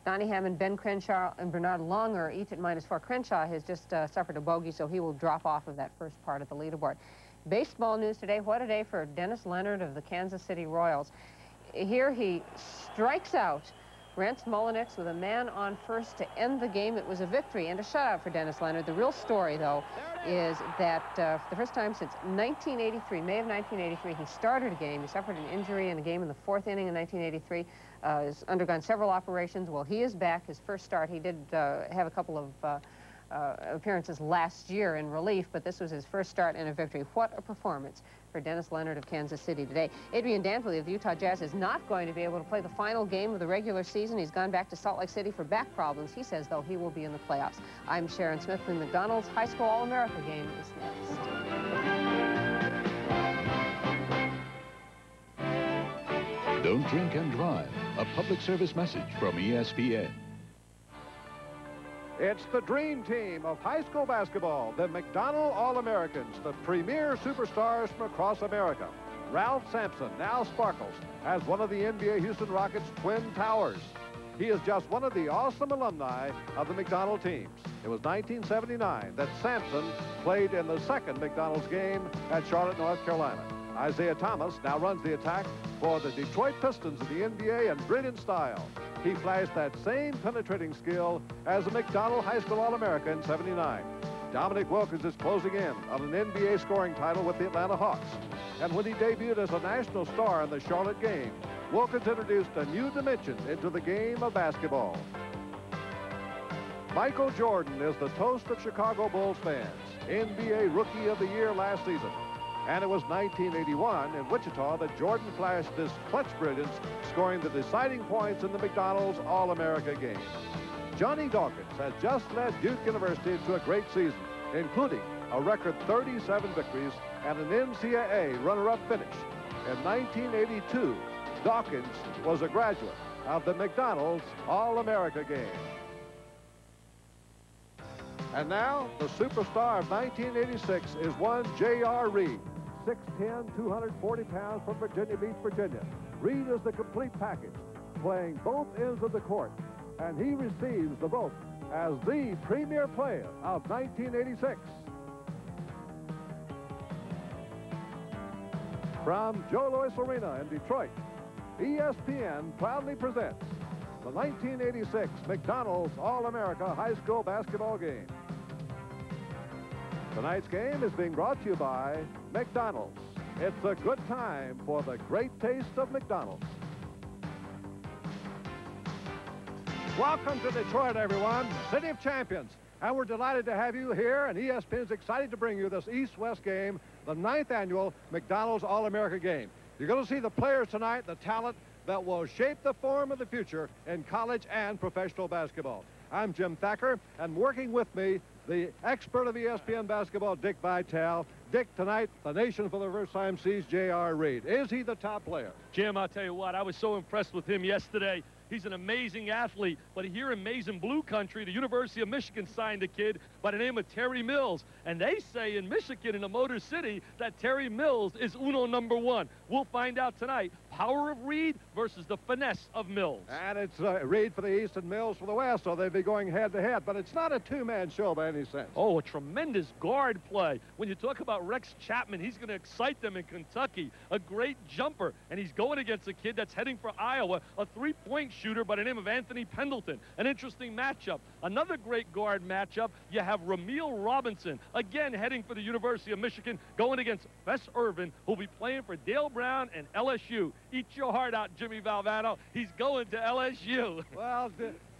Donnie Hammond, Ben Crenshaw, and Bernard Longer, each at -4. Crenshaw has just suffered a bogey, so he will drop off of that first part of the leaderboard. Baseball news today. What a day for Dennis Leonard of the Kansas City Royals. Here he strikes out Rance Mullenix with a man on first to end the game. It was a victory and a shutout for Dennis Leonard. The real story, though, is that for the first time since 1983, May of 1983, he started a game. He suffered an injury in a game in the 4th inning in 1983. Has undergone several operations. Well, he is back. His first start, he did have a couple of appearances last year in relief, but this was his first start and a victory. What a performance for Dennis Leonard of Kansas City today. Adrian Dantley of the Utah Jazz is not going to be able to play the final game of the regular season. He's gone back to Salt Lake City for back problems. He says, though, he will be in the playoffs. I'm Sharon Smith, and McDonald's High School All-America game is next. Don't drink and drive. A public service message from ESPN. It's the dream team of high school basketball, the McDonald All-Americans, the premier superstars from across America. Ralph Sampson now sparkles as one of the NBA Houston Rockets' twin towers. He is just one of the awesome alumni of the McDonald teams. It was 1979 that Sampson played in the second McDonald's game at Charlotte, North Carolina. Isaiah Thomas now runs the attack for the Detroit Pistons of the NBA in brilliant style. He flashed that same penetrating skill as a McDonald High School All-America in '79. Dominic Wilkins is closing in on an NBA scoring title with the Atlanta Hawks. And when he debuted as a national star in the Charlotte game, Wilkins introduced a new dimension into the game of basketball. Michael Jordan is the toast of Chicago Bulls fans, NBA Rookie of the Year last season. And it was 1981 in Wichita that Jordan flashed this clutch brilliance, scoring the deciding points in the McDonald's All-America game. Johnny Dawkins has just led Duke University to a great season, including a record 37 victories and an NCAA runner-up finish. In 1982, Dawkins was a graduate of the McDonald's All-America game. And now, the superstar of 1986 is one J.R. Reid. 6'10", 240 pounds from Virginia Beach, Virginia. Reid is the complete package, playing both ends of the court, and he receives the vote as the premier player of 1986. From Joe Louis Arena in Detroit, ESPN proudly presents the 1986 McDonald's All-America High School Basketball Game. Tonight's game is being brought to you by McDonald's. It's a good time for the great taste of McDonald's. Welcome to Detroit, everyone, City of Champions. And we're delighted to have you here, and ESPN is excited to bring you this East-West game, the 9th annual McDonald's All-America game. You're going to see the players tonight, the talent that will shape the form of the future in college and professional basketball. I'm Jim Thacker, and working with me, the expert of ESPN basketball, Dick Vitale. Dick, tonight, the nation for the first time sees J.R. Reid. Is he the top player? Jim, I'll tell you what, I was so impressed with him yesterday. He's an amazing athlete, but here in Maize Blue Country, the University of Michigan signed a kid by the name of Terry Mills. And they say in Michigan, in the Motor City, that Terry Mills is uno number one. We'll find out tonight. Power of Reid versus the finesse of Mills. And it's Reid for the East and Mills for the West, so they'll be going head-to-head. But it's not a two-man show by any sense. Oh, a tremendous guard play. When you talk about Rex Chapman, he's going to excite them in Kentucky. A great jumper, and he's going against a kid that's heading for Iowa, a three-point shooter by the name of Anthony Pendleton. An interesting matchup. Another great guard matchup, you have Rumeal Robinson, again heading for the University of Michigan, going against Fess Irvin, who'll be playing for Dale Brown and LSU. Eat your heart out, Jimmy Valvano. He's going to LSU. Well,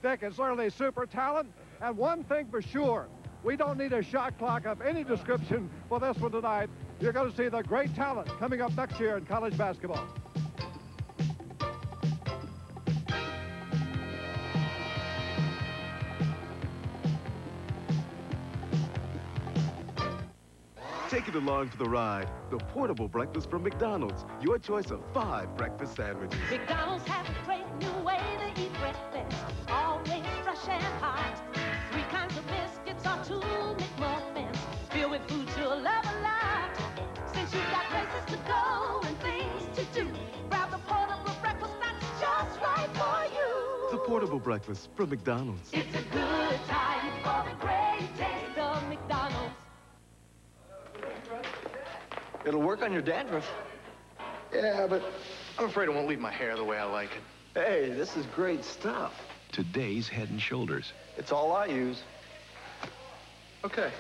Dick is certainly super talent. And one thing for sure, we don't need a shot clock of any description for this one tonight. You're going to see the great talent coming up next year in college basketball. Take it along for the ride. The portable breakfast from McDonald's. Your choice of 5 breakfast sandwiches. McDonald's has a great new way to eat breakfast. Always fresh and hot. 3 kinds of biscuits or 2 McMuffins. Filled with food you'll love a lot. Since you've got places to go and things to do, grab the portable breakfast that's just right for you. The portable breakfast from McDonald's. It's a good time for the great taste of McDonald's. It'll work on your dandruff. Yeah, but I'm afraid it won't leave my hair the way I like it. Hey, this is great stuff. Today's Head and Shoulders. It's all I use. Okay.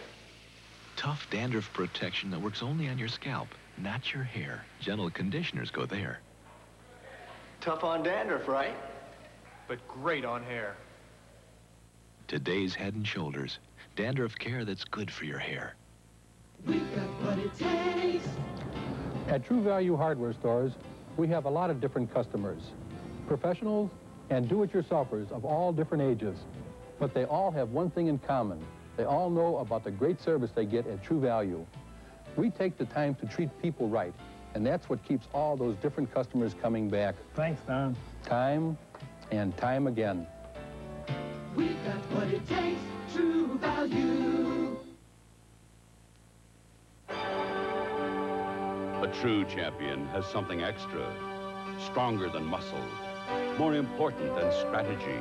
Tough dandruff protection that works only on your scalp, not your hair. Gentle conditioners go there. Tough on dandruff, right? But great on hair. Today's Head and Shoulders. Dandruff care that's good for your hair. We've got what it takes. At True Value hardware stores, we have a lot of different customers. Professionals and do-it-yourselfers of all different ages. But they all have one thing in common. They all know about the great service they get at True Value. We take the time to treat people right, and that's what keeps all those different customers coming back. Thanks, Don. Time and time again. We've got what it takes. True Value. A true champion has something extra, stronger than muscle, more important than strategy.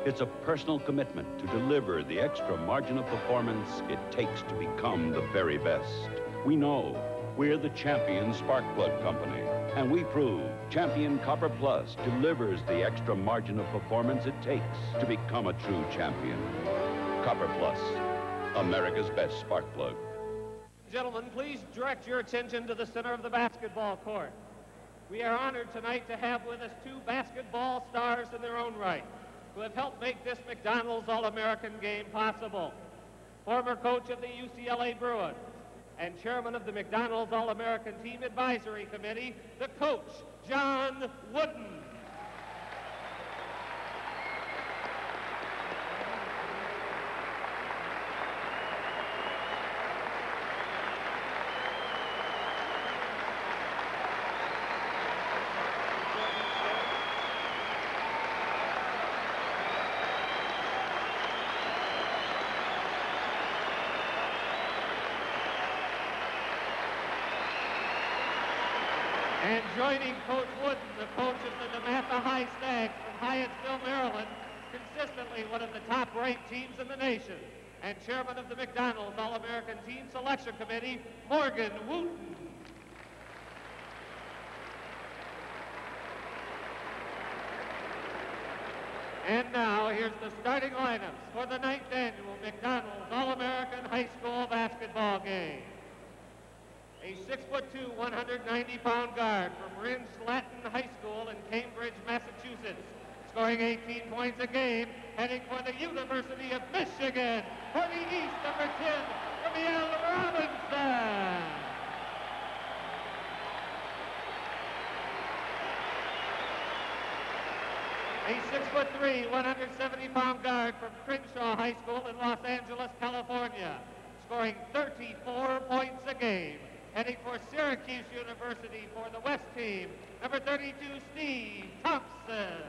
It's a personal commitment to deliver the extra margin of performance it takes to become the very best. We know we're the Champion Spark Plug Company, and we prove Champion Copper Plus delivers the extra margin of performance it takes to become a true champion. Copper Plus, America's best spark plug. Gentlemen, please direct your attention to the center of the basketball court. We are honored tonight to have with us two basketball stars in their own right, who have helped make this McDonald's All-American game possible. Former coach of the UCLA Bruins and chairman of the McDonald's All-American Team Advisory Committee, the coach, John Wooden. And joining Coach Wooden, the coach of the DeMatha High Stags from Hyattsville, Maryland, consistently one of the top-ranked teams in the nation, and chairman of the McDonald's All-American Team Selection Committee, Morgan Wooten. And now, here's the starting lineups for the 9th annual McDonald's All-American High School basketball game. A 6'2", 190-pound guard from Ringe-Latin High School in Cambridge, Massachusetts, scoring 18 points a game, heading for the University of Michigan. For the East, number 10, Rumeal Robinson. A 6'3", 170-pound guard from Crenshaw High School in Los Angeles, California, scoring 34 points a game. Heading for Syracuse University for the West team, number 32, Steve Thompson.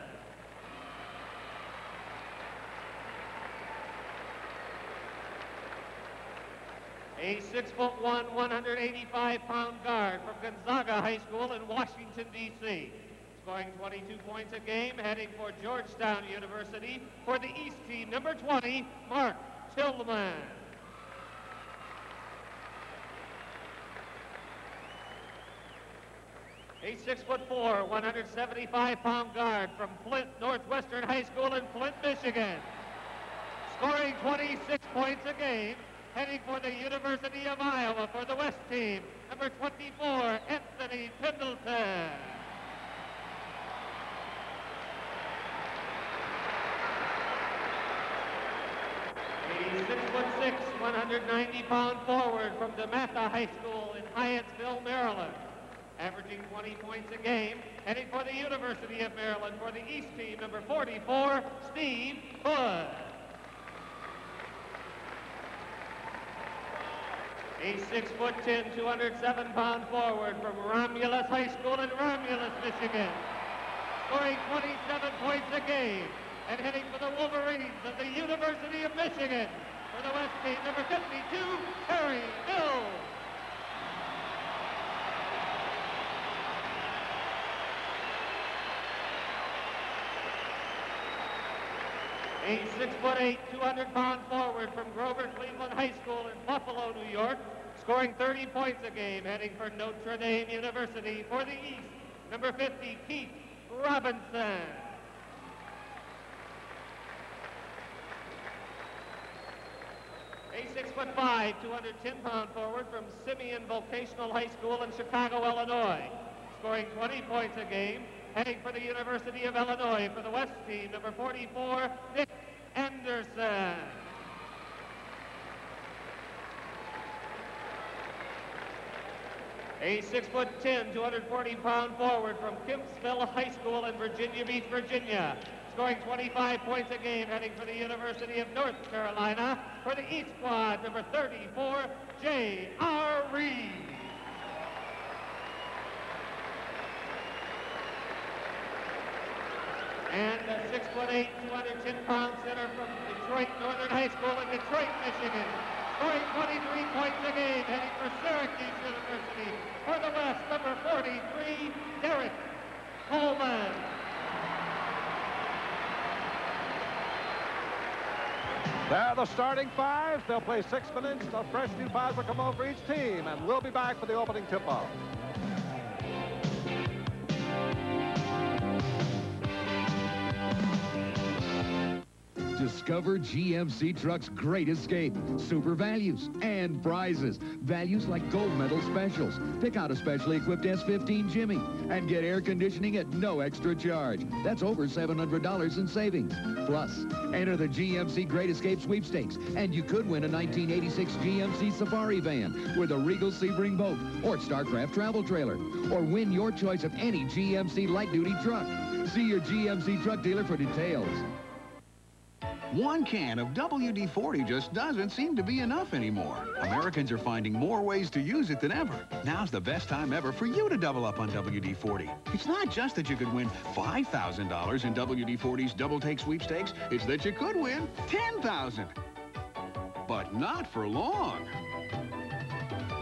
A 6'1", 185-pound guard from Gonzaga High School in Washington, D.C., scoring 22 points a game, heading for Georgetown University for the East team, number 20, Mark Tillmon. A 6'4", 175-pound guard from Flint Northwestern High School in Flint, Michigan, scoring 26 points a game, heading for the University of Iowa for the West team, number 24, Anthony Pendleton. A 6'6", 190-pound forward from DeMatha High School in Hyattsville, Maryland, averaging 20 points a game, heading for the University of Maryland for the East team, number 44, Steve Hood. A 6'10", 207-pound forward from Romulus High School in Romulus, Michigan, scoring 27 points a game, and heading for the Wolverines of the University of Michigan for the West team, number 52, Harry Mills. A 6'8", 200-pound forward from Grover Cleveland High School in Buffalo, New York, scoring 30 points a game, heading for Notre Dame University for the East. Number 50, Keith Robinson. A 6'5", 210-pound forward from Simeon Vocational High School in Chicago, Illinois, scoring 20 points a game, heading for the University of Illinois for the West team, number 44, Nick Anderson. A 6'10", 240-pound forward from Kempsville High School in Virginia Beach, Virginia, scoring 25 points a game, heading for the University of North Carolina for the East squad, number 34, J.R. Reid. And a 6'8", 210-pound center from Detroit Northern High School in Detroit, Michigan, scoring 23 points a game, heading for Syracuse University for the West, number 43, Derrick Coleman. They're the starting fives. They'll play 6 minutes. The fresh new fives will come over for each team, and we'll be back for the opening tip-off. Discover GMC Truck's great escape, super values and prizes. Values like gold medal specials. Pick out a specially equipped S15 Jimmy and get air conditioning at no extra charge. That's over $700 in savings. Plus, enter the GMC Great Escape Sweepstakes, and you could win a 1986 GMC Safari van with a Regal Sebring boat or Starcraft travel trailer, or win your choice of any GMC light-duty truck. See your GMC truck dealer for details. One can of WD-40 just doesn't seem to be enough anymore. Americans are finding more ways to use it than ever. Now's the best time ever for you to double up on WD-40. It's not just that you could win $5,000 in WD-40's Double Take Sweepstakes. It's that you could win $10,000. But not for long.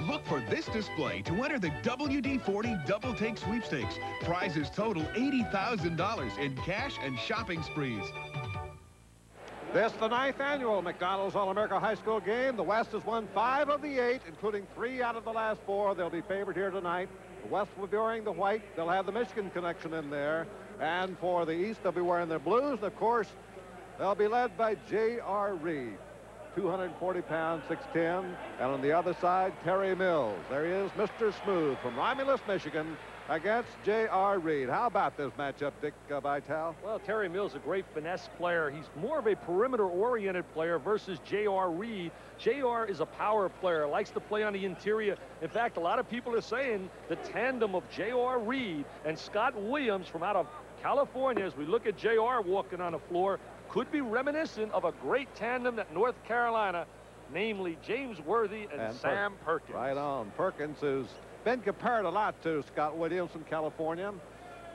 Look for this display to enter the WD-40 Double Take Sweepstakes. Prizes total $80,000 in cash and shopping sprees. This is the 9th annual McDonald's All-America High School game. The West has won 5 of the 8, including 3 out of the last 4. They'll be favored here tonight. The West will be wearing the white. They'll have the Michigan connection in there. And for the East, they'll be wearing their blues. And, of course, they'll be led by J.R. Reid, 240 pounds, 6'10". And on the other side, Terry Mills. There he is, Mr. Smooth from Romulus, Michigan, against J.R. Reid. How about this matchup, Dick Vitale? Well, Terry Mills, a great finesse player. He's more of a perimeter-oriented player versus J.R. Reid. J.R. is a power player, likes to play on the interior. In fact, a lot of people are saying the tandem of J.R. Reid and Scott Williams from out of California, as we look at J.R. walking on the floor, could be reminiscent of a great tandem at North Carolina, namely James Worthy and Sam Perkins. Right on. Perkins has been compared a lot to Scott Williams from California.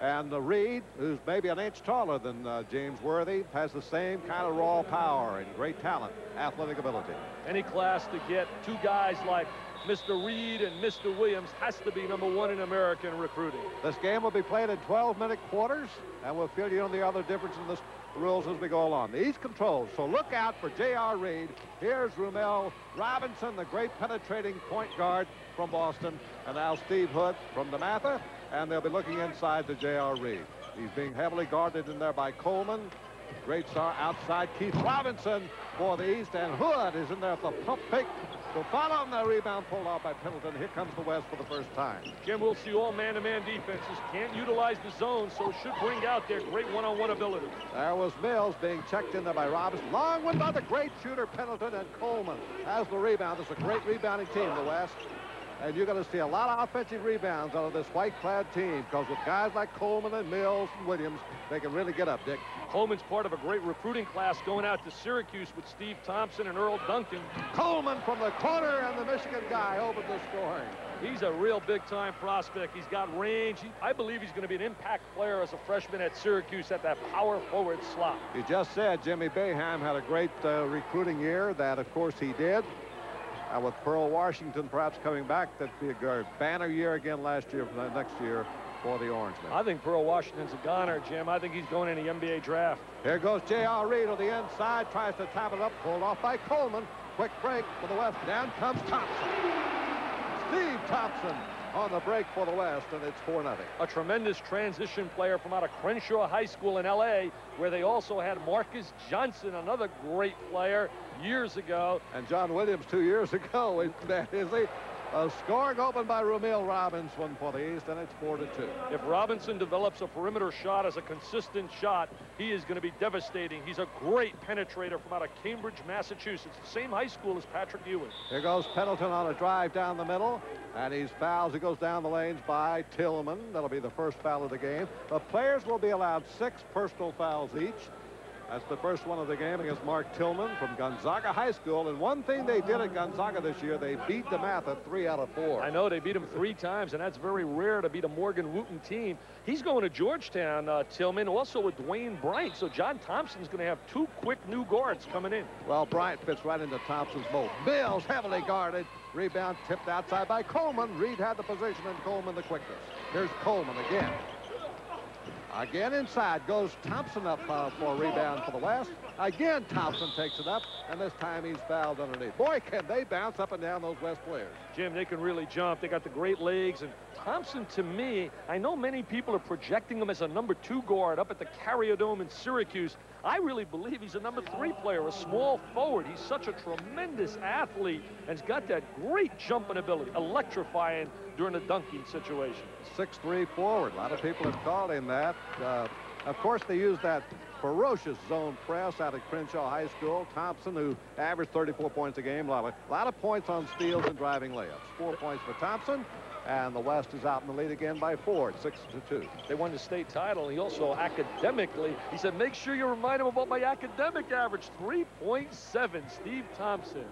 And Reid, who's maybe an inch taller than James Worthy, has the same kind of raw power and great talent, athletic ability. Any class to get 2 guys like Mr. Reid and Mr. Williams has to be #1 in American recruiting. This game will be played in 12-minute quarters, and we'll fill you in the other difference in the rules as we go along. The East controls, so look out for J.R. Reid. Here's Rumeal Robinson, the great penetrating point guard from Boston, and now Steve Hood from DeMatha, and they'll be looking inside to J.R. Reid. He's being heavily guarded in there by Coleman. Great star outside, Keith Robinson for the East, and Hood is in there for the pump fake. So follow him, the rebound pulled off by Pendleton. Here comes the West for the first time. Jim, we'll see all man-to-man defenses. Can't utilize the zone, so should bring out their great one-on-one ability. There was Mills being checked in there by Robinson. Long one by the great shooter Pendleton, and Coleman has the rebound. It's a great rebounding team, the West. And you're going to see a lot of offensive rebounds out of this white-clad team, because with guys like Coleman and Mills and Williams, they can really get up, Dick. Coleman's part of a great recruiting class going out to Syracuse with Steve Thompson and Earl Duncan. Coleman from the corner, and the Michigan guy opened the scoring. He's a real big-time prospect. He's got range. I believe he's going to be an impact player as a freshman at Syracuse at that power forward slot. You just said Jimmy Boeheim had a great recruiting year. That, of course, he did. With Pearl Washington perhaps coming back, that'd be a banner year again last year for the next year for the Orangemen. I think Pearl Washington's a goner, Jim. I think he's going in the NBA draft. Here goes J.R. Reid on the inside, tries to tap it up, pulled off by Coleman. Quick break for the West. Down comes Thompson. Steve Thompson on the break for the West, and it's 4-0. A tremendous transition player from out of Crenshaw High School in L.A., where they also had Marcus Johnson, another great player, years ago. And John Williams 2 years ago. Is he? Scoring open by Rumeal Robinson for the East, and it's 4-2. If Robinson develops a perimeter shot as a consistent shot, he is going to be devastating. He's a great penetrator from out of Cambridge, Massachusetts, the same high school as Patrick Ewing. Here goes Pendleton on a drive down the middle, and he's fouled. He goes down the lanes by Tillmon. That'll be the first foul of the game. The players will be allowed 6 personal fouls each. That's the first one of the game against Mark Tillmon from Gonzaga High School. And one thing they did at Gonzaga this year, they beat DeMatha 3 out of 4. I know, they beat him 3 times, and that's very rare to beat a Morgan Wooten team. He's going to Georgetown, Tillmon, also with Dwayne Bryant. So John Thompson's going to have 2 quick new guards coming in. Well, Bryant fits right into Thompson's mold. Mills heavily guarded. Rebound tipped outside by Coleman. Reid had the position, and Coleman the quickness. Here's Coleman again. Again inside goes Thompson up for a rebound for the West. Again, Thompson takes it up, and this time he's fouled underneath. Boy, can they bounce up and down, those West players. Jim, they can really jump. They got the great legs. And Thompson, to me, I know many people are projecting him as a number 2 guard up at the Carrier Dome in Syracuse. I really believe he's a number 3 player, a small forward. He's such a tremendous athlete and has got that great jumping ability, electrifying during a dunking situation. 6'3" forward. A lot of people have called him that. Of course, they use that ferocious zone press out of Crenshaw High School. Thompson, who averaged 34 points a game, a lot of points on steals and driving layups. 4 points for Thompson, and the West is out in the lead again by 4 at 6-2. They won the state title. He also academically, he said, make sure you remind him about my academic average, 3.7, Steve Thompson.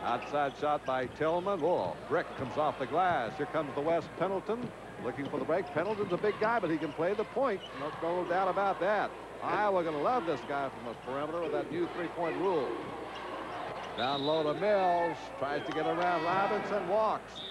Outside shot by Tillmon. Whoa, brick comes off the glass. Here comes the West. Pendleton looking for the break. Pendleton's a big guy, but he can play the point. No doubt about that. Iowa going to love this guy from the perimeter with that new 3-point rule. Down low to Mills. Tries to get around. Robinson walks.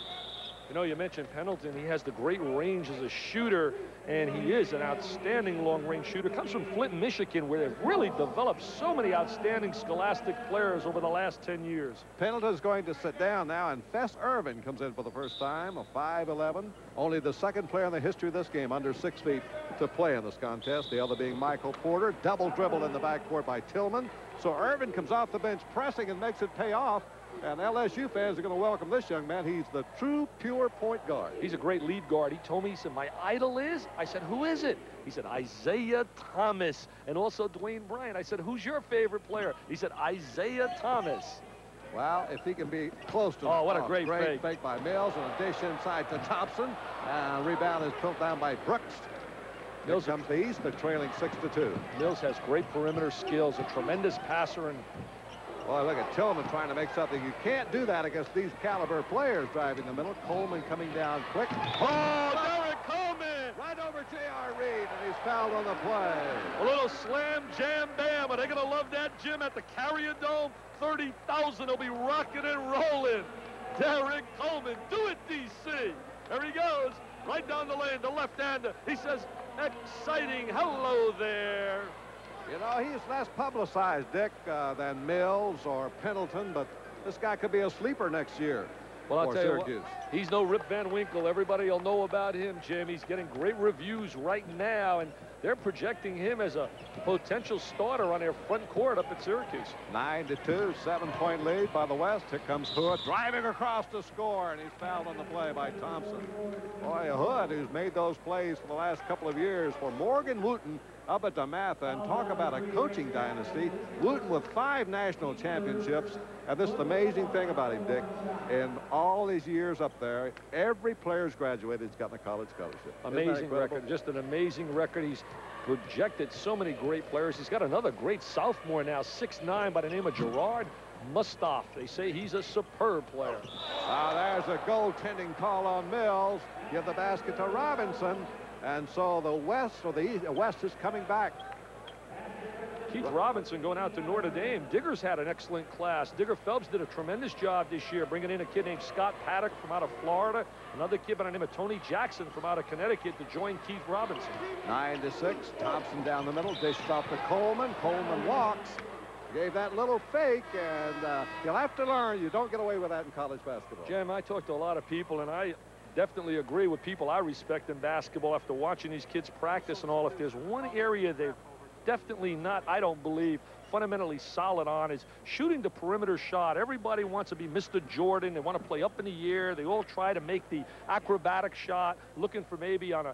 You know, you mentioned Pendleton. He has the great range as a shooter, and he is an outstanding long-range shooter. Comes from Flint, Michigan, where they've really developed so many outstanding scholastic players over the last 10 years. Pendleton's going to sit down now, and Fess Irvin comes in for the first time, a 5'11". Only the second player in the history of this game under 6 feet to play in this contest, the other being Michael Porter. Double dribbled in the backcourt by Tillmon. So Irvin comes off the bench pressing and makes it pay off. And LSU fans are going to welcome this young man. He's the true, pure point guard. He's a great lead guard. He told me, he said, my idol is? I said, who is it? He said, Isaiah Thomas, and also Dwayne Bryant. I said, who's your favorite player? He said, Isaiah Thomas. Well, if he can be close to oh, what a great fake. Fake by Mills, and a dish inside to Thompson. And rebound is pulled down by Brooks. Here comes the East. They're trailing 6-2. Mills has great perimeter skills, a tremendous passer, and boy, look at Tillmon trying to make something. You can't do that against these caliber players driving the middle. Coleman coming down quick. Oh, Derrick Coleman! Right over J.R. Reid, and he's fouled on the play. A little slam, jam, bam. Are they going to love that, Jim, at the Carrier Dome? 30,000 will be rocking and rolling. Derrick Coleman, do it, D.C. There he goes, right down the lane, the left-hander. He says, exciting, hello there. You know, he's less publicized, Dick, than Mills or Pendleton, but this guy could be a sleeper next year. Well, I'll tell you what, he's no Rip Van Winkle. Everybody will know about him, Jim. He's getting great reviews right now, and they're projecting him as a potential starter on their front court up at Syracuse. 9-2, 7-point lead by the West. Here comes Hood driving across to score, and he's fouled on the play by Thompson. Boy, Hood, who's made those plays for the last couple of years for Morgan Wooten up at DeMatha, and talk about a coaching dynasty. Wooten with 5 national championships. And this is the amazing thing about him, Dick. In all these years up there, every player's graduated, he's gotten a college scholarship. Amazing record, just an amazing record. He's projected so many great players. He's got another great sophomore now, 6'9", by the name of Gerard Mustaf. They say he's a superb player. There's a goaltending call on Mills. Give the basket to Robinson. And so the West, or the East, West is coming back. Keith Robinson going out to Notre Dame. Digger's had an excellent class. Digger Phelps did a tremendous job this year, bringing in a kid named Scott Paddock from out of Florida, another kid by the name of Tony Jackson from out of Connecticut to join Keith Robinson. 9-6. Thompson down the middle, dishes off to Coleman. Coleman walks. Gave that little fake, and you'll have to learn. You don't get away with that in college basketball. Jim, I talked to a lot of people, and I definitely agree with people I respect in basketball after watching these kids practice and all. If there's one area they're definitely not, I don't believe, fundamentally solid on is shooting the perimeter shot. Everybody wants to be Mr. Jordan. They want to play up in the air. They all try to make the acrobatic shot, looking for maybe on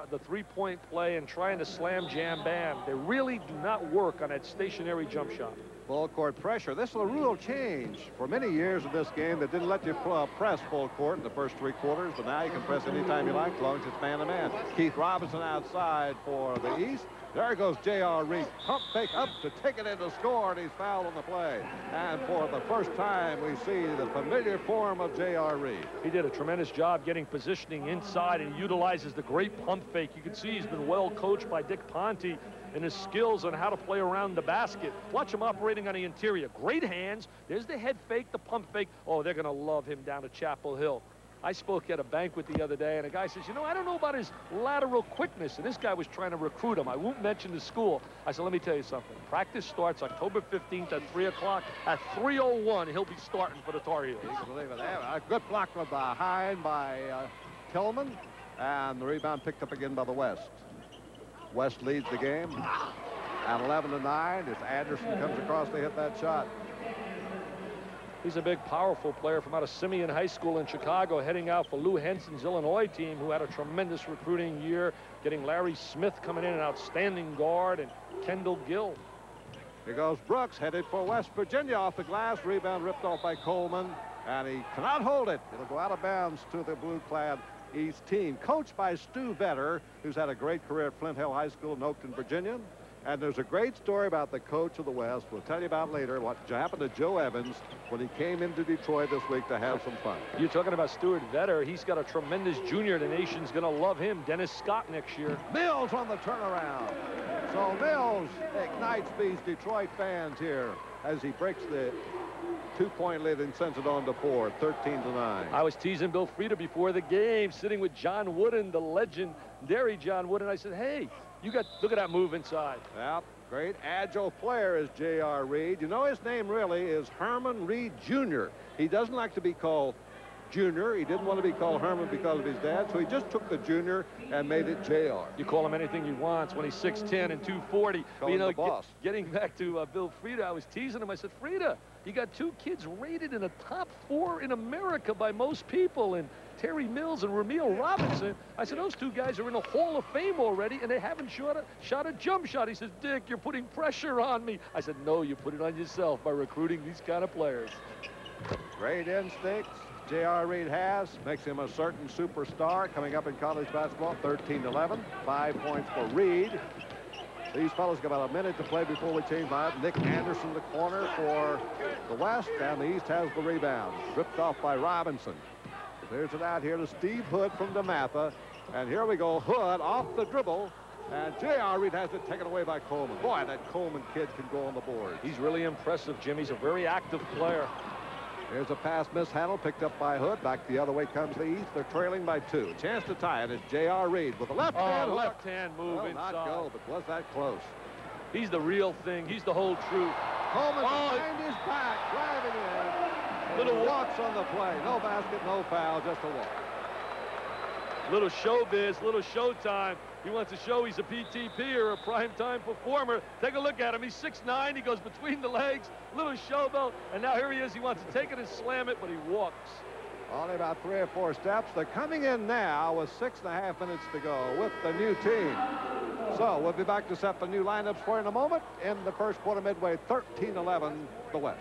the three-point play and trying to slam jam bam. They really do not work on that stationary jump shot. Full court pressure. This is a rule change. For many years of this game, they didn't let you press full court in the first 3 quarters, but now you can press anytime you like, as long as it's man-to-man. Keith Robinson outside for the East. There goes J.R. Reid. Pump fake up to take it in to score, and he's fouled on the play. And for the first time, we see the familiar form of J.R. Reid. He did a tremendous job getting positioning inside, and he utilizes the great pump fake. You can see he's been well coached by Dick Ponte in his skills on how to play around the basket. Watch him operating on the interior. Great hands. There's the head fake, the pump fake. Oh, they're going to love him down at Chapel Hill. I spoke at a banquet the other day, and a guy says, you know, I don't know about his lateral quickness, and this guy was trying to recruit him. I won't mention the school. I said, let me tell you something. Practice starts October 15th at 3 o'clock. At 3:01, he'll be starting for the Tar Heels. You can believe it. A good block from behind by Tillmon, and the rebound picked up again by the West. West leads the game, and 11-9. As Anderson comes across to hit that shot. He's a big, powerful player from out of Simeon High School in Chicago, heading out for Lou Henson's Illinois team, who had a tremendous recruiting year, getting Larry Smith coming in, an outstanding guard, and Kendall Gill. Here goes Brooks, headed for West Virginia off the glass. Rebound ripped off by Coleman, and he cannot hold it. It'll go out of bounds to the blue-clad East team, coached by Stu Vetter, who's had a great career at Flint Hill High School in Oakton, Virginia. And there's a great story about the coach of the West. We'll tell you about later what happened to Joe Evans when he came into Detroit this week to have some fun. You're talking about Stewart Vetter. He's got a tremendous junior. The nation's going to love him. Dennis Scott next year. Mills on the turnaround. So Mills ignites these Detroit fans here as he breaks the two-point lead and sends it on to 4, 13-9. I was teasing Bill Frieda before the game, sitting with John Wooden, the legendary John Wooden. I said, hey, look at that move inside. Yep, great agile player is J.R. Reid. You know, his name really is Herman Reid Jr. He doesn't like to be called Junior. He didn't want to be called Herman because of his dad, so he just took the Junior and made it J.R. You call him anything he wants when he's 6'10" and 240. Call him the boss. Getting back to Bill Frieda, I was teasing him. I said, Frieda, you got 2 kids rated in the top 4 in America by most people, and Terry Mills and Rumeal Robinson. I said, those 2 guys are in the Hall of Fame already, and they haven't shot a jump shot. He says, Dick, you're putting pressure on me. I said, no, you put it on yourself by recruiting these kind of players. Great instincts J.R. Reid has. Makes him a certain superstar coming up in college basketball. 13-11. 5 points for Reid. These fellows got about a minute to play before we change lineup. Nick Anderson, the corner for the West, and the East has the rebound. Ripped off by Robinson. There's it out here to Steve Hood from DeMatha. And here we go. Hood off the dribble. And J.R. Reid has it taken away by Coleman. Boy, that Coleman kid can go on the board. He's really impressive, Jim. He's a very active player. Here's a pass mishandled, picked up by Hood. Back the other way comes the East. They're trailing by 2. Chance to tie it is J.R. Reid with a left hand. Left hand move inside. Not go, but was that close? He's the real thing. He's the whole truth. Coleman behind his back, driving in. Little walks on the play. No basket, no foul, just a walk. Little showbiz, little showtime. He wants to show he's a PTP or a primetime performer. Take a look at him. He's 6'9". He goes between the legs, little showboat, and now here he is. He wants to take it and slam it, but he walks. Only about 3 or 4 steps. They're coming in now with 6.5 minutes to go with the new team. So we'll be back to set the new lineups for you in a moment. In the first quarter midway, 13-11, the West.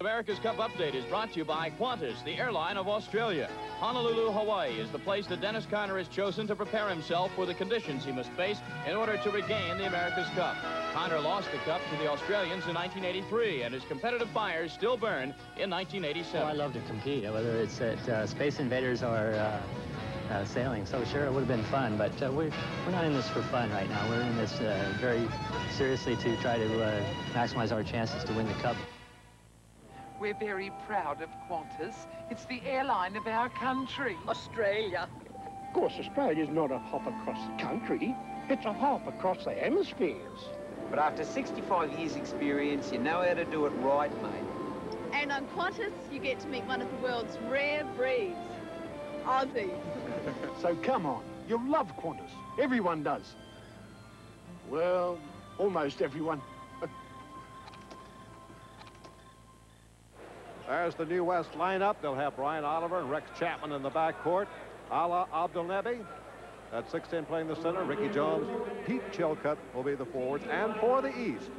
America's Cup Update is brought to you by Qantas, the airline of Australia. Honolulu, Hawaii is the place that Dennis Conner has chosen to prepare himself for the conditions he must face in order to regain the America's Cup. Conner lost the Cup to the Australians in 1983, and his competitive fires still burn in 1987. Oh, I love to compete, whether it's at Space Invaders or sailing. So sure, it would have been fun, but we're not in this for fun right now. We're in this very seriously to try to maximize our chances to win the Cup. We're very proud of Qantas. It's the airline of our country. Australia. Of course, Australia's not a hop across the country. It's a hop across the hemispheres. But after 65 years' experience, you know how to do it right, mate. And on Qantas, you get to meet one of the world's rare breeds, Aussies. So come on, you'll love Qantas. Everyone does. Well, almost everyone. There's the New West lineup. They'll have Brian Oliver and Rex Chapman in the backcourt. Alaa Abdelnaby at 6'10" playing the center. Ricky Jones, Pete Chilcutt will be the forwards. And for the East,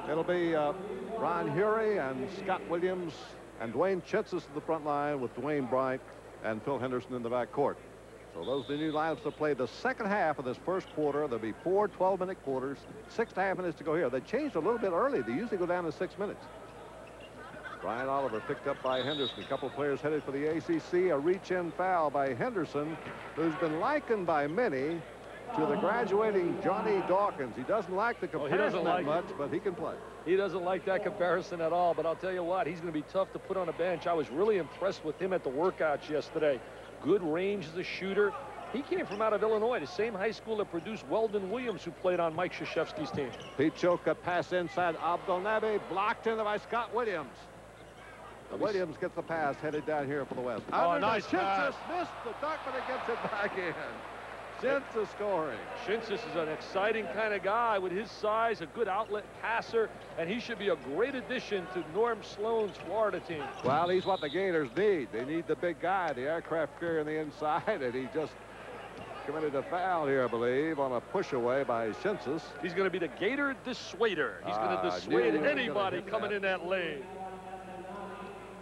it'll be Ron Huery and Scott Williams and Dwayne Schintzius in the front line with Dwayne Bryant and Phil Henderson in the backcourt. So those are the new lineups to play the second half of this first quarter. There'll be 4 12-minute quarters, 6.5 minutes to go here. They changed a little bit early. They usually go down to 6 minutes. Brian Oliver picked up by Henderson. A couple of players headed for the ACC. A reach-in foul by Henderson, who's been likened by many to the graduating Johnny Dawkins. He doesn't like the comparison that much, but he can play. He doesn't like that comparison at all, but I'll tell you what, he's going to be tough to put on a bench. I was really impressed with him at the workouts yesterday. Good range as a shooter. He came from out of Illinois, the same high school that produced Weldon Williams, who played on Mike Krzyzewski's team. Pete Chilcutt pass inside Abdelnaby, blocked in by Scott Williams. Williams gets the pass headed down here for the West. Oh, nice pass. Missed the dunk, but it gets it back in. Schintzius scoring. Schintzius is an exciting kind of guy with his size, a good outlet passer, and he should be a great addition to Norm Sloan's Florida team. Well, he's what the Gators need. They need the big guy, the aircraft carrier on the inside, and he just committed a foul here, I believe, on a push away by Schintzius. He's going to be the Gator dissuader. He's going to dissuade anybody coming in that lane.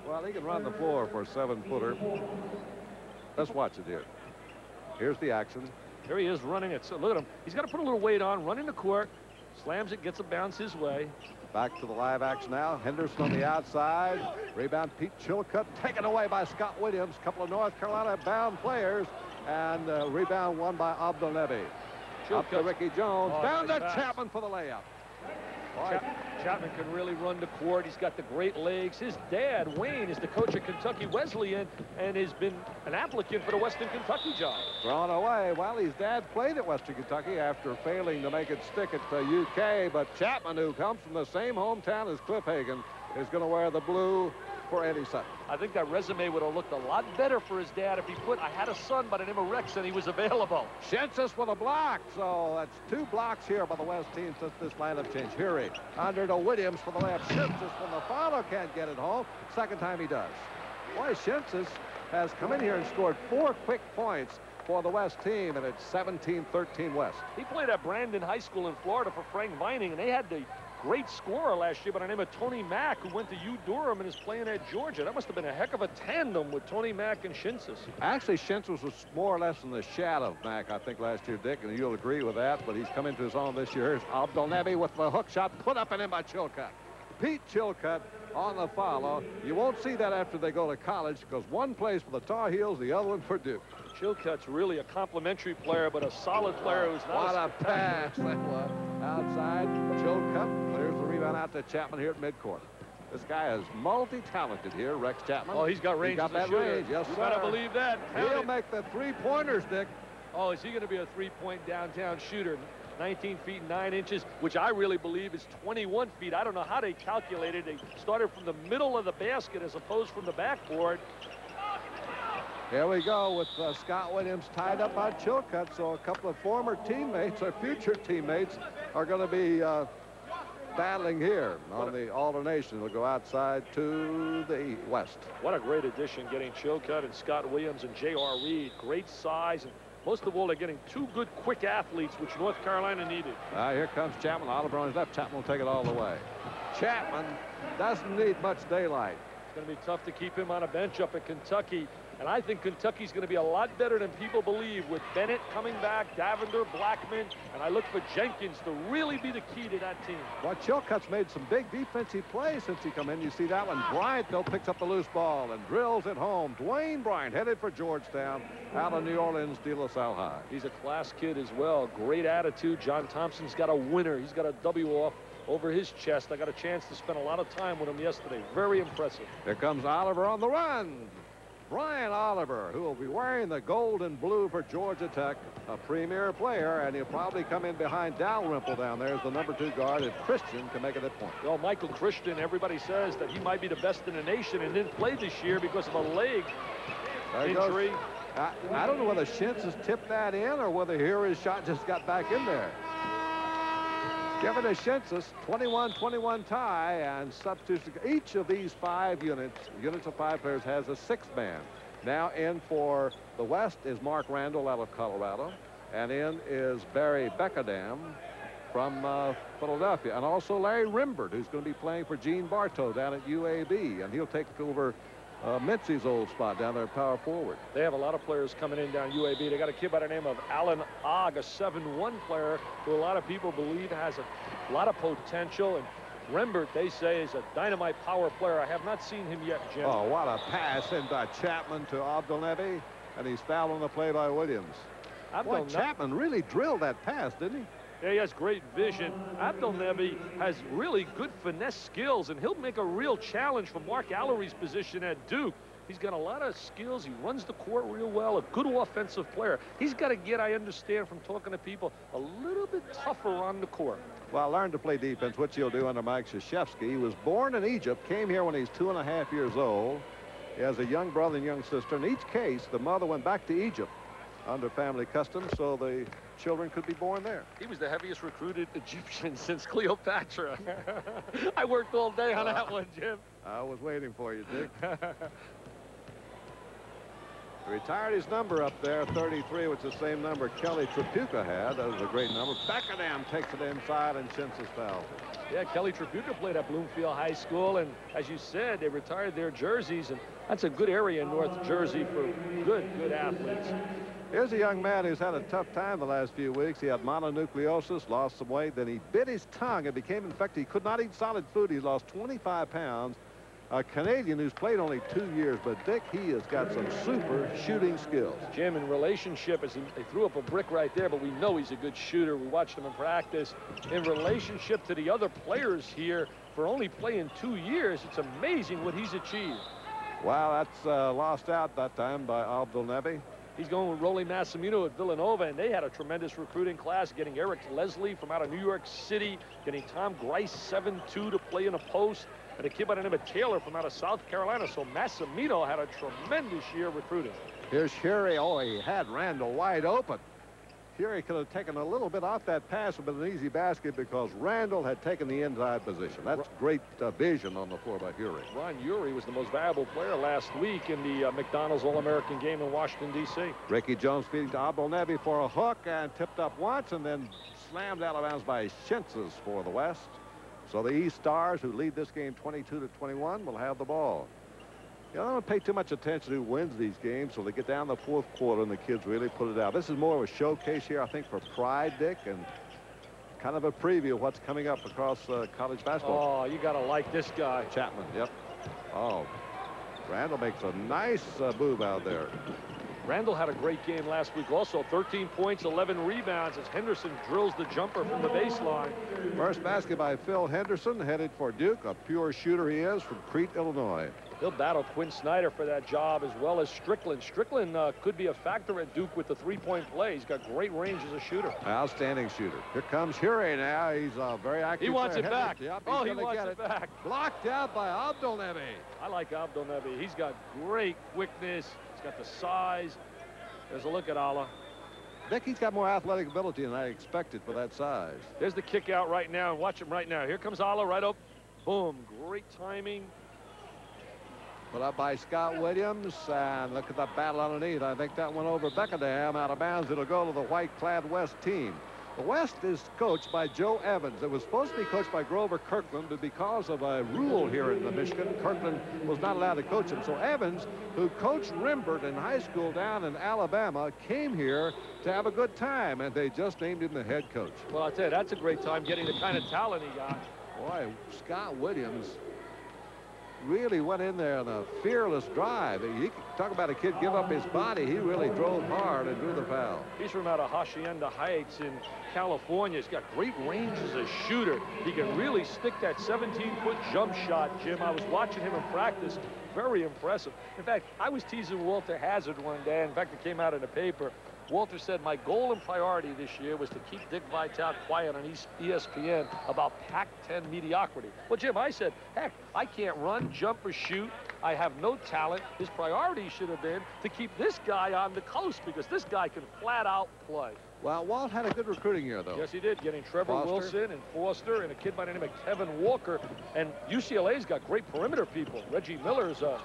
Well, he can run the floor for a 7-footer. Let's watch it here. Here's the action. Here he is running it. So look at him. He's got to put a little weight on, running the court, slams it, gets a bounce his way. Back to the live action now. Henderson on the outside. Rebound Pete Chilcutt taken away by Scott Williams. Couple of North Carolina bound players. And rebound won by Abdelnaby. Up to Ricky Jones. Down to Chapman for the layup. Chapman can really run the court. He's got the great legs. His dad, Wayne, is the coach at Kentucky Wesleyan and has been an applicant for the Western Kentucky job. Thrown away. Well, his dad played at Western Kentucky after failing to make it stick at the UK. But Chapman, who comes from the same hometown as Cliff Hagan, is going to wear the blue for Eddie Sutton. I think that resume would have looked a lot better for his dad if he put, I had a son by the name of Rex and he was available. Schintzius with a block. So that's 2 blocks here by the West team since this lineup change. Huery under to Williams for the left. Schintzius from the follow can't get it home. Second time he does. Boy, Schintzius has come in here and scored 4 quick points for the West team, and it's 17-13 West. He played at Brandon High School in Florida for Frank Vining, and they had the great scorer last year by the name of Tony Mack, who went to U-Durham and is playing at Georgia. That must have been a heck of a tandem with Tony Mack and Schintzius. Actually, Schintzius was more or less in the shadow of Mack, I think, last year, Dick, and you'll agree with that, but he's come into his own this year. Here's Abdelnaby with the hook shot put up and in by Chilcutt. Pete Chilcutt on the follow. You won't see that after they go to college because one plays for the Tar Heels, the other one for Duke. Chilcutt's really a complimentary player, but a solid player who's not. What a pass that was. Outside, Chilcutt. There's the rebound out to Chapman here at midcourt. This guy is multi-talented here, Rex Chapman. Oh, he's got range. He's got that range. Yes, you sir. gotta believe that. He'll make the 3-pointers, Dick. Oh, is he going to be a 3-point downtown shooter? 19 feet 9 inches, which I really believe is 21 feet. I don't know how they calculated. They started from the middle of the basket as opposed from the backboard. Here we go with Scott Williams tied up on Chilcutt. So a couple of former teammates or future teammates are going to be battling here on the alternation. They'll go outside to the west. What a great addition getting Chilcutt and Scott Williams and J.R. Reid. Great size. And most of all, they're getting 2 good, quick athletes, which North Carolina needed. Here comes Chapman. Oliver on his left. Chapman will take it all the way. Chapman doesn't need much daylight. It's going to be tough to keep him on a bench up at Kentucky. And I think Kentucky's going to be a lot better than people believe with Bennett coming back, Davender, Blackman, and I look for Jenkins to really be the key to that team. Well, Chilcutt's made some big defensive plays since he come in. You see that one. Bryant, though, picks up the loose ball and drills it home. Dwayne Bryant headed for Georgetown out of New Orleans, De La Salle High. He's a class kid as well. Great attitude. John Thompson's got a winner. He's got a W off over his chest. I got a chance to spend a lot of time with him yesterday. Very impressive. Here comes Oliver on the run. Brian Oliver, who will be wearing the gold and blue for Georgia Tech, a premier player, and he'll probably come in behind Dalrymple down there as the #2 guard if Christian can make it a point. Well, Michael Christian, everybody says that he might be the best in the nation and didn't play this year because of a leg injury. I don't know whether Schintzius tipped that in or whether Huery's shot just got back in there. Give it to Schintzius, 21-21 tie, and substitution. Each of these 5 units of 5 players, has a 6th man. Now in for the West is Mark Randall out of Colorado, and in is Barry Bekkedam from Philadelphia, and also Larry Rembert, who's going to be playing for Gene Bartow down at UAB, and he'll take over Mincy's old spot down there at power forward. They have a lot of players coming in down UAB. They got a kid by the name of Alan Ogg, a 7'1" player who a lot of people believe has a lot of potential. And Rembert, they say, is a dynamite power player. I have not seen him yet, Jim. Oh, what a pass in by Chapman to Abdelnaby, and he's fouled on the play by Williams. Boy, Chapman really drilled that pass, didn't he? Yeah, he has great vision. Abdelnaby has really good finesse skills, and he'll make a real challenge for Mark Allery's position at Duke. He's got a lot of skills. He runs the court real well, a good offensive player. He's got to get, I understand from talking to people, a little bit tougher on the court. Well, learn to play defense, which he'll do under Mike Krzyzewski. He was born in Egypt, came here when he's 2.5 years old. He has a young brother and young sister. In each case, the mother went back to Egypt under family custom, so the children could be born there. He was the heaviest recruited Egyptian since Cleopatra. I worked all day on that one, Jim. I was waiting for you, Dick. He retired his number up there, 33, which is the same number Kelly Tripucka had. That was a great number. Bekkedam takes it inside, and Schintzius fouls it. Yeah, Kelly Tripucka played at Bloomfield High School, and as you said, they retired their jerseys, and that's a good area in North Jersey for good athletes. Here's a young man who's had a tough time the last few weeks. He had mononucleosis, lost some weight, then he bit his tongue and became infected. He could not eat solid food. He lost 25 pounds. A Canadian who's played only 2 years, but Dick, he has got some super shooting skills. Jim, in relationship, as they threw up a brick right there, but we know he's a good shooter. We watched him in practice. In relationship to the other players here, for only playing 2 years, it's amazing what he's achieved. Wow, that's lost out that time by Abdelnaby. He's going with Rolly Massimino at Villanova, and they had a tremendous recruiting class, getting Eric Leslie from out of New York City, getting Tom Grice, 7'2", to play in a post, and a kid by the name of Taylor from out of South Carolina. So Massimino had a tremendous year recruiting. Here's Huery. Oh, he had Randall wide open. Huery could have taken a little bit off that pass, but an easy basket because Randall had taken the inside position. That's great vision on the floor by Huery. Ron Huery was the most valuable player last week in the McDonald's All-American game in Washington, D.C. Ricky Jones feeding to Abdelnaby for a hook and tipped up once and then slammed out of bounds by Schintzius for the West. So the East Stars, who lead this game 22-21, will have the ball. You know, I don't pay too much attention to who wins these games, so they get down the 4th quarter and the kids really put it out. This is more of a showcase here, I think, for pride, Dick, and kind of a preview of what's coming up across college basketball. Oh, you got to like this guy. Chapman, yep. Oh, Randall makes a nice move out there. Randall had a great game last week also. 13 points, 11 rebounds as Henderson drills the jumper from the baseline. First basket by Phil Henderson, headed for Duke. A pure shooter he is from Crete, Illinois. He'll battle Quinn Snyder for that job, as well as Strickland. Strickland could be a factor at Duke with the three-point play. He's got great range as a shooter. Outstanding shooter. Here comes Huery now. He's very active. He wants it Henderson. back. Yep, oh, he wants it back. Blocked out by Abdelnaby. I like Abdelnaby. He's got great quickness. He's got the size. There's a look at Alaa. Dick, he's got more athletic ability than I expected for that size. There's the kick out right now. Watch him right now. Here comes Alaa right up. Boom. Great timing. Put up by Scott Williams, and look at the battle underneath. I think that went over Bekkedam out of bounds. It'll go to the white-clad West team. The West is coached by Joe Evans. It was supposed to be coached by Grover Kirkland, but because of a rule here in Michigan, Kirkland was not allowed to coach him. So Evans, who coached Rembert in high school down in Alabama, came here to have a good time, and they just named him the head coach. Well, I'll tell you, that's a great time getting the kind of talent he got. Boy, Scott Williams really went in there on a fearless drive. You talk about a kid give up his body. He really drove hard and drew the foul. He's from out of Hacienda Heights in California. He's got great range as a shooter. He can really stick that 17-foot jump shot, Jim. I was watching him in practice. Very impressive. In fact, I was teasing Walter Hazard one day. In fact, it came out in the paper. Walter said, my goal and priority this year was to keep Dick Vitale quiet on ESPN about Pac-10 mediocrity. Well, Jim, I said, heck, I can't run, jump, or shoot. I have no talent. His priority should have been to keep this guy on the coast because this guy can flat out play. Well, Walt had a good recruiting year, though. Yes, he did, getting Trevor Wilson and Foster and a kid by the name of Kevin Walker. And UCLA's got great perimeter people. Reggie Miller's a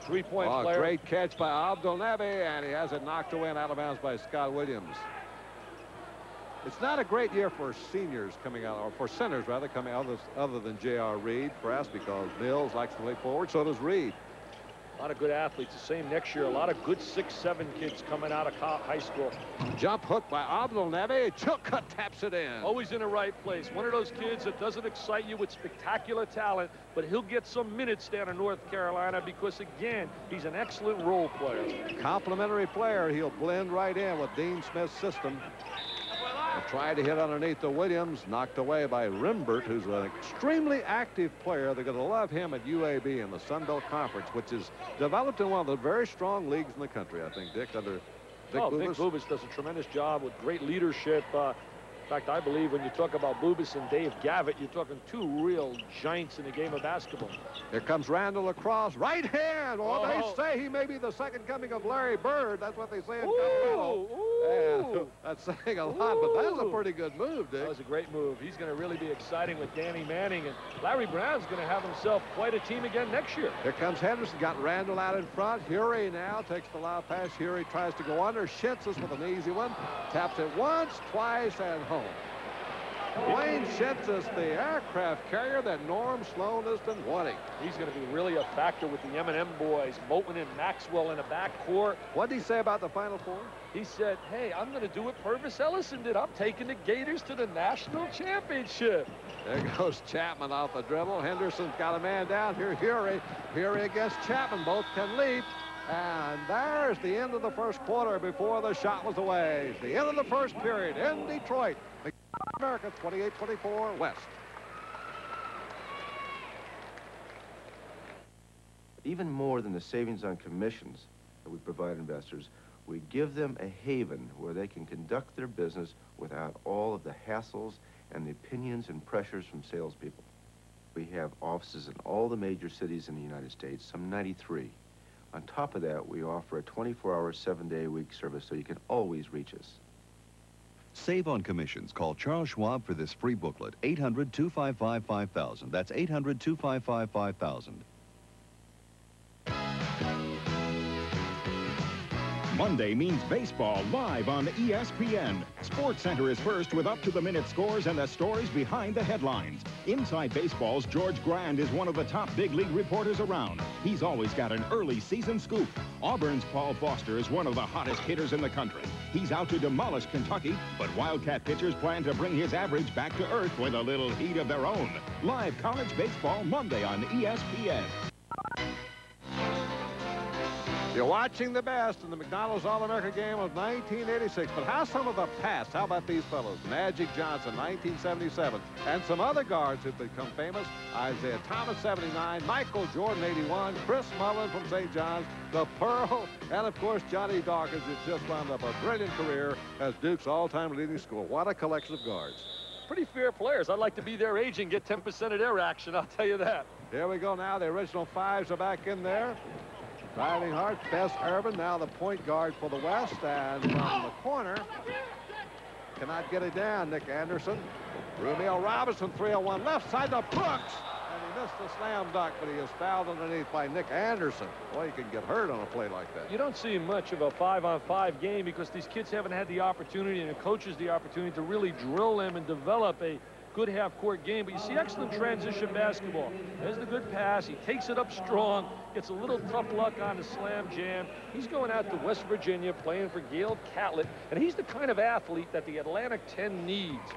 three-point player. Great catch by Abdelnaby, and he has it knocked away and out of bounds by Scott Williams. It's not a great year for seniors coming out, or for centers, rather, coming out other than J.R. Reid, perhaps because Mills likes to play forward. So does Reid. A lot of good athletes. The same next year. A lot of good 6'7" kids coming out of high school. Jump hook by Abdelnaby. Chilcutt taps it in. Always in the right place. One of those kids that doesn't excite you with spectacular talent, but he'll get some minutes down in North Carolina because, again, he's an excellent role player. Complimentary player. He'll blend right in with Dean Smith's system. Tried to hit underneath the Williams, knocked away by Rembert, who's an extremely active player. They're going to love him at UAB in the Sun Belt Conference, which is developed in one of the very strong leagues in the country, I think, Dick, under Vic Bubas. Vic Bubas does a tremendous job with great leadership. In fact, I believe when you talk about Bubas and Dave Gavitt, you're talking two real giants in the game of basketball. Here comes Randall across. Right hand. Oh, they say he may be the second coming of Larry Bird. That's what they say in Colorado. And that's saying a lot, but that was a pretty good move, Dick. That was a great move. He's going to really be exciting with Danny Manning. And Larry Brown's going to have himself quite a team again next year. Here comes Henderson. Got Randall out in front. Huery now takes the lob pass. Huery tries to go under. Schintzius with an easy one. Taps it once, twice, and home. Dwayne Schintzius, the aircraft carrier that Norm Sloan has been wanting. He's going to be really a factor with the M&M boys, Moten and Maxwell in the backcourt. What did he say about the Final Four? He said, hey, I'm going to do what Purvis Ellison did. I'm taking the Gators to the national championship. There goes Chapman off the dribble. Henderson's got a man down here. Huery against Chapman. Both can leap. And there's the end of the first quarter before the shot was away. The end of the first period in Detroit. America 28-24 West. Even more than the savings on commissions that we provide investors, we give them a haven where they can conduct their business without all of the hassles and the opinions and pressures from salespeople. We have offices in all the major cities in the United States, some 93. On top of that, we offer a 24-hour, 7-day-a-week service so you can always reach us. Save on commissions. Call Charles Schwab for this free booklet. 800-255-5000. That's 800-255-5000. Monday means baseball live on ESPN. SportsCenter is first with up-to-the-minute scores and the stories behind the headlines. Inside Baseball's George Grand is one of the top big league reporters around. He's always got an early season scoop. Auburn's Paul Foster is one of the hottest hitters in the country. He's out to demolish Kentucky, but Wildcat pitchers plan to bring his average back to earth with a little heat of their own. Live college baseball Monday on ESPN. You're watching the best in the McDonald's All-America game of 1986. But how's some of the past? How about these fellows? Magic Johnson, 1977. And some other guards who've become famous. Isaiah Thomas, 79. Michael Jordan, 81. Chris Mullin from St. John's. The Pearl. And, of course, Johnny Dawkins, who's just wound up a brilliant career as Duke's all-time leading scorer. What a collection of guards. Pretty fair players. I'd like to be their age and get 10% of their action, I'll tell you that. Here we go now. The original fives are back in there. Driving hard, Fess Irvin, now the point guard for the West, and from the corner, cannot get it down, Nick Anderson. Rumeal Robinson, 301 left side to Brooks, and he missed the slam dunk, but he is fouled underneath by Nick Anderson. Boy, he can get hurt on a play like that. You don't see much of a 5-on-5 game because these kids haven't had the opportunity and the coaches the opportunity to really drill them and develop a good half-court game. But you see excellent transition basketball. There's the good pass. He takes it up strong, gets a little tough luck on the slam jam. He's going out to West Virginia playing for Gail Catlett, and he's the kind of athlete that the Atlantic 10 needs.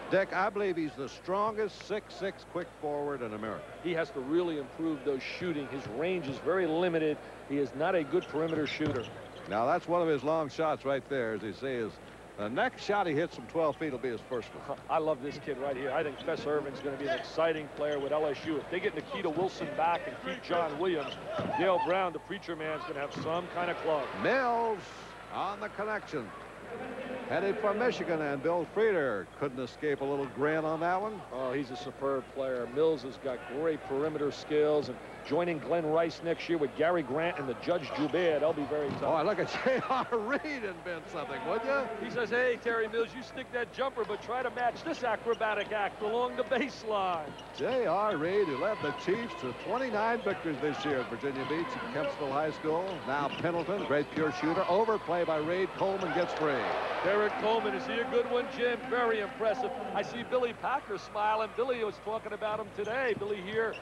Dick, I believe he's the strongest 6'6" quick forward in America. He has to really improve those shooting. His range is very limited. He is not a good perimeter shooter. Now, that's one of his long shots right there, as he says. The next shot he hits from 12 feet will be his first one. I love this kid right here. I think Fess Irvin's going to be an exciting player with LSU. If they get Nikita Wilson back and keep John Williams, Dale Brown, the preacher man's going to have some kind of club. Mills on the connection. Headed for Michigan, and Bill Frieder couldn't escape a little grin on that one. Oh, he's a superb player. Mills has got great perimeter skills, and joining Glenn Rice next year with Gary Grant and the Judge Joubert, they'll be very tough. Oh, look at J.R. Reid invent something, would you? He says, hey, Terry Mills, you stick that jumper, but try to match this acrobatic act along the baseline. J.R. Reid, who led the Chiefs to 29 victories this year at Virginia Beach at Kempsville High School. Now Pendleton, great pure shooter. Overplay by Reid. Coleman gets free. Derrick Coleman, is he a good one, Jim? Very impressive. I see Billy Packer smiling. Billy was talking about him today. Billy here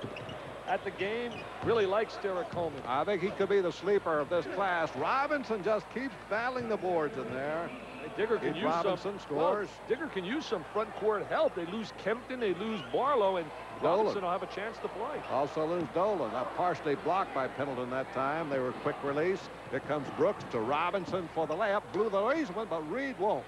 at the game really likes Derrick Coleman. I think he could be the sleeper of this class. Robinson just keeps battling the boards in there. Hey, Digger can use Robinson scores. Well, Digger can use some front court help. They lose Kempton, they lose Barlow, and Robinson will have a chance to play. Also lose Dolan. Partially blocked by Pendleton that time. They were quick release. Here comes Brooks to Robinson for the layup. Blew the easement, but Reid won't.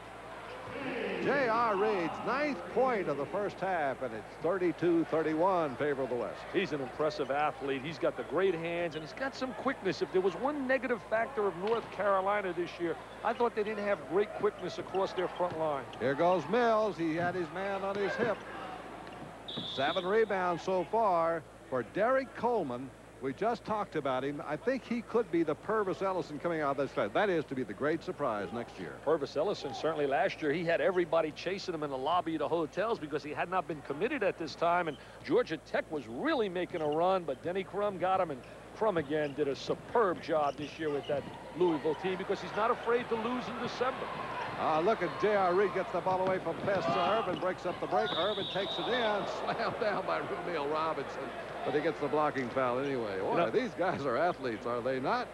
J.R. Reid's 9th point of the first half, and it's 32-31 favor of the West. He's an impressive athlete. He's got the great hands, and he's got some quickness. If there was one negative factor of North Carolina this year, I thought they didn't have great quickness across their front line. Here goes Mills. He had his man on his hip. 7 rebounds so far for Derrick Coleman. We just talked about him. I think he could be the Purvis Ellison coming out of this class. That is to be the great surprise next year. Purvis Ellison, certainly last year, he had everybody chasing him in the lobby of the hotels because he had not been committed at this time. And Georgia Tech was really making a run, but Denny Crum got him. And Crum again did a superb job this year with that Louisville team because he's not afraid to lose in December. Look at J.R. Reid gets the ball away from Fess Irvin, breaks up the break. Irvin takes it in, slammed down by Rumeal Robinson, but he gets the blocking foul anyway. Boy, these guys are athletes, are they not?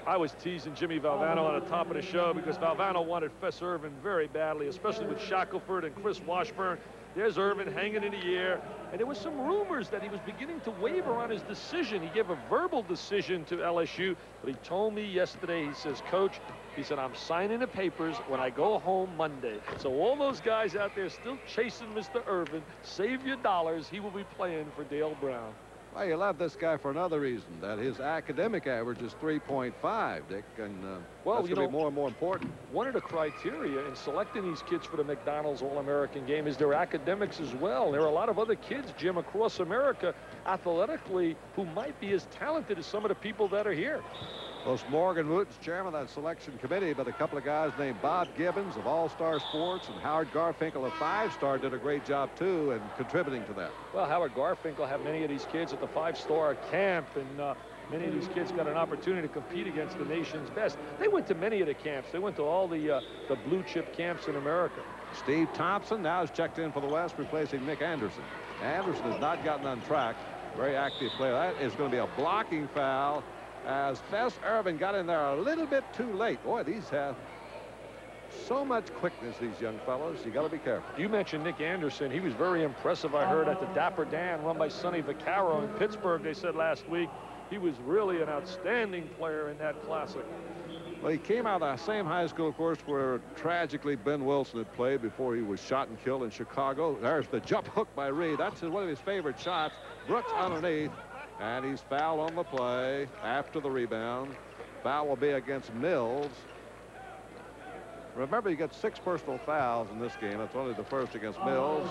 I was teasing Jimmy Valvano on the top of the show because Valvano wanted Fess Irvin very badly, especially with Shackelford and Chris Washburn. There's Irvin hanging in the air, and there was some rumors that he was beginning to waver on his decision. He gave a verbal decision to LSU, but he told me yesterday, he says, Coach, he said, I'm signing the papers when I go home Monday. So all those guys out there still chasing Mr. Irvin, save your dollars. He will be playing for Dale Brown. Well, you love this guy for another reason, that his academic average is 3.5, Dick, and well, that's going to be more and more important. One of the criteria in selecting these kids for the McDonald's All-American game is their academics as well. There are a lot of other kids, Jim, across America, athletically, who might be as talented as some of the people that are here. Well, Morgan Wooten's chairman of that selection committee, but a couple of guys named Bob Gibbons of All-Star Sports and Howard Garfinkel of 5-Star did a great job, too, in contributing to that. Well, Howard Garfinkel had many of these kids at the 5-Star camp, and many of these kids got an opportunity to compete against the nation's best. They went to many of the camps. They went to all the blue-chip camps in America. Steve Thompson now is checked in for the West, replacing Nick Anderson. Anderson has not gotten on track. Very active player. That is going to be a blocking foul, as Fess Irvin got in there a little bit too late. Boy, these have so much quickness, these young fellows. You got to be careful. You mentioned Nick Anderson. He was very impressive, I heard, at the Dapper Dan run by Sonny Vaccaro in Pittsburgh. They said last week he was really an outstanding player in that classic. Well, he came out of the same high school, of course, where tragically Ben Wilson had played before he was shot and killed in Chicago. There's the jump hook by Reid. That's one of his favorite shots. Brooks underneath. And he's fouled on the play after the rebound. Foul will be against Mills. Remember, you get 6 personal fouls in this game. That's only the first against Mills.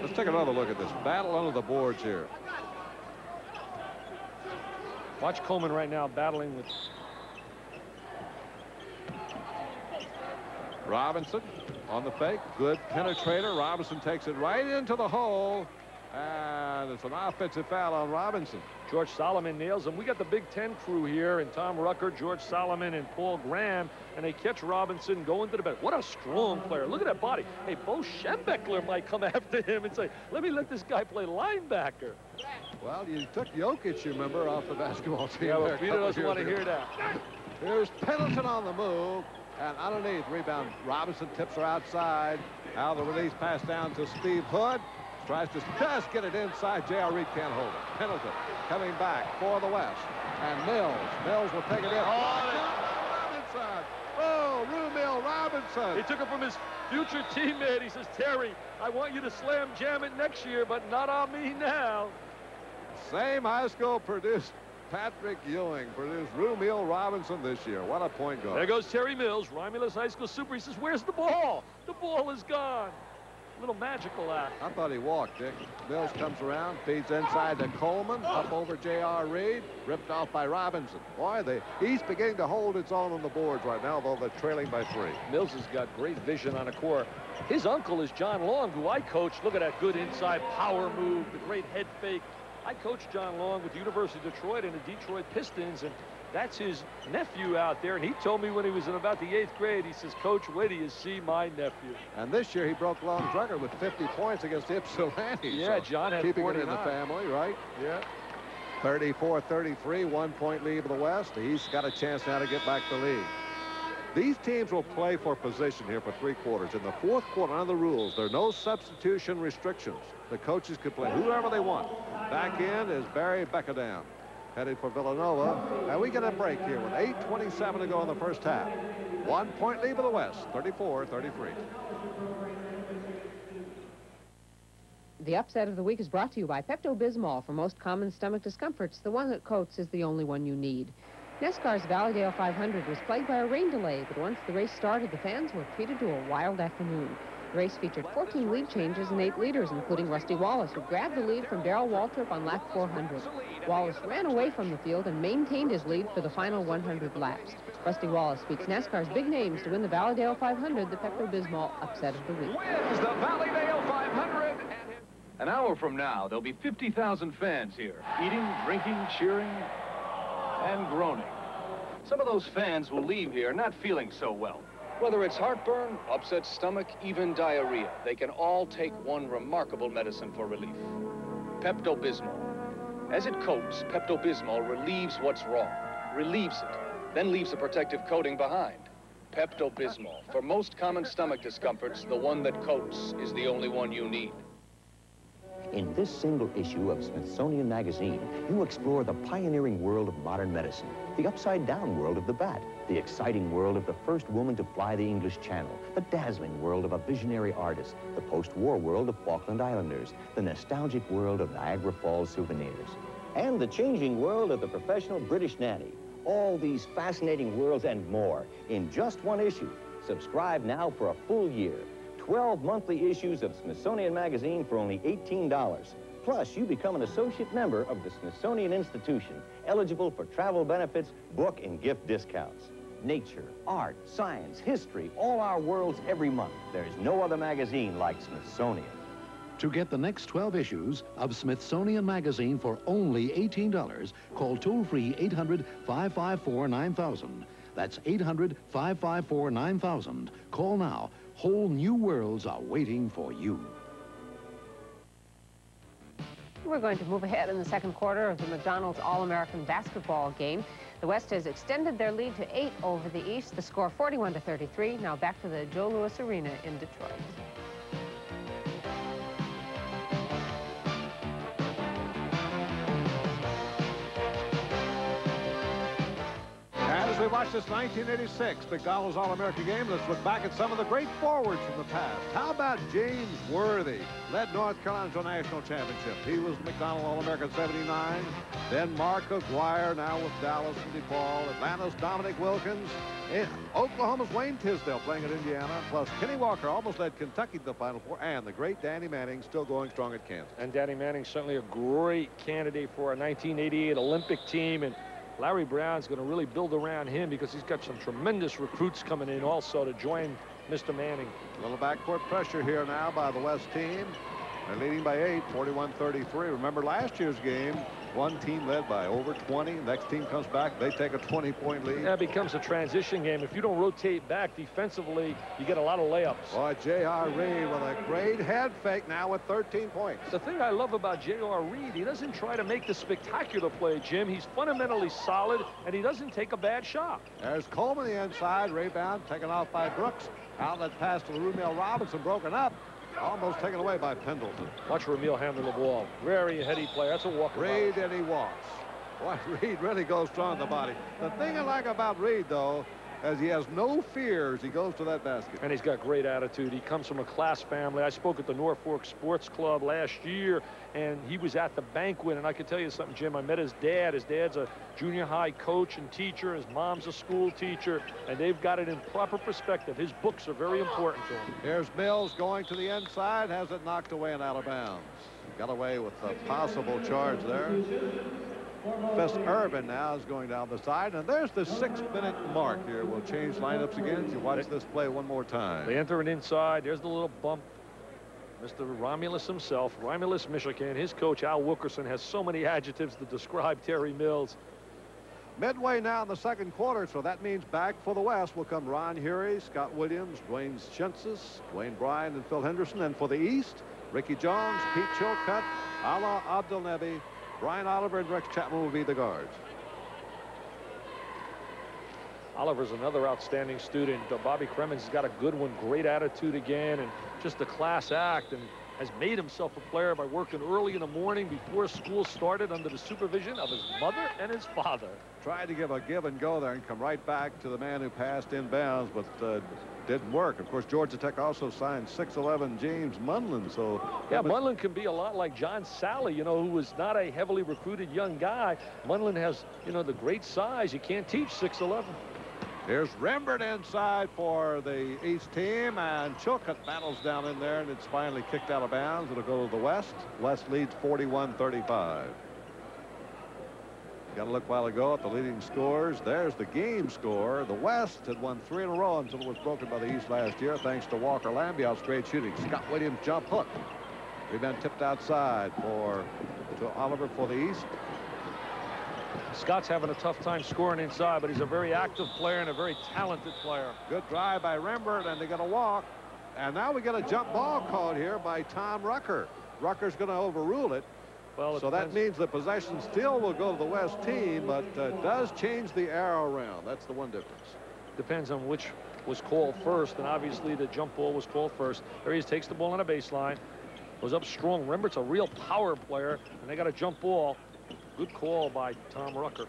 Let's take another look at this battle under the boards here. Watch Coleman right now battling with Robinson on the fake. Good penetrator. Robinson takes it right into the hole. And it's an offensive foul on Robinson. George Solomon nails him. We got the Big Ten crew here, and Tom Rucker, George Solomon, and Paul Graham, and they catch Robinson going to the bench. What a strong player. Look at that body. Hey, Bo Schembechler might come after him and say, let me let this guy play linebacker. Well, you took Jokic, you remember, off the basketball team. Yeah, well, Peter doesn't want to hear that. Here's Pendleton on the move, and underneath, rebound. Robinson tips her outside. Now the release pass down to Steve Hood. Tries to just get it inside. J.R. Reid can't hold it. Pendleton coming back for the West. And Mills will take it in. Robinson. Oh, Rumeal Robinson. He took it from his future teammate. He says, Terry, I want you to slam jam it next year, but not on me now. Same high school produced Patrick Ewing, produced Rumeal Robinson this year. What a point guard. There goes Terry Mills, Romulus High School super. He says, where's the ball? The ball is gone. Little magical act. I thought he walked, Dick. Mills comes around, feeds inside to Coleman, up over J.R. Reid, ripped off by Robinson. Boy, he's beginning to hold its own on the boards right now, though they're trailing by 3. Mills has got great vision on a court. His uncle is John Long, who I coached. Look at that good inside power move, the great head fake. I coached John Long with the University of Detroit and the Detroit Pistons, and that's his nephew out there. And he told me when he was in about the 8th grade, he says, Coach, wait till you see my nephew. And this year he broke Long's record with 50 points against Ypsilanti. Yeah, so John had keeping 49. it in the family, right? Yeah. 34-33, 1 point lead of the West. He's got a chance now to get back the lead. These teams will play for position here for 3 quarters. In the 4th quarter, under the rules, there are no substitution restrictions. The coaches could play whoever they want. Back in is Barry Bekkedam, headed for Villanova. And we get a break here with 8:27 to go in the first half. 1 point lead of the West, 34-33. The upset of the week is brought to you by Pepto-Bismol. For most common stomach discomforts, the one that coats is the only one you need. NASCAR's Valleydale 500 was plagued by a rain delay, but once the race started, the fans were treated to a wild afternoon. The race featured 14 lead changes and 8 leaders, including Rusty Wallace, who grabbed the lead from Darrell Waltrip on lap 400. Wallace ran away from the field and maintained his lead for the final 100 laps. Rusty Wallace beats NASCAR's big names to win the Valleydale 500, the Pepto-Bismol upset of the week. Wins the Valleydale 500. An hour from now, there'll be 50,000 fans here, eating, drinking, cheering, and groaning. Some of those fans will leave here not feeling so well. Whether it's heartburn, upset stomach, even diarrhea, they can all take one remarkable medicine for relief. Pepto-Bismol. As it coats, Pepto-Bismol relieves what's wrong, relieves it, then leaves a protective coating behind. Pepto-Bismol. For most common stomach discomforts, the one that coats is the only one you need. In this single issue of Smithsonian Magazine, you explore the pioneering world of modern medicine, the upside-down world of the bat, the exciting world of the first woman to fly the English Channel, the dazzling world of a visionary artist, the post-war world of Falkland Islanders, the nostalgic world of Niagara Falls souvenirs, and the changing world of the professional British nanny. All these fascinating worlds and more in just one issue. Subscribe now for a full year. 12 monthly issues of Smithsonian Magazine for only $18. Plus, you become an associate member of the Smithsonian Institution, eligible for travel benefits, book and gift discounts. Nature, art, science, history, all our worlds every month. There's no other magazine like Smithsonian. To get the next 12 issues of Smithsonian Magazine for only $18, call toll-free 800-554-9000. That's 800-554-9000. Call now. Whole new worlds are waiting for you. We're going to move ahead in the second quarter of the McDonald's All-American basketball game. The West has extended their lead to 8 over the East. The score 41-33. Now back to the Joe Louis Arena in Detroit. As we watch this 1986 McDonald's All-American game, let's look back at some of the great forwards from the past. How about James Worthy? Led North Carolina to a national championship. He was McDonald All-American 79. Then Mark Aguirre, now with Dallas and DePaul. Atlanta's Dominic Wilkins. Oklahoma's Wayne Tisdale playing at Indiana. Plus Kenny Walker almost led Kentucky to the Final Four. And the great Danny Manning still going strong at Kansas. And Danny Manning certainly a great candidate for a 1988 Olympic team. And Larry Brown's going to really build around him because he's got some tremendous recruits coming in also to join Mr. Manning. A little backcourt pressure here now by the West team. They're leading by 8, 41-33. Remember last year's game, one team led by over 20. Next team comes back, they take a 20-point lead. That becomes a transition game. If you don't rotate back defensively, you get a lot of layups. Boy, J.R. Reid with a great head fake now with 13 points. The thing I love about J.R. Reid, he doesn't try to make the spectacular play, Jim. He's fundamentally solid, and he doesn't take a bad shot. There's Coleman the inside, rebound taken off by Brooks. Outlet pass to Rumeal Robinson, broken up. Almost taken away by Pendleton. Watch Rumeal handle the ball. Very heady player. That's a walk. Reid, and he walks. Boy, Reid really goes strong in the body. The thing I like about Reid, though, as he has no fears, he goes to that basket. And he's got great attitude. He comes from a class family. I spoke at the Norfolk Sports Club last year, and he was at the banquet. And I can tell you something, Jim. I met his dad. His dad's a junior high coach and teacher. His mom's a school teacher, and they've got it in proper perspective. His books are very important to him. Here's Mills going to the inside, has it knocked away and out of bounds. Got away with a possible charge there. Fess Irvin now is going down the side, and there's the 6-minute mark here. We'll change lineups again as you watch this play one more time. They enter it inside. There's the little bump. Mr. Romulus himself, Romulus Michigan, his coach Al Wilkerson has so many adjectives to describe Terry Mills. Midway now in the second quarter, so that means back for the West will come Ron Huery, Scott Williams, Dwayne Schintzius, Dwayne Bryant, and Phil Henderson. And for the East, Ricky Jones, Pete Chilcutt, Alaa Abdelnaby, Brian Oliver, and Rex Chapman will be the guards. Oliver's another outstanding student. Bobby Cremens has got a good one, great attitude again, and just a class act, and has made himself a player by working early in the morning before school started under the supervision of his mother and his father. Tried to give a give and go there and come right back to the man who passed inbounds, but didn't work. Of course, Georgia Tech also signed 6'11" James Munlin. So yeah, Munlin can be a lot like John Sally, you know, who was not a heavily recruited young guy. Munlin has, you know, the great size. You can't teach 6'11". Here's Rembert inside for the East team, and Chilcutt battles down in there, and it's finally kicked out of bounds. It'll go to the West. West leads 41-35. Got to look a while ago at the leading scores. There's the game score. The West had won 3 in a row until it was broken by the East last year, thanks to Walker Lambiout's great shooting. Scott Williams jump hook. Rebound tipped outside to Oliver for the East. Scott's having a tough time scoring inside, but he's a very active player and a very talented player. Good drive by Rembert, and they got a walk. And now we get a jump ball called here by Tom Rucker. Rucker's going to overrule it. Well, so that means the possession still will go to the West team, but does change the arrow around. That's the one difference. Depends on which was called first, and obviously the jump ball was called first. There he is, takes the ball on a baseline, goes up strong. Remember, it's a real power player, and they got a jump ball. Good call by Tom Rucker.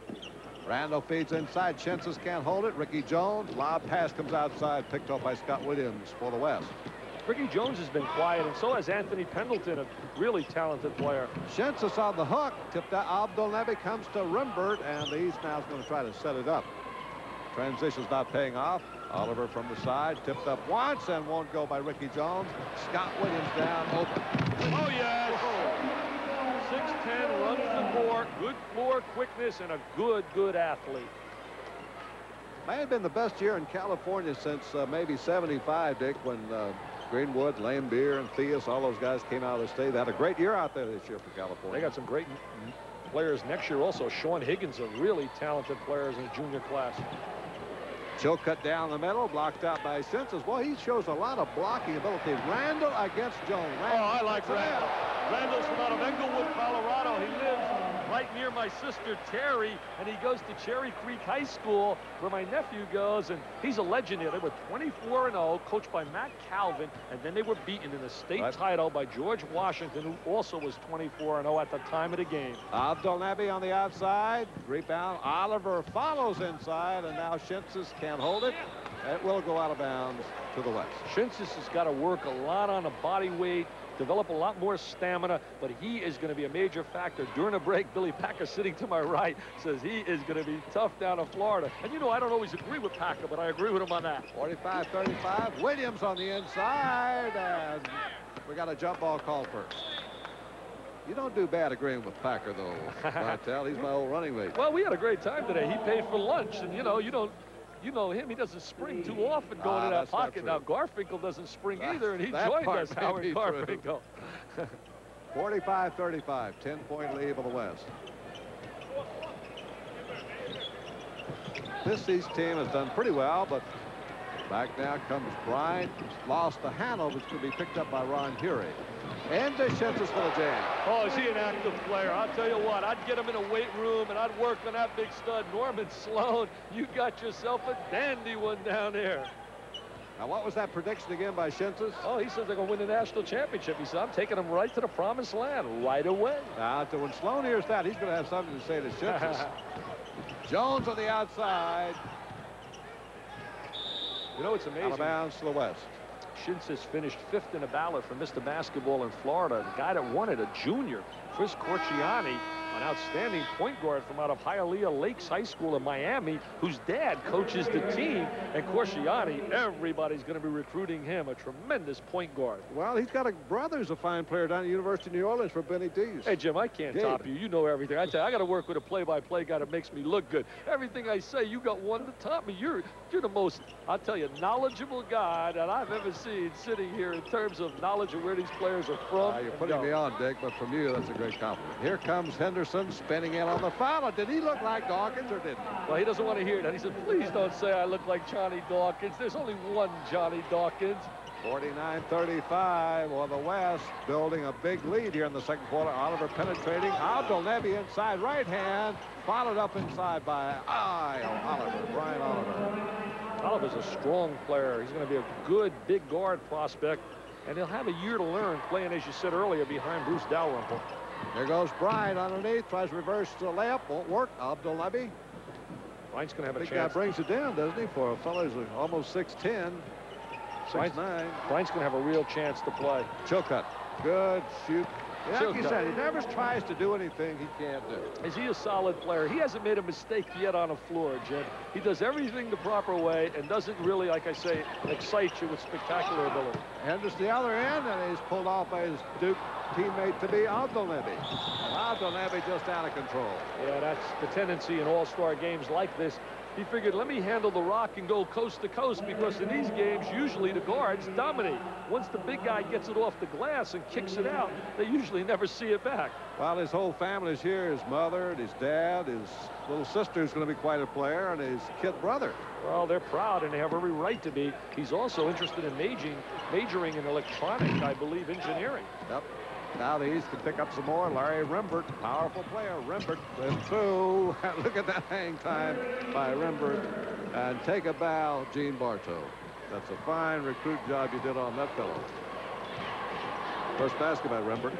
Randall feeds inside. Schintzius can't hold it. Ricky Jones, lob pass comes outside, picked up by Scott Williams for the West. Ricky Jones has been quiet, and so has Anthony Pendleton, a really talented player. Schintzius on the hook. Tipped out. Abdelnaby comes to Rembert, and the East now is going to try to set it up. Transition's not paying off. Oliver from the side, tipped up once and won't go by Ricky Jones. Scott Williams down, open. Oh, yes. 6'10", runs the court, good floor quickness, and a good athlete. May have been the best year in California since maybe 75, Dick, when Greenwood, Lambeer, and Theus, all those guys came out of the state. They had a great year out there this year for California. They got some great players next year also. Sean Higgins, a really talented player in the junior class. Chilcutt down the middle, blocked out by Schintzius. Boy, he shows a lot of blocking ability. Randall against Jones. Randall. Oh, I like Randall. Randall's from out of Englewood, Colorado. He lives right near my sister Terry, and he goes to Cherry Creek High School, where my nephew goes, and he's a legend here. They were 24-0, coached by Matt Calvin, and then they were beaten in the state title by George Washington, who also was 24-0 at the time of the game. Abdelnaby on the outside, rebound. Oliver follows inside, and now Schintzius can't hold it. It will go out of bounds to the West. Schintzius has got to work a lot on the body weight, develop a lot more stamina, but he is going to be a major factor. During a break, Billy Packer, sitting to my right, says he is going to be tough down in Florida. And you know, I don't always agree with Packer, but I agree with him on that. 45-35. Williams on the inside, and we got a jump ball call first. You don't do bad agreeing with Packer, though, Martell. He's my old running mate. Well, we had a great time today. He paid for lunch, and, you know, you don't you know him, he doesn't spring too often going to that pocket. Now, Garfinkel doesn't spring either, and he joined us, Howard Garfinkel. 45-35, 10-point lead for the West. This East team has done pretty well, but back now comes Bryant. Lost the handle, which could be picked up by Ron Huery. And Schintzius for the jam. Oh, is he an active player? I'll tell you what, I'd get him in a weight room, and I'd work on that big stud, Norman Sloan. You got yourself a dandy one down there. Now, what was that prediction again by Schintzius? Oh, he says they're going to win the national championship. He said, I'm taking them right to the promised land right away. Now, when Sloan hears that, he's going to have something to say to Schintzius. Jones on the outside. You know, it's amazing. Out of bounds to the West. Schintzius finished 5th in a ballot for Mr. Basketball in Florida. The guy that won it, a junior, Chris Corciani, an outstanding point guard from out of Hialeah Lakes High School in Miami, whose dad coaches the team. And Corciani, everybody's going to be recruiting him, a tremendous point guard. Well, he's got a brother who's a fine player down at the University of New Orleans for Benny D's. Hey, Jim, I can't top you. You know everything. I tell you, I got to work with a play-by-play guy that makes me look good. Everything I say, you got one to top me. You're the most, I'll tell you, knowledgeable guy that I've ever seen sitting here in terms of knowledge of where these players are from. You're putting me on, Dick, but from you, that's a great compliment. Here comes Henderson spinning in on the foul. Did he look like Dawkins or didn't he? Well, he doesn't want to hear that. He said, please don't say I look like Johnny Dawkins. There's only one Johnny Dawkins. 49-35, or the West building a big lead here in the second quarter. Oliver penetrating. Abdelnaby inside right hand. Followed up inside by Oliver, Brian Oliver. Oliver's a strong player. He's going to be a good big guard prospect, and he'll have a year to learn playing, as you said earlier, behind Bruce Dalrymple. There goes Bryant underneath, tries to reverse the layup, won't work. Abdelnaby. Bryant's going to have a chance. Big guy brings it down, doesn't he, for a fellow who's almost 6'10", 6'9". Bryant's going to have a real chance to play. Chilcutt, good shoot. Like you said, he never tries to do anything he can't do. Is he a solid player? He hasn't made a mistake yet on the floor, Jim. He does everything the proper way and doesn't really, like I say, excite you with spectacular ability. Henderson the other end, and he's pulled off by his Duke teammate to be Abdelnaby. Abdelnaby just out of control. Yeah, that's the tendency in all-star games like this. He figured, let me handle the rock and go coast to coast, because in these games, usually the guards dominate. Once the big guy gets it off the glass and kicks it out, they usually never see it back. Well, his whole family's here. His mother and his dad, his little sister's going to be quite a player, and his kid brother. Well, they're proud, and they have every right to be. He's also interested in majoring in electronic, I believe, engineering. Yep. Now the East can pick up some more. Larry Rembert, powerful player. Rembert with two. Look at that hang time by Rembert. And take a bow, Gene Bartow. That's a fine recruit job you did on that fellow. First basket by Rembert.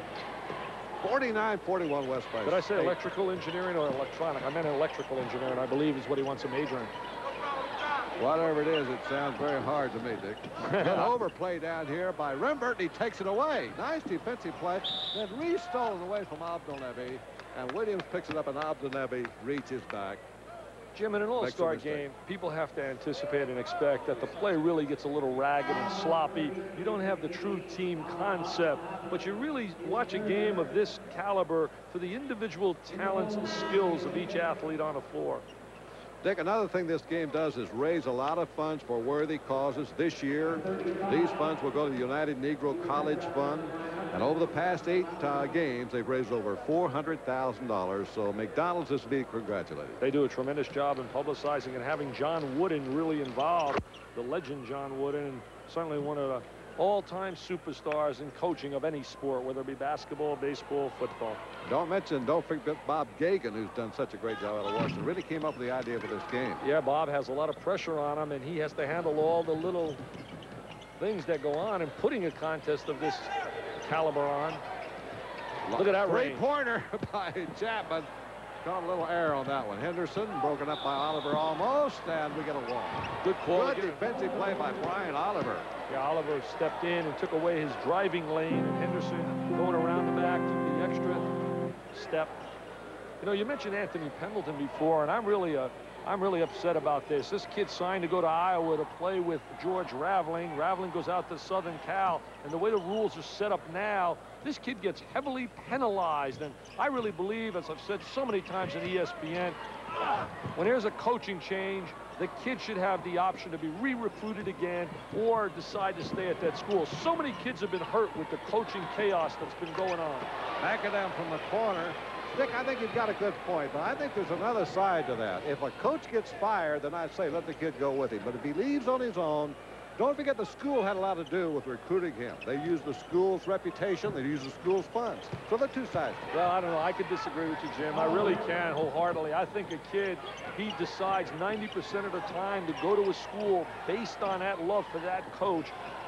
49-41 West by Did I say State. electrical engineering or electronic? I meant electrical engineering, I believe, is what he wants to major in. Whatever it is, it sounds very hard to me, Dick. Good overplay down here by Rembert. He takes it away. Nice defensive play. Then Reid stolen away from Abdelnaby. And Williams picks it up, and Abdelnaby reaches back. Jim, in an all-star game, people have to anticipate and expect that the play really gets a little ragged and sloppy. You don't have the true team concept, but you really watch a game of this caliber for the individual talents and skills of each athlete on the floor. Dick, another thing this game does is raise a lot of funds for worthy causes. This year, these funds will go to the United Negro College Fund. And over the past 8 games, they've raised over $400,000. So McDonald's is to be congratulated. They do a tremendous job in publicizing and having John Wooden really involved. The legend John Wooden, and certainly one of the all-time superstars in coaching of any sport, whether it be basketball, baseball, football. Don't forget Bob Gagan, who's done such a great job out of Washington. Really came up with the idea for this game. Yeah, Bob has a lot of pressure on him, and he has to handle all the little things that go on in putting a contest of this caliber on. Look at that great range. Corner by Chapman. Caught a little error on that one. Henderson broken up by Oliver almost, and we get a wall. Good call. Good defensive play by Brian Oliver. Yeah, Oliver stepped in and took away his driving lane, and Henderson going around the back took the extra step. You know, you mentioned Anthony Pendleton before, and I'm really upset about this. This kid signed to go to Iowa to play with George Raveling. Raveling goes out to Southern Cal, and the way the rules are set up now, this kid gets heavily penalized. And I really believe, as I've said so many times on ESPN, when there's a coaching change, the kid should have the option to be re-recruited again or decide to stay at that school. So many kids have been hurt with the coaching chaos that's been going on. Bekkedam from the corner. Dick, I think you've got a good point, but I think there's another side to that. If a coach gets fired, then I'd say let the kid go with him. But if he leaves on his own, don't forget the school had a lot to do with recruiting him. They used the school's reputation. They used the school's funds. So the two sides. Well, I don't know. I could disagree with you, Jim. I really can wholeheartedly. I think a kid, he decides 90% of the time to go to a school based on that love for that coach.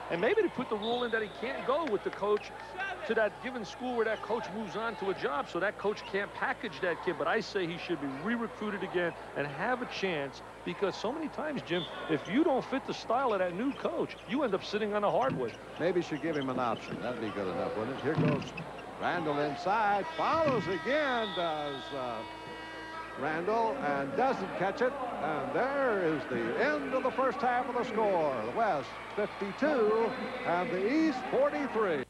And maybe to put the rule in that he can't go with the coach to that given school where that coach moves on to a job, so that coach can't package that kid. But I say he should be re-recruited again and have a chance, because so many times, Jim, if you don't fit the style of that new coach, you end up sitting on the hardwood. Maybe you should give him an option. That'd be good enough, wouldn't it? Here goes Randall inside. Follows again, does Randall, and doesn't catch it. And there is the end of the first half of the score. The West 52 and the East 43.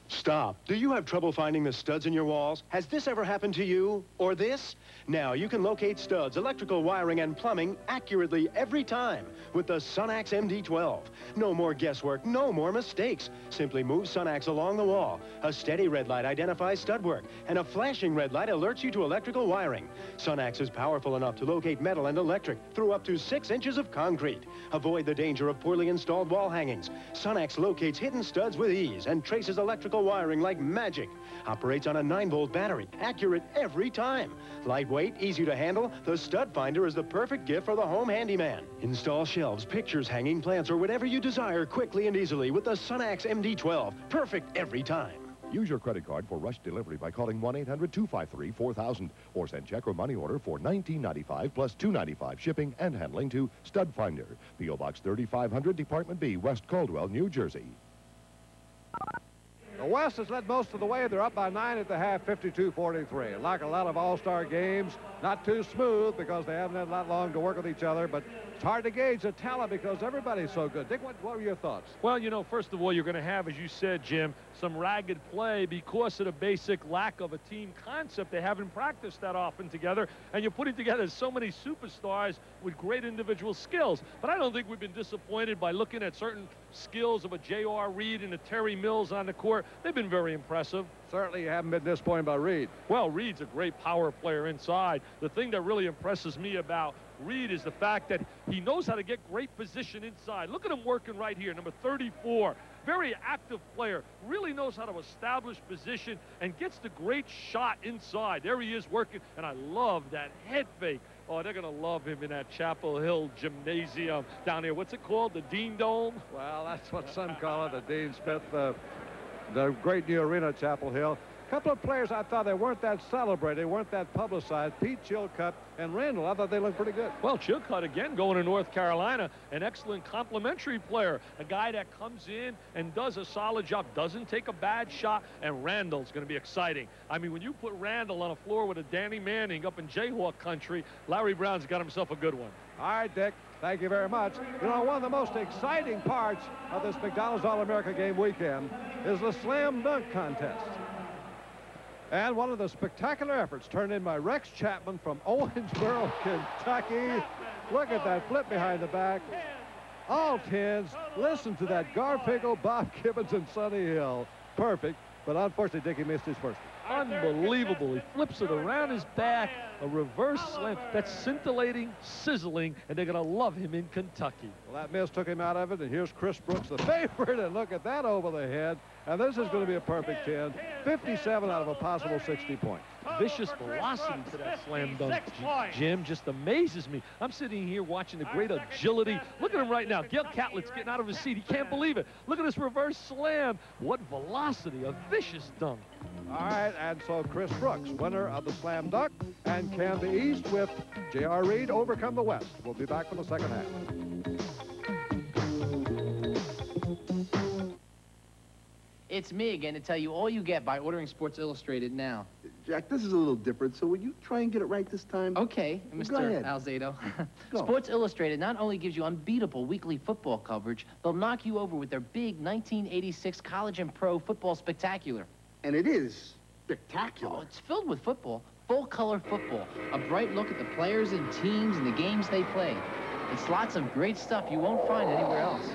Stop. Do you have trouble finding the studs in your walls? Has this ever happened to you? Or this? Now you can locate studs, electrical wiring, and plumbing accurately every time with the Sunax MD12. No more guesswork, no more mistakes. Simply move Sunax along the wall. A steady red light identifies stud work, and a flashing red light alerts you to electrical wiring. Sunax is powerful enough to locate metal and electric through up to 6 inches of concrete. Avoid the danger of poorly installed wall hangings. Sunax locates hidden studs with ease and traces electrical wiring like magic. Operates on a 9-volt battery, accurate every time. Lightweight, easy to handle, the stud finder is the perfect gift for the home handyman. Install shelves, pictures, hanging plants, or whatever you desire quickly and easily with the Sunax MD12. Perfect every time. Use your credit card for rush delivery by calling 1-800-253-4000 or send check or money order for $19.95 plus $2.95 shipping and handling to Stud Finder, P.O. Box 3500, Department B, West Caldwell, New Jersey. The West has led most of the way. They're up by 9 at the half, 52-43. Like a lot of all-star games, not too smooth because they haven't had that long to work with each other, but it's hard to gauge the talent because everybody's so good. Dick, what were your thoughts? Well, you know, first of all, you're going to have, as you said, Jim, some ragged play because of the basic lack of a team concept. They haven't practiced that often together, and you're putting together so many superstars with great individual skills. But I don't think we've been disappointed by looking at certain skills of a J.R. Reid and a Terry Mills on the court. They've been very impressive. Certainly you haven't been disappointed by Reid. Well, Reid's a great power player inside. The thing that really impresses me about Reid is the fact that he knows how to get great position inside. Look at him working right here, number 34. Very active player, really knows how to establish position and gets the great shot inside. There he is working, and I love that head fake. Oh, they're going to love him in that Chapel Hill gymnasium down here. What's it called, the Dean Dome? Well, that's what some call it, the Dean Smith, the great new arena at Chapel Hill. A couple of players I thought they weren't that celebrated, weren't that publicized. Pete Chilcutt and Randall, I thought they looked pretty good. Well, Chilcutt, again, going to North Carolina, an excellent complimentary player, a guy that comes in and does a solid job, doesn't take a bad shot, and Randall's going to be exciting. I mean, when you put Randall on a floor with a Danny Manning up in Jayhawk country, Larry Brown's got himself a good one. All right, Dick. Thank you very much. You know, one of the most exciting parts of this McDonald's All-America game weekend is the slam dunk contest. And one of the spectacular efforts turned in by Rex Chapman from Owensboro, Kentucky. Look at that flip behind the back. All 10s. Listen to that Garfinkel, Bob Gibbons, and Sonny Hill. Perfect. But unfortunately, Dickie missed his first one. Unbelievable. He flips it around his back. A reverse slam. That's scintillating, sizzling, and they're going to love him in Kentucky. Well, that miss took him out of it, and here's Chris Brooks, the favorite, and look at that over the head. And this is going to be a perfect 10. 57 out of a possible 60 points. Vicious velocity to that slam dunk, Jim, just amazes me. I'm sitting here watching the great agility. Look at him right now. Gail Catlett's getting out of his seat. He can't believe it. Look at this reverse slam. What velocity, a vicious dunk. All right, and so Chris Brooks, winner of the slam dunk. And can the East with J.R. Reid overcome the West? We'll be back for the second half. It's me again to tell you all you get by ordering Sports Illustrated now. Jack, this is a little different, so will you try and get it right this time? Okay, Mr. Alzado. Sports Illustrated not only gives you unbeatable weekly football coverage, they'll knock you over with their big 1986 college and pro football spectacular. And it is spectacular. Oh, it's filled with football. Full-color football. A bright look at the players and teams and the games they play. It's lots of great stuff you won't find anywhere else.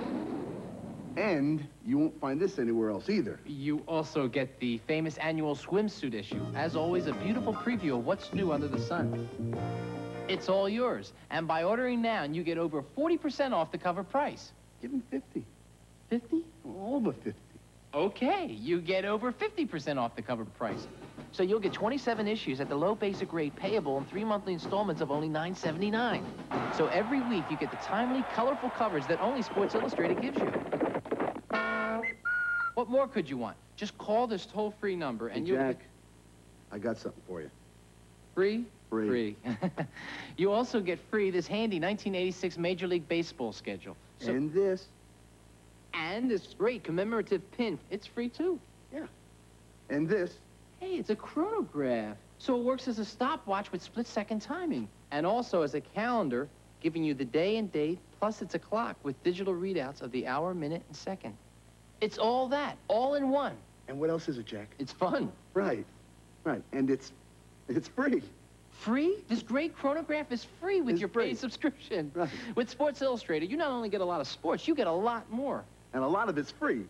And you won't find this anywhere else either. You also get the famous annual swimsuit issue. As always, a beautiful preview of what's new under the sun. It's all yours. And by ordering now, you get over 40% off the cover price. Give him 50. 50? Over 50. Okay, you get over 50% off the cover price. So you'll get 27 issues at the low basic rate payable in 3 monthly installments of only $9.79. So every week you get the timely, colorful coverage that only Sports Illustrated gives you. What more could you want? Just call this toll-free number and you'll Jack, I got something for you. Free? Free. You also get free this handy 1986 Major League Baseball schedule. So, And this. and this great commemorative pin. It's free, too. Yeah. And this. Hey, it's a chronograph. So it works as a stopwatch with split-second timing. And also as a calendar, giving you the day and date, plus it's a clock with digital readouts of the hour, minute, and second. It's all that, all in one. And what else is it, Jack? It's fun. Right. Right. And it's free. Free? This great chronograph is free with your paid subscription. Right. With Sports Illustrated, you not only get a lot of sports, you get a lot more. And a lot of it's free.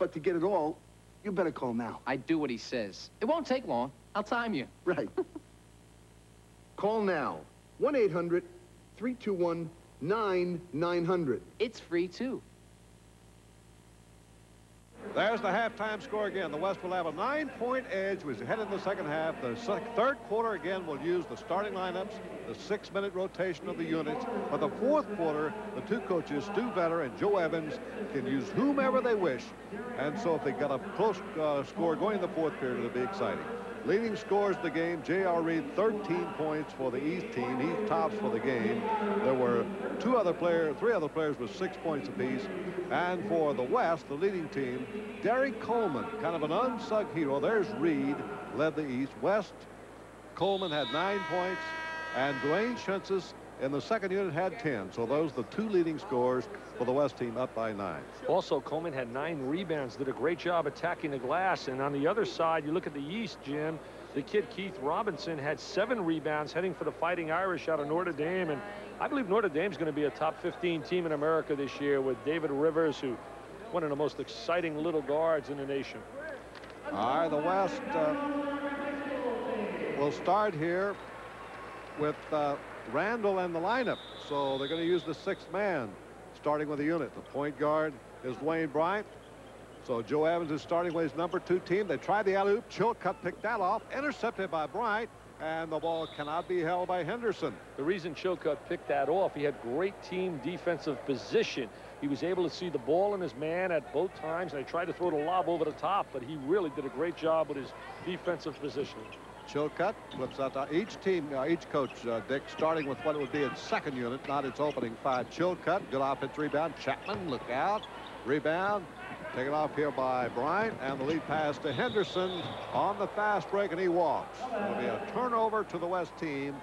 But to get it all, you better call now. I do what he says. It won't take long. I'll time you. Right. Call now. 1-800-321-9900. It's free, too. There's the halftime score again. The West will have a 9-point edge. We head in the second half. The third quarter again will use the starting lineups, the 6-minute rotation of the units. But the fourth quarter, the two coaches, Stu Vetter and Joe Evans, can use whomever they wish. And so if they got a close score going in the fourth period, it'll be exciting. Leading scores of the game, J.R. Reid, 13 points for the East team. He tops for the game. There were three other players with 6 points apiece. And for the West, the leading team, Derrick Coleman, kind of an unsung hero. There's Reid, led the East. West, Coleman had 9 points, and Dwayne Schintzius in the second unit had 10. So those are the two leading scorers for the West team, up by 9. Also, Coleman had 9 rebounds, did a great job attacking the glass. And on the other side, you look at the East, Jim, the kid Keith Robinson had 7 rebounds heading for the Fighting Irish out of Notre Dame. And I believe Notre Dame's going to be a top 15 team in America this year with David Rivers, who one of the most exciting little guards in the nation. All right, the West will start here with Randall in the lineup. So they're going to use the 6th man, starting with the unit. The point guard is Dwayne Bryant. So Joe Evans is starting with his number 2 team. They tried the alley-oop. Chilcutt picked that off, intercepted by Bryant, and the ball cannot be held by Henderson. The reason Chilcutt picked that off, he had great team defensive position. He was able to see the ball in his man at both times, and they tried to throw the lob over the top, but he really did a great job with his defensive position. Chilcutt flips out to each team, each coach, Dick, starting with what it would be its second unit, not its opening 5. Chilcutt, good offensive rebound. Chapman, look out. Rebound. Taken off here by Bryant, and the lead pass to Henderson on the fast break, and he walks. It'll be a turnover to the West team,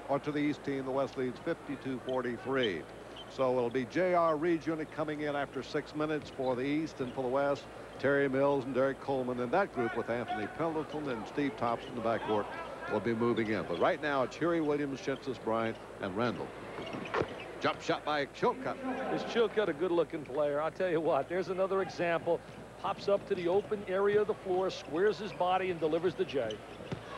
or to the East team. The West leads 52-43. So it'll be J.R. Reid's unit coming in after 6 minutes for the East, and for the West, Terry Mills and Derrick Coleman. And that group with Anthony Pendleton and Steve Thompson in the backcourt will be moving in. But right now it's Huery, Williams, Schintzius, Bryant, and Randall. Jump shot by Chilcutt. Is Chilcutt a good-looking player? I'll tell you what, there's another example. Pops up to the open area of the floor, squares his body, and delivers the J.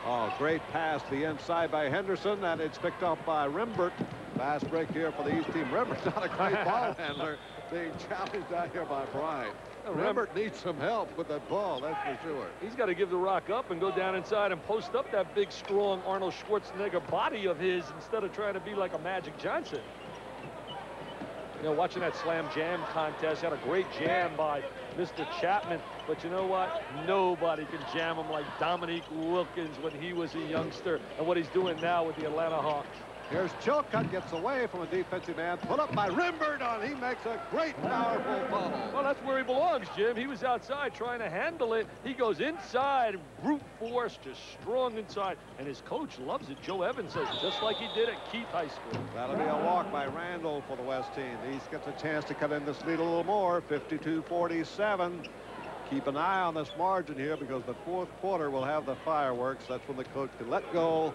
Oh, great pass to the inside by Henderson, and it's picked up by Rembert. Fast break here for the East team. Rembert's not a great ball handler, being challenged out here by Bryant. Rembert needs some help with that ball, that's for sure. He's got to give the rock up and go down inside and post up that big, strong Arnold Schwarzenegger body of his instead of trying to be like a Magic Johnson. You know, watching that slam jam contest, had a great jam by Mr. Chapman, but you know what? Nobody can jam him like Dominique Wilkins when he was a youngster and what he's doing now with the Atlanta Hawks. Here's Chilcutt, gets away from a defensive man, put up by Rembert on. He makes a great, powerful bubble. Well, that's where he belongs, Jim. He was outside trying to handle it. He goes inside, brute force, just strong inside. And his coach loves it. Joe Evans says, just like he did at Keith High School. That'll be a walk by Randall for the West team. The East gets a chance to cut in this lead a little more, 52-47. Keep an eye on this margin here because the fourth quarter will have the fireworks. That's when the coach can let go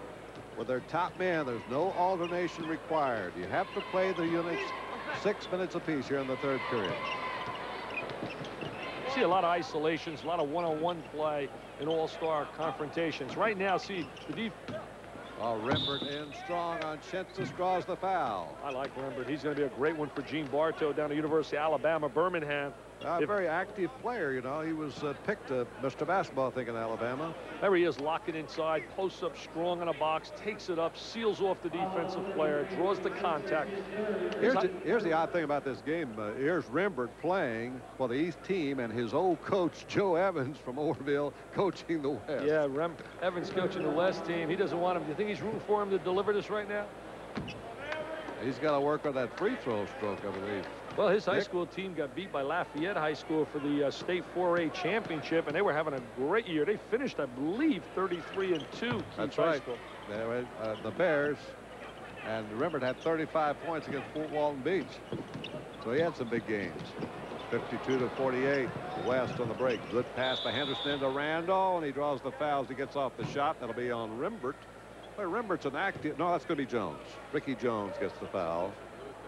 with their top men. There's no alternation required. You have to play the units 6 minutes apiece here in the third period. See a lot of isolations, a lot of one-on-one play in all-star confrontations. Right now, see the Rembert in strong on Schintzius, draws the foul. I like Rembert. He's going to be a great one for Gene Bartow down at University of Alabama, Birmingham. A very active player, you know. He was picked Mr. Basketball, I think, in Alabama. There he is, locking inside, posts up strong in a box, takes it up, seals off the defensive player, draws the contact. Here's the odd thing about this game. Here's Rembert playing for the East team and his old coach, Joe Evans from Orrville, coaching the West. Yeah, Evans coaching the West team. He doesn't want him. Do you think he's rooting for him to deliver this right now? He's got to work on that free throw stroke, I believe. Well, his high school team got beat by Lafayette High School for the state 4A championship, and they were having a great year. They finished, I believe, 33-2. That's right. They were, the Bears, and Rembert had 35 points against Fort Walton Beach. So he had some big games. 52-48, West on the break. Good pass by Henderson into Randall, and he draws the fouls. He gets off the shot. That'll be on Rembert. Well, Rembert's an active. No, that's going to be Jones. Ricky Jones gets the foul.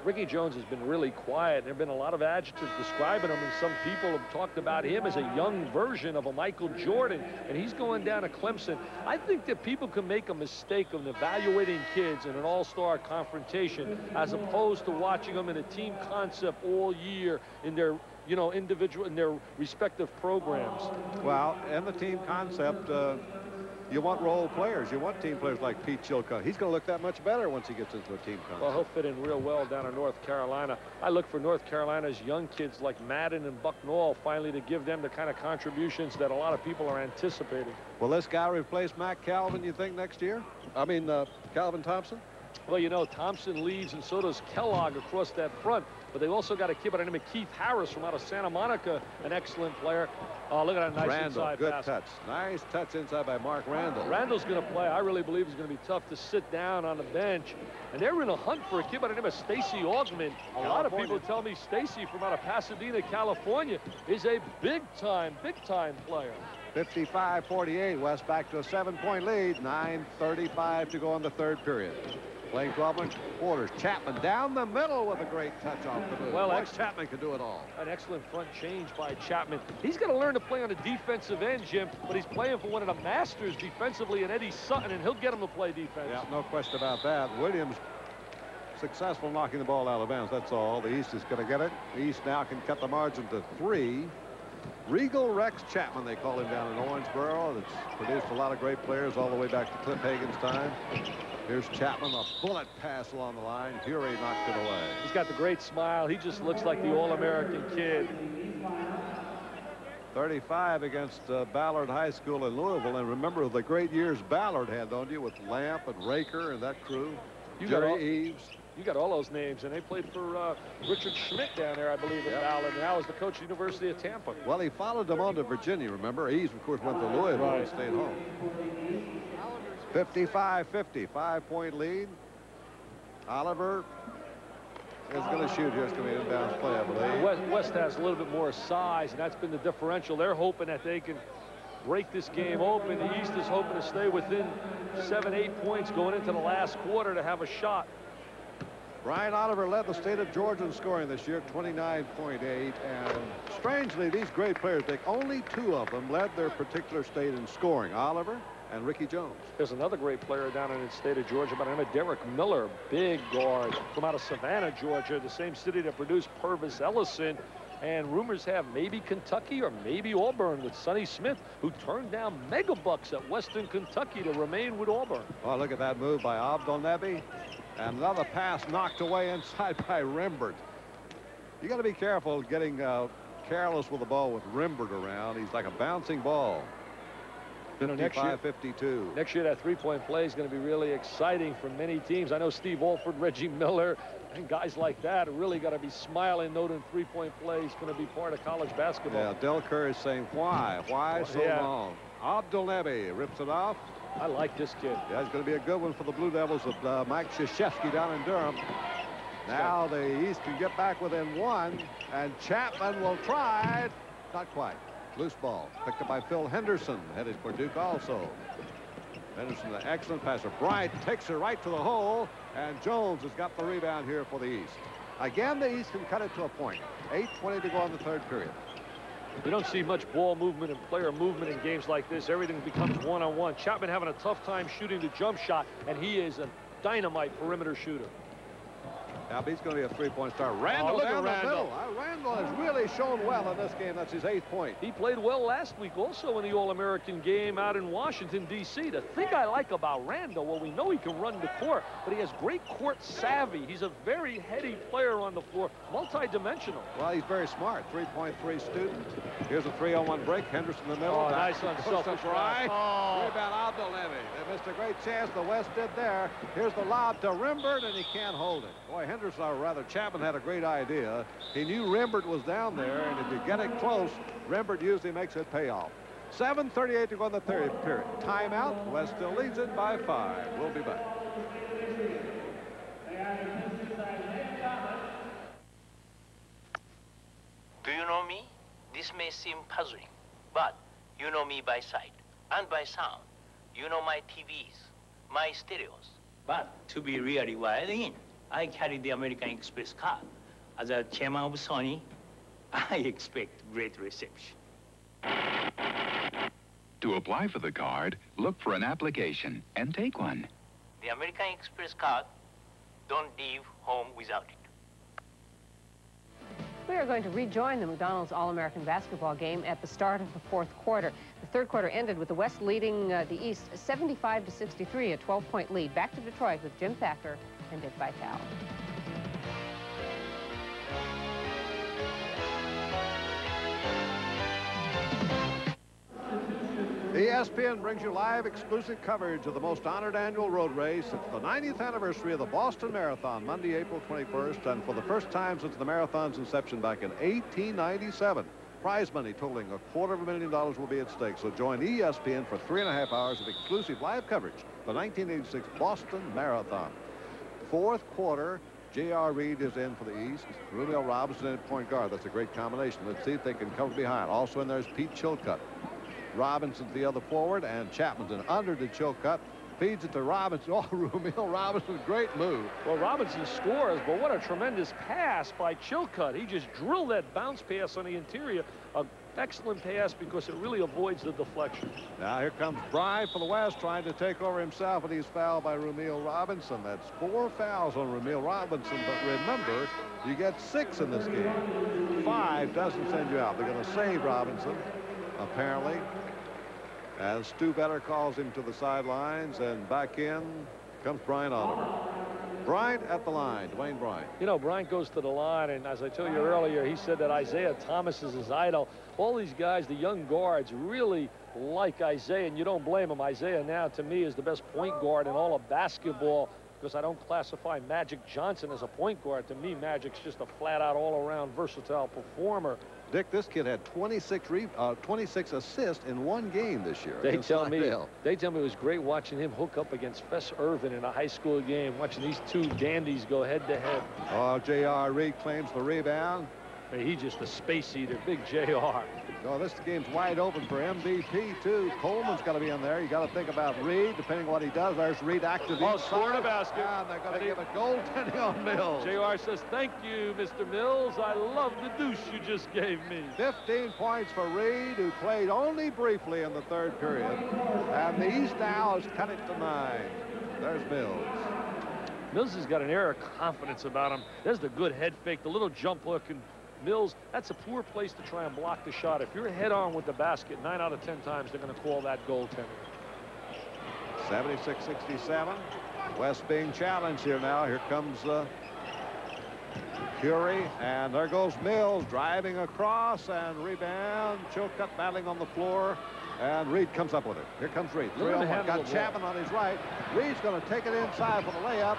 Ricky Jones has been really quiet. There have been a lot of adjectives describing him, and some people have talked about him as a young version of a Michael Jordan, and he's going down to Clemson. I think that people can make a mistake of evaluating kids in an all-star confrontation as opposed to watching them in a team concept all year in their, you know, individual, in their respective programs. Well, in the team concept, you want role players. You want team players like Pete Chilcutt. He's going to look that much better once he gets into a team concept. Well, he'll fit in real well down in North Carolina. I look for North Carolina's young kids like Madden and Bucknell finally to give them the kind of contributions that a lot of people are anticipating. Will this guy replace Matt Calvin, you think, next year? I mean, Calvin Thompson? Well, you know, Thompson leaves, and so does Kellogg across that front. But they've also got a kid by the name of Keith Harris from out of Santa Monica, an excellent player. Look at that nice Randall, inside good pass. touch. Nice touch inside by Mark Randall. Randall's going to play. I really believe he's going to be tough to sit down on the bench. And they're in a hunt for a kid by the name of Stacy Augman. A lot of people tell me Stacy from out of Pasadena, California, is a big-time player. 55-48, West back to a 7-point lead. 9:35 to go in the third period. Playing 12 quarters. Chapman down the middle with a great touch off the move. Well, Chapman can do it all. An excellent front change by Chapman. He's going to learn to play on the defensive end, Jim, but he's playing for one of the masters defensively in Eddie Sutton, and he'll get him to play defense. Yeah, no question about that. Williams successful knocking the ball out of bounds. That's all. The East is going to get it. The East now can cut the margin to 3. Regal Rex Chapman, they call him down in Owensboro. That's produced a lot of great players all the way back to Cliff Hagan's time. Here's Chapman, a bullet pass along the line. Huery knocked it away. He's got the great smile. He just looks like the All-American kid. 35 against Ballard High School in Louisville. And remember the great years Ballard had, don't you, with Lamp and Raker and that crew. Jerry Eves. You got all those names, and they played for Richard Schmidt down there, I believe, in Ballard. And now is the coach of the University of Tampa. Well, he followed them on to Virginia, remember? Eves, of course, went to Louisville and stayed home. 55-50, 5-point lead. Oliver is going to shoot here. It's going to be an inbounds play, I believe. West has a little bit more size, and that's been the differential. They're hoping that they can break this game open. The East is hoping to stay within 7-8 points going into the last quarter to have a shot. Brian Oliver led the state of Georgia in scoring this year, 29.8. And strangely, these great players, Dick, only 2 of them led their particular state in scoring, Oliver and Ricky Jones. There's another great player down in the state of Georgia by the name of Derrick Miller, big guard from out of Savannah, Georgia, the same city that produced Purvis Ellison. And rumors have maybe Kentucky or maybe Auburn with Sonny Smith, who turned down mega bucks at Western Kentucky to remain with Auburn. Oh, look at that move by Abdelnaby. And another pass knocked away inside by Rembert. You got to be careful getting careless with the ball with Rembert around. He's like a bouncing ball. 55-52. Next year, that three-point play is going to be really exciting for many teams. I know Steve Alford, Reggie Miller, and guys like that are really got to be smiling, noting three-point play is going to be part of college basketball. Yeah, Del Curry is saying, why so long? Abdelnaby rips it off. I like this kid. Yeah, it's going to be a good one for the Blue Devils of Mike Krzyzewski down in Durham. Now the East can get back within 1, and Chapman will try. Not quite. Loose ball picked up by Phil Henderson, headed for Duke also. Henderson, an excellent passer. Bryant takes her right to the hole, and Jones has got the rebound here for the East. Again, the East can cut it to a point. 8:20 to go in the third period. You don't see much ball movement and player movement in games like this. Everything becomes one-on-one. Chapman having a tough time shooting the jump shot, and he is a dynamite perimeter shooter. Now, he's going to be a three-point star. Randall down the middle. Randall has really shown well in this game. That's his 8th point. He played well last week also in the All-American game out in Washington, D.C. The thing I like about Randall, well, we know he can run the court, but he has great court savvy. He's a very heady player on the floor, multi-dimensional. Well, he's very smart. 3.3 student. Here's a 3-on-1 break. Henderson in the middle. Oh, nice unselfish right. Oh. Rebound Abdelnaby. They missed a great chance. The West did there. Here's the lob to Rembert, and he can't hold it. Boy, Henderson, or rather Chapman, had a great idea. He knew Rembert was down there, and if you get it close, Rembert usually makes it pay off. 7:38 to go in the third period. Timeout. West still leads it by 5. We'll be back. Do you know me? This may seem puzzling, but you know me by sight and by sound. You know my TVs, my stereos. But to be really wired in, I carry the American Express card. As a chairman of Sony, I expect great reception. To apply for the card, look for an application and take one. The American Express card, don't leave home without it. We are going to rejoin the McDonald's All-American basketball game at the start of the fourth quarter. The third quarter ended with the West leading the East 75-63, a 12-point lead. Back to Detroit with Jim Thacker and Dick Vitale. ESPN brings you live exclusive coverage of the most honored annual road race. It's the 90th anniversary of the Boston Marathon, Monday, April 21st, and for the first time since the marathon's inception back in 1897. Prize money totaling $250,000 will be at stake, so join ESPN for 3.5 hours of exclusive live coverage, the 1986 Boston Marathon. Fourth quarter, J.R. Reid is in for the East. Rumeal Robinson at point guard. That's a great combination. Let's see if they can cover behind. Also in there is Pete Chilcutt. Robinson's the other forward, and Chapman's an under to Chilcutt. Feeds it to Robinson. Oh, Rumeal Robinson, great move. Well, Robinson scores, but what a tremendous pass by Chilcutt. He just drilled that bounce pass on the interior. An excellent pass because it really avoids the deflection. Now here comes Bryant for the West, trying to take over himself, and he's fouled by Rumeal Robinson. That's 4 fouls on Rumeal Robinson, but remember, you get 6 in this game. 5 doesn't send you out. They're going to save Robinson, apparently, as Stu Better calls him to the sidelines, and back in comes Brian Oliver. Bryant at the line, Dwayne Bryant. You know, Bryant goes to the line, and as I told you earlier, he said that Isaiah Thomas is his idol. All these guys, the young guards, really like Isaiah, and you don't blame him. Isaiah now, to me, is the best point guard in all of basketball, because I don't classify Magic Johnson as a point guard. To me, Magic's just a flat-out, all-around, versatile performer. Dick, this kid had 26 assists in one game this year. They tell me it was great watching him hook up against Fess Irvin in a high school game, watching these two dandies go head-to-head. Oh, J.R. Reid claims the rebound. Hey, he's just a space eater, big J.R. Oh, this game's wide open for MVP, too. Coleman's got to be in there. You got to think about Reid, depending on what he does. There's Reid active. Oh, scored a basket. And they're going to give it goaltending on Mills. J.R. says, thank you, Mr. Mills. I love the deuce you just gave me. 15 points for Reid, who played only briefly in the third period. And the East now has cut it to 9. There's Mills. Mills has got an air of confidence about him. There's the good head fake, the little jump hook, and Mills, that's a poor place to try and block the shot. If you're head-on with the basket, 9 out of 10 times they're going to call that goaltender. 76-67. West being challenged here now. Here comes Huery, and there goes Mills driving across, and rebound. Chilcutt battling on the floor, and Reid comes up with it. Here comes Reid. 3-on-1. Got Chapman on his right. Reid's going to take it inside for the layup,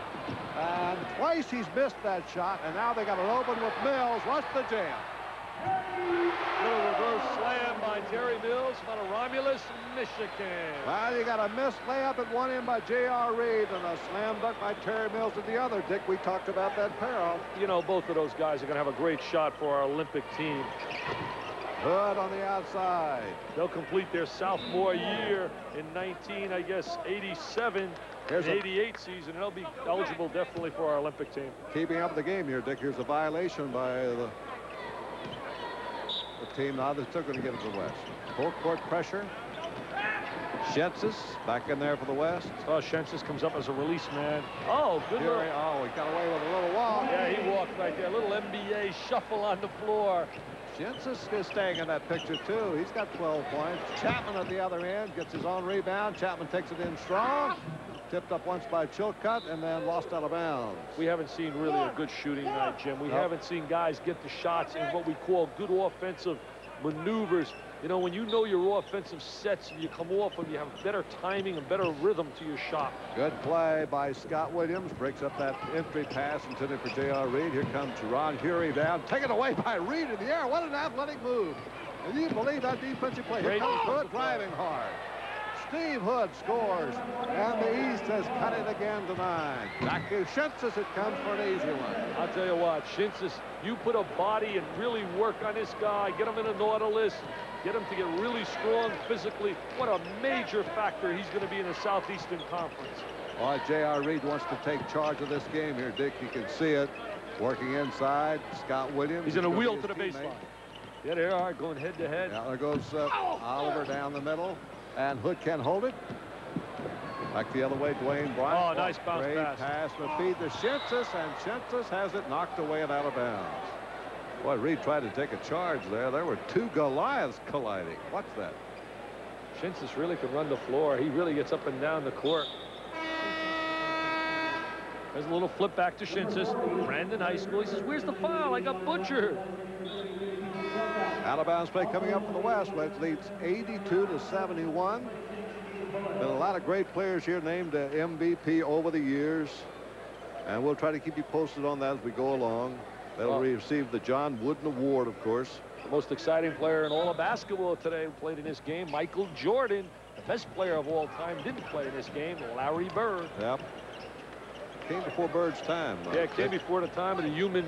and twice he's missed that shot, and now they got it open with Mills. What's the jam? Little reverse slam by Terry Mills out of Romulus, Michigan. Well, you got a missed layup at one end by J.R. Reid and a slam dunk by Terry Mills at the other. Dick, we talked about that pair. You know, both of those guys are going to have a great shot for our Olympic team. Hood on the outside. They'll complete their sophomore year in 87. Here's an 88 season, and they'll be eligible definitely for our Olympic team. Keeping up the game here, Dick. Here's a violation by the team. Now they're still going to get it to the West. Full court pressure. Schintzius back in there for the West. Oh, Schintzius comes up as a release man. Oh, good look. Oh, he got away with a little walk. Yeah, he walked right there. A little NBA shuffle on the floor. Schintzius is staying in that picture, too. He's got 12 points. Chapman at the other end gets his own rebound. Chapman takes it in strong. Tipped up once by Chilcutt and then lost out of bounds. We haven't seen really a good shooting night, Jim. We haven't seen guys get the shots in what we call good offensive maneuvers. You know, when you know your offensive sets and you come off them, you have better timing and better rhythm to your shot. Good play by Scott Williams. Breaks up that entry pass intended for J.R. Reid. Here comes Huery down. Taken away by Reid in the air. What an athletic move. And you believe that defensive play. Here comes Hood driving hard. Steve Hood scores, and the East has cut it again to 9. Back to Schintzius, it comes for an easy one. I'll tell you what, Schintzius, you put a body and really work on this guy, get him in a Nautilus, get him to get really strong physically. What a major factor he's going to be in the Southeastern Conference. All right, J.R. Reid wants to take charge of this game here, Dick. You can see it. Working inside, Scott Williams. He's going to wheel to the baseline. Yeah, they are going head-to-head. Yeah, there goes Oliver down the middle. And Hood can't hold it. Back the other way, Dwayne Bryant. Oh, nice bounce pass. Great pass to feed to Schintzius, and Schintzius has it knocked away and out of bounds. Boy, Reid tried to take a charge there. There were two Goliaths colliding. What's that? Schintzius really can run the floor. He really gets up and down the court. There's a little flip back to Schintzius. Brandon High School. He says, where's the foul? I got butchered. Out of bounds play coming up for the West, which leads 82-71. Been a lot of great players here named MVP over the years, and we'll try to keep you posted on that as we go along. They'll receive the John Wooden Award, of course. The most exciting player in all of basketball today who played in this game, Michael Jordan. The best player of all time didn't play in this game, Larry Bird. Yep. Came before Bird's time. Yeah, it came before the time of the human.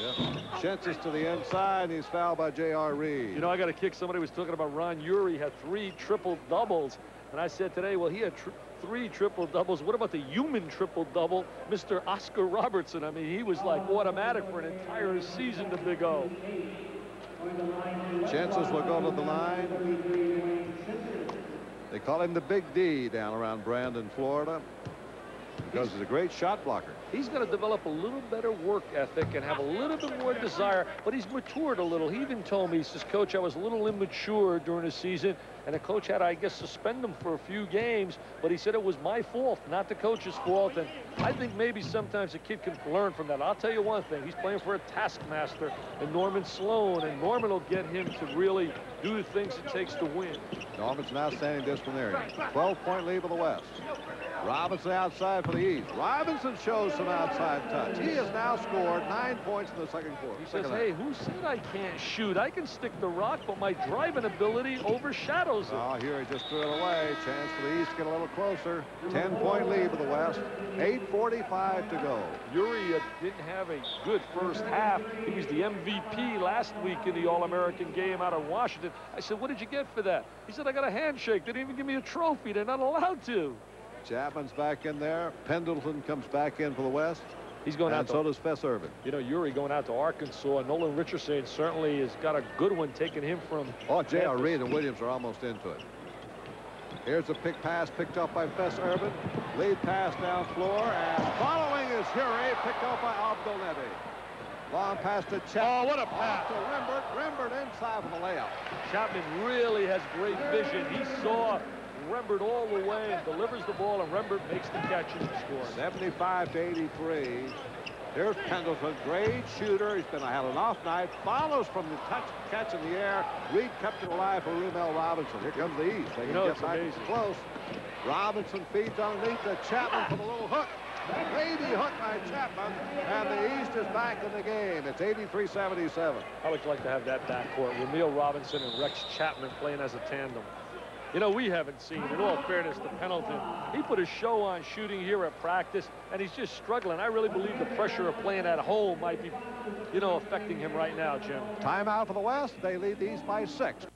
Yep. Schintzius to the inside. He's fouled by J.R. Reid. You know, I got to kick. Somebody was talking about Ron Huery had 3 triple-doubles. And I said today, well, he had 3 triple-doubles. What about the human triple-double, Mr. Oscar Robertson? I mean, he was like automatic for an entire season to Big O. Schintzius will go to the line. They call him the Big D down around Brandon, Florida, because he's a great shot blocker. He's going to develop a little better work ethic and have a little bit more desire, but he's matured a little. He even told me, he says, Coach, I was a little immature during the season, and the coach had, I guess, suspend him for a few games, but he said it was my fault, not the coach's fault, and I think maybe sometimes a kid can learn from that. I'll tell you one thing, he's playing for a taskmaster in Norman Sloan, and Norman will get him to really do the things it takes to win. Norman's now standing disciplinary. 12-point lead for the West. Robinson outside for the East. Robinson shows some outside touch. He has now scored 9 points in the second quarter. He says, hey, who said I can't shoot? I can stick the rock, but my driving ability overshadows it. Oh, here he just threw it away. Chance for the East to get a little closer. 10-point lead for the West. 8:45 to go. Huery didn't have a good first half. He was the MVP last week in the All-American game out of Washington. I said, what did you get for that? He said, I got a handshake. They didn't even give me a trophy. They're not allowed to. Chapman's back in there. Pendleton comes back in for the West. He's going out. And so does Fess Irvin. You know, Huery going out to Arkansas. Nolan Richardson certainly has got a good one taking him from. Oh, J.R. Reid and Williams are almost into it. Here's a pick pass picked up by Fess Irvin. Lead pass down floor, and following is Huery, picked up by Abdelnaby. Long pass to Chapman. Oh, what a pass. To Rembert. Rembert inside for the layup. Chapman really has great vision. He saw Rembert all the way and delivers the ball, and Rembert makes the catch and scores. 75-83. Here's Pendleton, great shooter. He's had an off night. Follows from the catch in the air. Reid kept it alive for Rumeal Robinson. Here comes the East. They can get back close. Robinson feeds underneath to Chapman for the little hook. Baby hook by Chapman, and the East is back in the game. It's 83-77. I would like to have that backcourt. Rumeal Robinson and Rex Chapman playing as a tandem. You know, we haven't seen, in all fairness to Pendleton, he put a show on shooting here at practice, and he's just struggling. I really believe the pressure of playing at home might be, you know, affecting him right now, Jim. Timeout for the West. They lead the East by 6.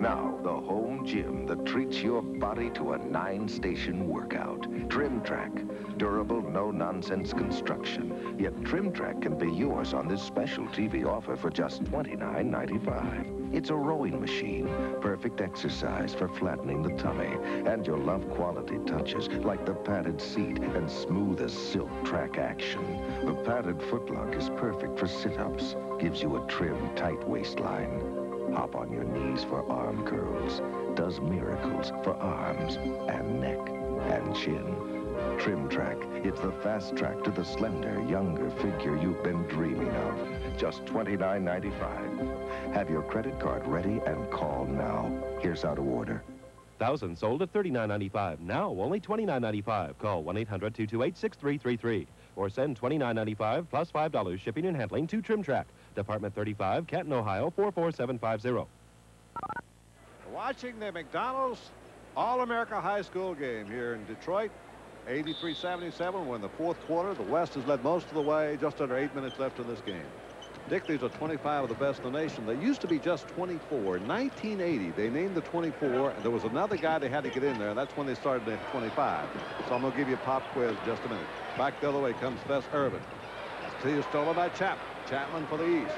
Now, the home gym that treats your body to a 9-station workout. Trim Track. Durable, no-nonsense construction. Yet Trim Track can be yours on this special TV offer for just $29.95. It's a rowing machine. Perfect exercise for flattening the tummy. And you'll love quality touches like the padded seat and smooth as silk track action. The padded footlock is perfect for sit-ups. Gives you a trim, tight waistline. Hop on your knees for arm curls. Does miracles for arms and neck and chin. Trim Track. It's the fast track to the slender, younger figure you've been dreaming of. Just $29.95. Have your credit card ready and call now. Here's how to order. Thousands sold at $39.95. Now only $29.95. Call 1-800-228-6333 or send $29.95 plus $5 shipping and handling to Trim Track, Department 35, Canton, Ohio 44750. Watching the McDonald's All-America High School game here in Detroit. 83-77. We're in the fourth quarter. The West has led most of the way. Just under 8 minutes left in this game. Dick, these are 25 of the best in the nation. They used to be just 24. In 1980, they named the 24, and there was another guy they had to get in there, and that's when they started at 25. So I'm going to give you a pop quiz in just a minute. Back the other way comes Fess Irvin. See, stolen by Chapman. Chapman for the East.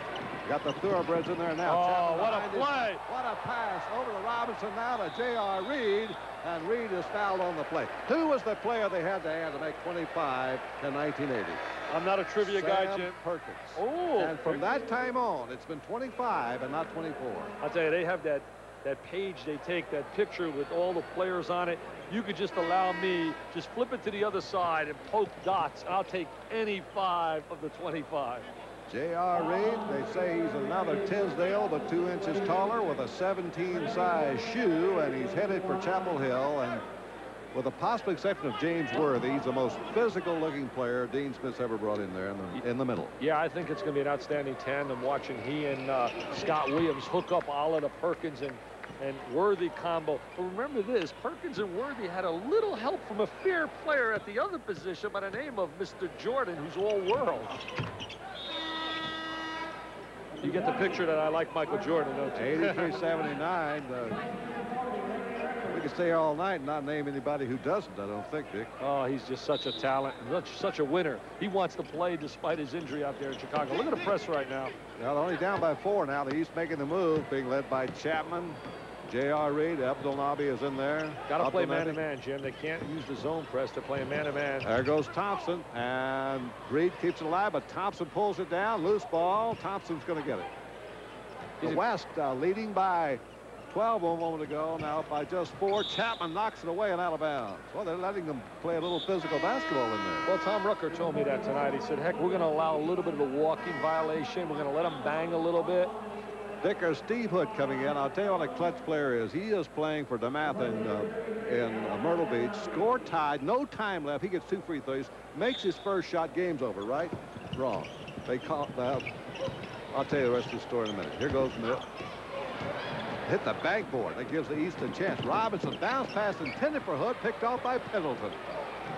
Got the thoroughbreds in there now. Oh, Chapman what a play. What a pass over to Robinson, now to J.R. Reid, and Reid is fouled on the play. Who was the player they had to add to make 25 in 1980? I'm not a trivia guy, Jim. Perkins. Oh. And from that time on, it's been 25 and not 24. I'll tell you, they have that page they take, that picture with all the players on it. You could just allow me, just flip it to the other side and poke dots, and I'll take any 5 of the 25. J.R. Reid, they say he's another Tisdale, but 2 inches taller with a 17-size shoe, and he's headed for Chapel Hill. And with the possible exception of James Worthy, he's the most physical-looking player Dean Smith's ever brought in there in the middle. Yeah, I think it's going to be an outstanding tandem watching he and Scott Williams hook up Alaa to Perkins and Worthy combo. But remember this, Perkins and Worthy had a little help from a fair player at the other position by the name of Mr. Jordan, who's all-world. You get the picture that I like Michael Jordan, don't you? 83-79. We could stay here all night and not name anybody who doesn't, I don't think, Dick. Oh, he's just such a talent, such a winner. He wants to play despite his injury out there in Chicago. Look at the press right now. Now, they're only down by 4 now. The East making the move, being led by Chapman. J.R. Reid, Abdelnaby is in there. Got to play man-to-man, Jim. They can't use the zone press. They're playing man-to-man. There goes Thompson, and Reid keeps it alive, but Thompson pulls it down. Loose ball. Thompson's going to get it. The West leading by 12 a moment ago, now by just 4. Chapman knocks it away and out of bounds. Well, they're letting them play a little physical basketball in there. Well, Tom Rucker told me that tonight. He said, heck, we're going to allow a little bit of a walking violation. We're going to let them bang a little bit. Dicker, Steve Hood coming in. I'll tell you what a clutch player is. He is playing for DeMath in Myrtle Beach. Score tied, no time left. He gets 2 free throws, makes his first shot. Game's over, right? Wrong. They caught that. I'll tell you the rest of the story in a minute. Here goes Mill. Hit the backboard. That gives the East a chance. Robinson bounce pass intended for Hood, picked off by Pendleton.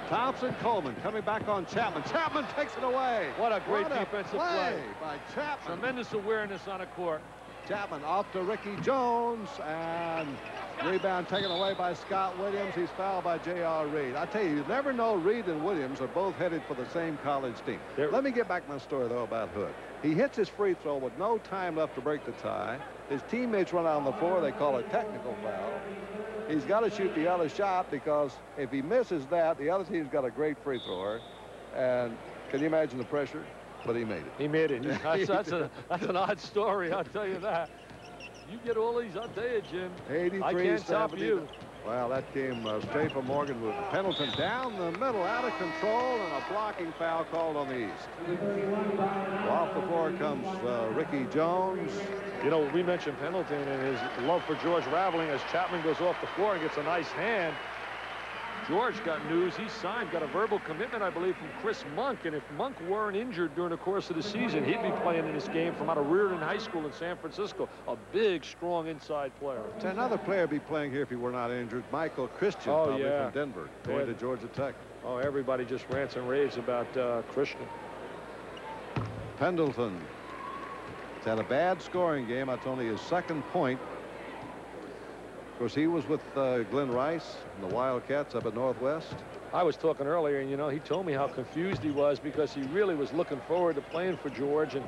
Thompson, Coleman coming back on Chapman. Chapman takes it away. What a great defensive play by Chapman. Tremendous awareness on a court. Chapman off to Ricky Jones, and rebound taken away by Scott Williams. He's fouled by J.R. Reid. I tell you never know, Reid and Williams are both headed for the same college team. Let me get back to my story, though, about Hood. He hits his free throw with no time left to break the tie. His teammates run out on the floor. They call it technical foul. He's got to shoot the other shot, because if he misses that, the other team's got a great free thrower. And can you imagine the pressure? But he made it. He made it. That's an odd story, I'll tell you that. You get all these, I'll tell you, Jim. 83, I can't top you. Well, that came straight from Morgan with Pendleton down the middle, out of control, and a blocking foul called on the East. Off the floor comes Ricky Jones. You know, we mentioned Pendleton and his love for George Raveling as Chapman goes off the floor and gets a nice hand. George got news. He signed, got a verbal commitment, I believe, from Chris Monk. And if Monk weren't injured during the course of the season, he'd be playing in this game from out of Reardon High School in San Francisco. A big, strong inside player. Another player be playing here if he were not injured. Michael Christian, probably from Denver, going to Georgia Tech. Oh, everybody just rants and raves about Christian. Pendleton. He's had a bad scoring game. That's only his second point. Of course, he was with Glenn Rice and the Wildcats up at Northwest. I was talking earlier, and, you know, he told me how confused he was because he really was looking forward to playing for George. And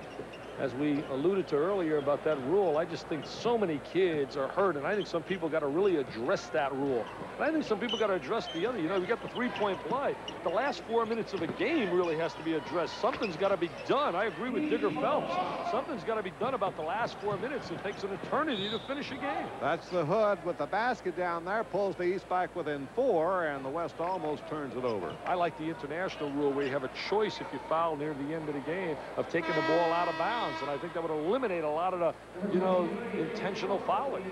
as we alluded to earlier about that rule, I just think so many kids are hurt, and I think some people got to really address that rule. And I think some people got to address the other. You know, we got the three-point play. The last 4 minutes of a game really has to be addressed. Something's got to be done. I agree with Digger Phelps. Something's got to be done about the last 4 minutes. It takes an eternity to finish a game. That's the Hood with the basket down there, pulls the East back within 4, and the West almost turns it over. I like the international rule where you have a choice if you foul near the end of the game of taking the ball out of bounds, and I think that would eliminate a lot of the, you know, intentional fouling.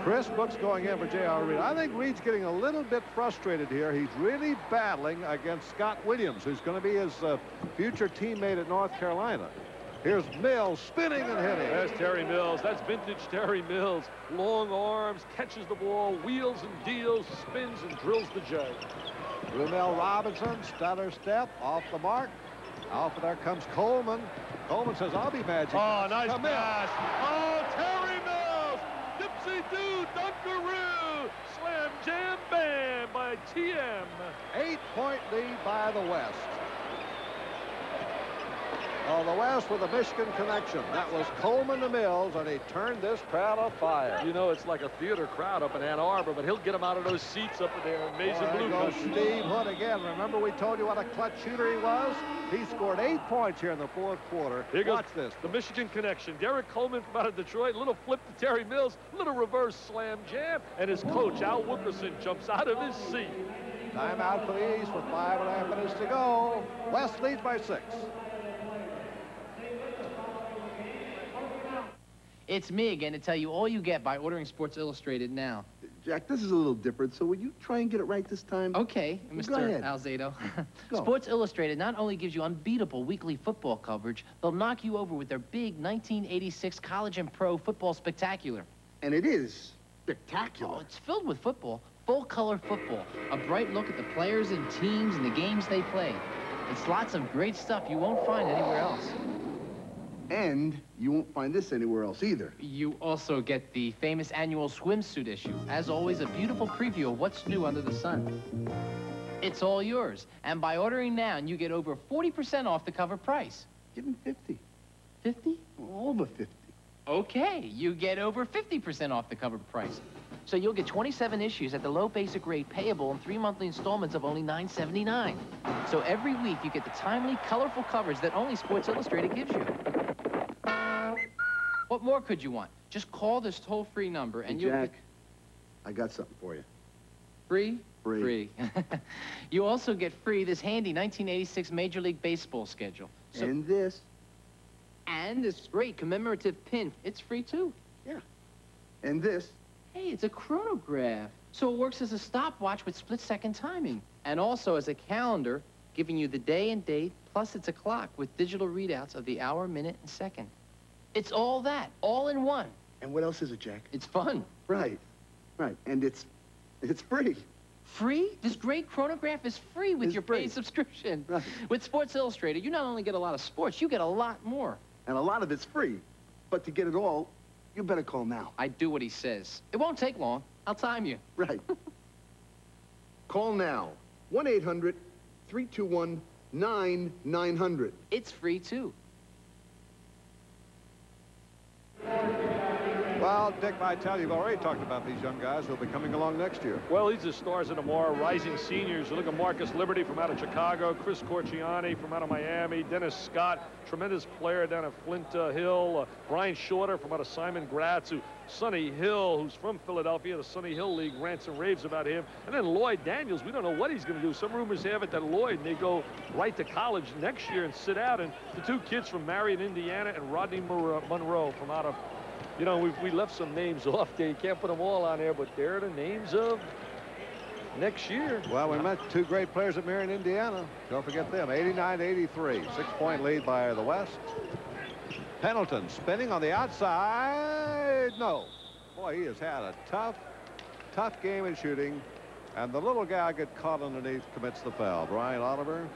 Chris Brooks going in for J.R. Reid. I think Reid's getting a little bit frustrated here. He's really battling against Scott Williams, who's going to be his future teammate at North Carolina. Here's Mills spinning and hitting. There's Terry Mills. That's vintage Terry Mills. Long arms, catches the ball, wheels and deals, spins and drills the J. Rumeal Robinson, stutter step, off the mark. Out there comes Coleman. Coleman says, I'll be magic. Oh, nice pass. Oh, Terry Mills. Dipsy-doo, dunkaroo. Slam jam bam by TM. 8-point lead by the West. Oh, the West with a Michigan connection. That was Coleman to Mills, and he turned this crowd on fire. You know, it's like a theater crowd up in Ann Arbor, but he'll get them out of those seats up in there. Amazing blue. There goes Steve Hood again. Remember we told you what a clutch shooter he was? He scored 8 points here in the fourth quarter. Here goes Watch this. The Michigan connection. Derrick Coleman from out of Detroit. Little flip to Terry Mills. Little reverse slam jam. And his coach, Al Wilkerson, jumps out of his seat. Timeout for the East with 5.5 minutes to go. West leads by 6. It's me again to tell you all you get by ordering Sports Illustrated now. Jack, this is a little different, so will you try and get it right this time? Okay, Go Mr. ahead. Alzado. Go. Sports Illustrated not only gives you unbeatable weekly football coverage, they'll knock you over with their big 1986 College and Pro Football Spectacular. And it is spectacular. Oh, it's filled with football, full-color football, a bright look at the players and teams and the games they play. It's lots of great stuff you won't find anywhere else. And you won't find this anywhere else either. You also get the famous annual swimsuit issue. As always, a beautiful preview of what's new under the sun. It's all yours. And by ordering now, you get over 40% off the cover price. Give him 50. 50? Over 50. Okay, you get over 50% off the cover price. So you'll get 27 issues at the low basic rate payable in 3 monthly installments of only $9.79. So every week you get the timely, colorful coverage that only Sports Illustrated gives you. What more could you want? Just call this toll-free number and you'll Jack, I got something for you. Free? Free. You also get free this handy 1986 Major League Baseball schedule. So, And this. and this great commemorative pin. It's free, too. Yeah. And this. Hey, it's a chronograph. So it works as a stopwatch with split-second timing. And also as a calendar, giving you the day and date, plus it's a clock with digital readouts of the hour, minute, and second. It's all that, all in one. And what else is it, Jack? It's fun. Right. Right. And it's free. Free? This great chronograph is free with your paid subscription. Right. With Sports Illustrated, you not only get a lot of sports, you get a lot more. And a lot of it's free. But to get it all, you better call now. I do what he says. It won't take long. I'll time you. Right. Call now. 1-800-321-9900. It's free, too. Well, Dick Vitale, you've already talked about these young guys who'll be coming along next year. Well, these are stars of tomorrow, rising seniors. You look at Marcus Liberty from out of Chicago, Chris Corciani from out of Miami, Dennis Scott, tremendous player down at Flint Hill, Brian Shorter from out of Simon Gratz, Sonny Hill, who's from Philadelphia, the Sonny Hill League, rants and raves about him. And then Lloyd Daniels, we don't know what he's going to do. Some rumors have it that Lloyd may go right to college next year and sit out. And the two kids from Marion, Indiana, and Rodney Monroe from out of, you know, we left some names off there. You can't put them all on there, but they're the names of next year. Well, we met two great players at Marion, Indiana. Don't forget them. 89-83. 6-point lead by the West. Pendleton spinning on the outside. No. Boy, he has had a tough game in shooting. And the little guy get caught underneath, commits the foul. Brian Oliver,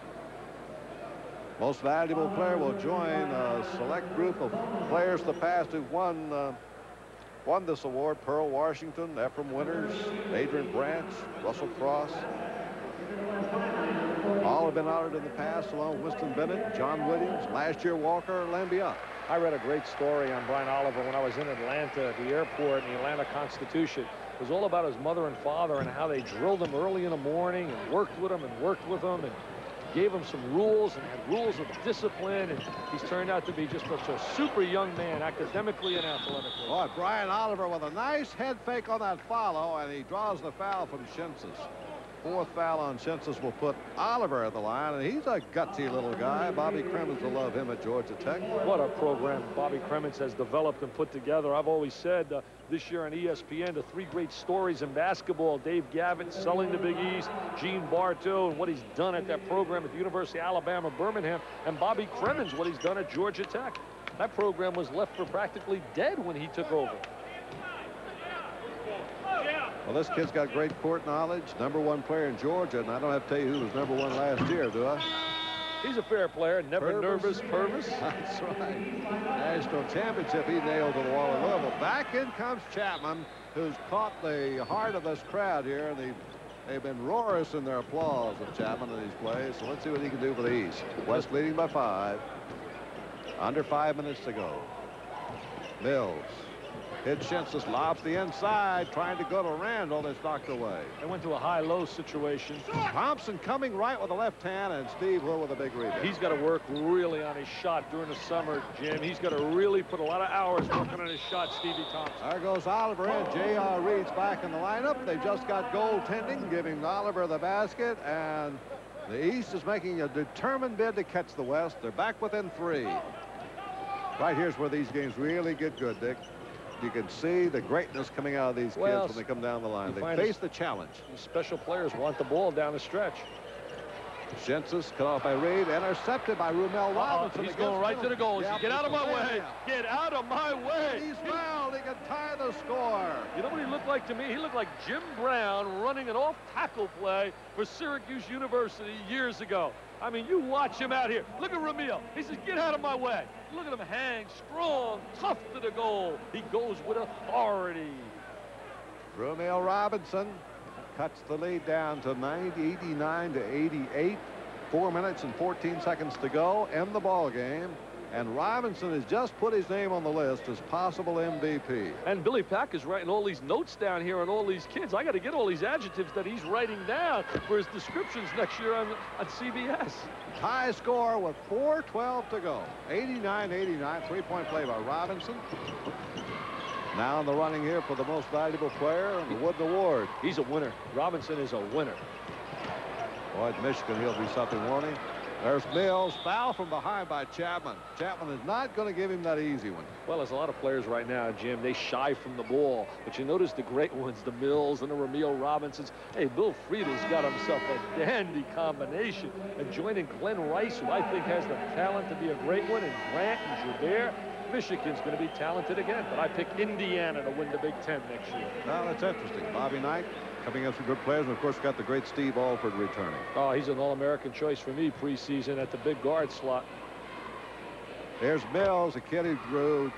most valuable player, will join a select group of players of the past who've won this award. Pearl Washington, Ephraim Winters, Adrian Branch, Russell Cross. All have been honored in the past, along with Winston Bennett, John Williams, last year Walker Lambiot. I read a great story on Brian Oliver when I was in Atlanta at the airport in the Atlanta Constitution. It was all about his mother and father and how they drilled him early in the morning and worked with him and gave him some rules and had rules of discipline, and he's turned out to be just such a super young man, academically and athletically. Boy, Brian Oliver with a nice head fake on that follow, and he draws the foul from Schintzius. Fourth foul on Schintzius will put Oliver at the line, and he's a gutsy little guy. Bobby Cremins will love him at Georgia Tech. What a program Bobby Cremins has developed and put together. I've always said this year on ESPN, the three great stories in basketball: Dave Gavitt selling the Big East, Gene Bartow and what he's done at that program at the University of Alabama, Birmingham, and Bobby Cremins, what he's done at Georgia Tech. That program was left for practically dead when he took over. Well, this kid's got great court knowledge, #1 player in Georgia, and I don't have to tell you who was #1 last year, do I? He's a fair player, never nervous, Purvis. That's right. National championship, he nailed to the wall in Louisville. Back in comes Chapman, who's caught the heart of this crowd here, and they've been roarous in their applause of Chapman in these plays. So let's see what he can do for the East. West leading by 5. Under 5 minutes to go. Mills. Hit Schintzius, lobs the inside, trying to go to Randall. It's knocked away. They went to a high-low situation. Thompson coming right with the left hand, and Steve Will with a big rebound. He's got to work really on his shot during the summer, Jim. He's got to really put a lot of hours working on his shot, Stevie Thompson. There goes Oliver in. J.R. Reid's back in the lineup. They've just got goaltending, giving Oliver the basket, and the East is making a determined bid to catch the West. They're back within 3. Right here's where these games really get good, Dick. You can see the greatness coming out of these kids when they come down the line. They face the challenge. Special players want the ball down the stretch. Schintzius cut off by Reid, intercepted by Rumeal Robinson. He's going right to the goal. Get out of my way. Get out of my way. He's fouled. He can tie the score. You know what he looked like to me? He looked like Jim Brown running an off-tackle play for Syracuse University years ago. I mean, you watch him out here. Look at Rumeal. He says, get out of my way. Look at him hang strong, tough to the goal. He goes with authority. Rumeal Robinson cuts the lead down to 89-88. 4 minutes and 14 seconds to go in the ball game. And Robinson has just put his name on the list as possible MVP. And Billy Pack is writing all these notes down here on all these kids. I got to get all these adjectives that he's writing down for his descriptions next year on CBS. High score with 4:12 to go. 89-89. 3-point play by Robinson. Now in the running here for the most valuable player and the Wooden Award. He's a winner. Robinson is a winner. Boy, at Michigan, he'll be something, won't he? There's Mills, foul from behind by Chapman. Chapman is not going to give him that easy one. Well, there's a lot of players right now, Jim. They shy from the ball. But you notice the great ones, the Mills and the Rumeal Robinsons. Hey, Bill Friedel's got himself a dandy combination. And joining Glenn Rice, who I think has the talent to be a great one, and Grant and Joubert. Michigan's going to be talented again. But I pick Indiana to win the Big Ten next year. Now, that's interesting. Bobby Knight coming up some good players, and of course got the great Steve Alford returning. Oh, he's an All-American choice for me preseason at the big guard slot. There's Mills, a kid who grew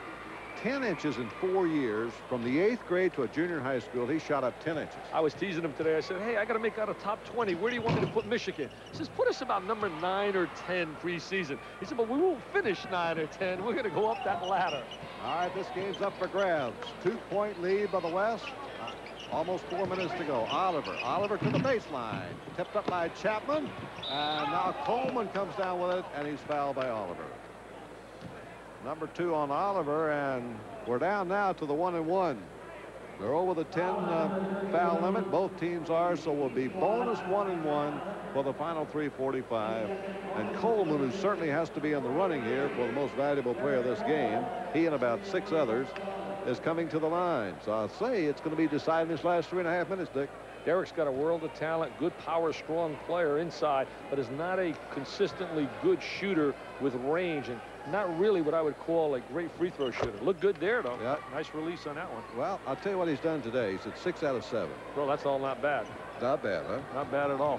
10 inches in 4 years. From the 8th grade to a junior high school, he shot up 10 inches. I was teasing him today. I said, hey, I got to make out a top 20. Where do you want me to put Michigan? He says, put us about number 9 or 10 preseason. He said, but we won't finish 9 or 10. We're going to go up that ladder. All right, this game's up for grabs. 2-point lead by the West. Almost 4 minutes to go. Oliver to the baseline. Tipped up by Chapman. And now Coleman comes down with it, and he's fouled by Oliver. Number 2 on Oliver, and we're down now to the 1-and-1. They're over the 10 foul limit. Both teams are, so we'll be bonus 1-and-1 for the final 3:45. And Coleman, who certainly has to be in the running here for the most valuable player of this game, he and about 6 others, is coming to the line. So I'll say it's going to be decided in this last 3.5 minutes, Dick. Derrick's got a world of talent, good power, strong player inside, but is not a consistently good shooter with range, and not really what I would call a great free throw shooter. Looked good there, though. Yeah. Nice release on that one. Well, I'll tell you what he's done today. He's at 6 out of 7. Well, that's all not bad. Not bad, huh? Not bad at all.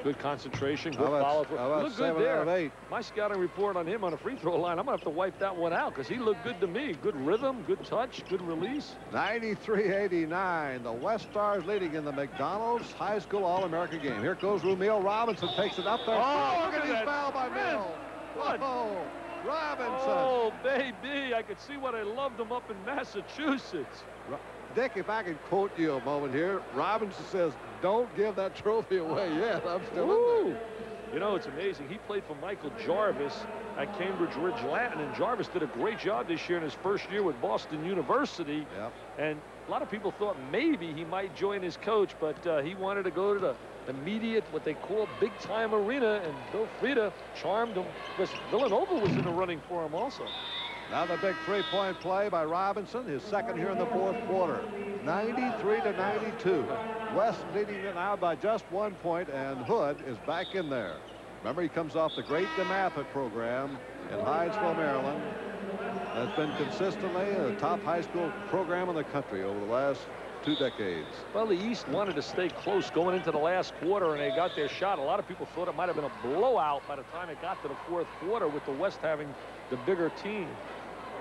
Good concentration, good follow through. Looked good there. 7 out of 8. My scouting report on him on a free throw line, I'm going to have to wipe that one out because he looked good to me. Good rhythm, good touch, good release. 93-89. The West Stars leading in the McDonald's High School All-America game. Here goes Rumeal Robinson, takes it up there. Oh, look at his foul by Mills. Whoa, Robinson. Oh, baby. I could see what I loved him up in Massachusetts. Dick, if I could quote you a moment here, Robinson says, don't give that trophy away yet. I'm still in there. You know, it's amazing. He played for Michael Jarvis at Cambridge Ridge Latin, and Jarvis did a great job this year in his first year with Boston University. Yep. And a lot of people thought maybe he might join his coach, but he wanted to go to the immediate, what they call big-time arena, and Bill Frieda charmed him because Villanova was in the running for him also. Now the big three-point play by Robinson, his second here in the fourth quarter. 93-92. West leading it now by just 1 point, and Hood is back in there. Remember, he comes off the great DeMatha program in Hyattsville, Maryland. That's been consistently the top high school program in the country over the last 2 decades. Well, the East wanted to stay close going into the last quarter, and they got their shot. A lot of people thought it might have been a blowout by the time it got to the fourth quarter with the West having the bigger team.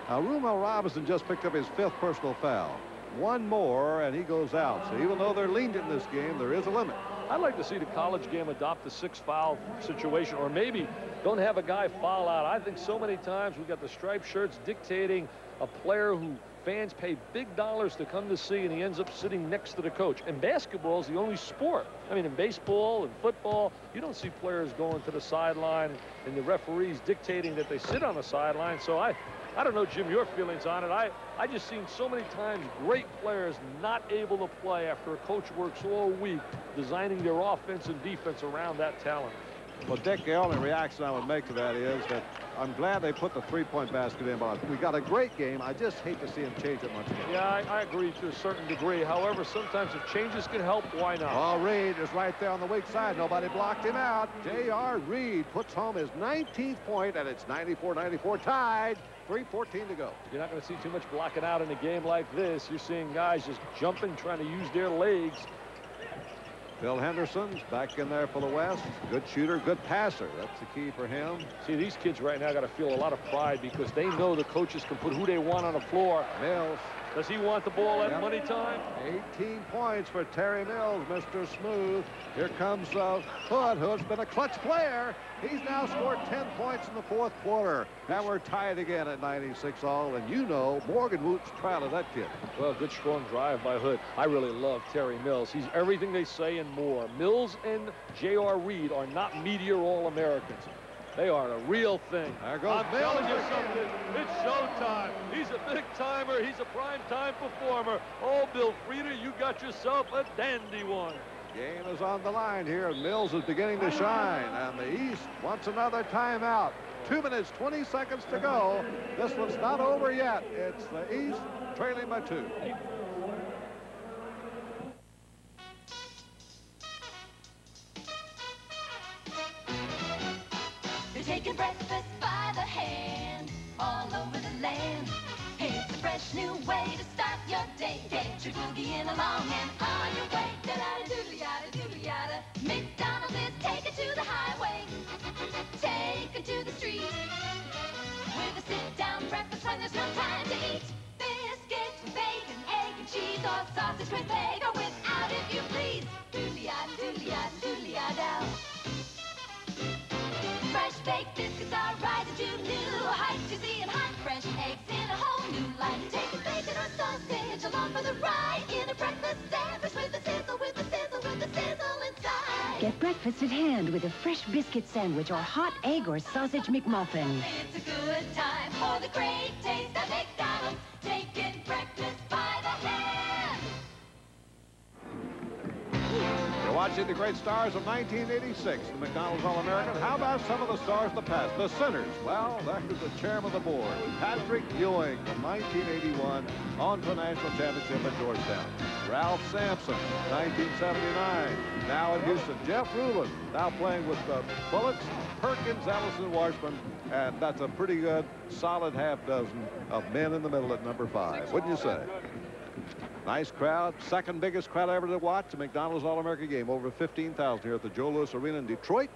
Now, Rumeal Robinson just picked up his 5th personal foul. One more, and he goes out. So even though they're lenient in this game, there is a limit. I'd like to see the college game adopt the 6-foul situation, or maybe don't have a guy foul out. I think so many times we've got the striped shirts dictating a player who fans pay big dollars to come to see, and he ends up sitting next to the coach. And basketball is the only sport. I mean, in baseball and football, you don't see players going to the sideline and the referees dictating that they sit on the sideline. So I don't know, Jim, your feelings on it. I just seen so many times great players not able to play after a coach works all week designing their offense and defense around that talent. Well, Dick, the only reaction I would make to that is that I'm glad they put the three-point basket in. But we got a great game. I just hate to see him change it much more. Yeah, I agree to a certain degree. However, sometimes if changes can help, why not? Oh, Reid is right there on the weak side. Nobody blocked him out. J.R. Reid puts home his 19th point, and it's 94-94 tied. 3:14 to go. You're not going to see too much blocking out in a game like this. You're seeing guys just jumping, trying to use their legs. Bill Henderson's back in there for the West. Good shooter, good passer. That's the key for him. See, these kids right now got to feel a lot of pride because they know the coaches can put who they want on the floor. Mills. Does he want the ball at money time? 18 points for Terry Mills, Mr. Smooth. Here comes Hood. Hood's been a clutch player. He's now scored 10 points in the fourth quarter. And we're tied again at 96 all. And you know, Morgan Woot's proud of that kid. Well, good strong drive by Hood. I really love Terry Mills. He's everything they say and more. Mills and J.R. Reid are not meteor All-Americans. They are a real thing. There goes I'm Mills. telling you something. It's showtime. He's a big timer. He's a prime-time performer. Oh, Bill Frieda, you got yourself a dandy one. Game is on the line here, and Mills is beginning to shine. And the East wants another timeout. 2 minutes, 20 seconds to go. This one's not over yet. It's the East trailing by 2. They're taking breakfast by the hand all over the land. It's a fresh new way to start your day. Get your boogie in along and on your way. Da-da-da-doodly-yada, doodly-yada. McDonald's is taken to the highway, taken to the street. With a sit-down breakfast when there's no time to eat. Biscuits with bacon, egg, and cheese, or sausage with egg, or without, if you please. Doodly-yada, doodly-yada, doodly-yada. Fresh baked biscuits are rising to new heights. You see, and hot fresh eggs in a whole new light. Take a bacon or sausage along for the ride in a breakfast sandwich with a sizzle, with a sizzle, with a sizzle inside. Get breakfast at hand with a fresh biscuit sandwich or hot egg or sausage McMuffin. It's a good time for the great taste of McDonald's. Taking breakfast by the hand. You're Watching the great stars of 1986, the McDonald's All-American. How about some of the stars of the past? The Sinners. Well, there's the chairman of the board, Patrick Ewing, from 1981 on to the national championship at Georgetown. Ralph Sampson, 1979, now in Houston. Jeff Rulin, now playing with the Bullets, Perkins, Ellison, Washburn, and that's a pretty good, solid half dozen of men in the middle at number 5. Wouldn't you say? Nice crowd. Second biggest crowd ever to watch a McDonald's All-American game. Over 15,000 here at the Joe Louis Arena in Detroit.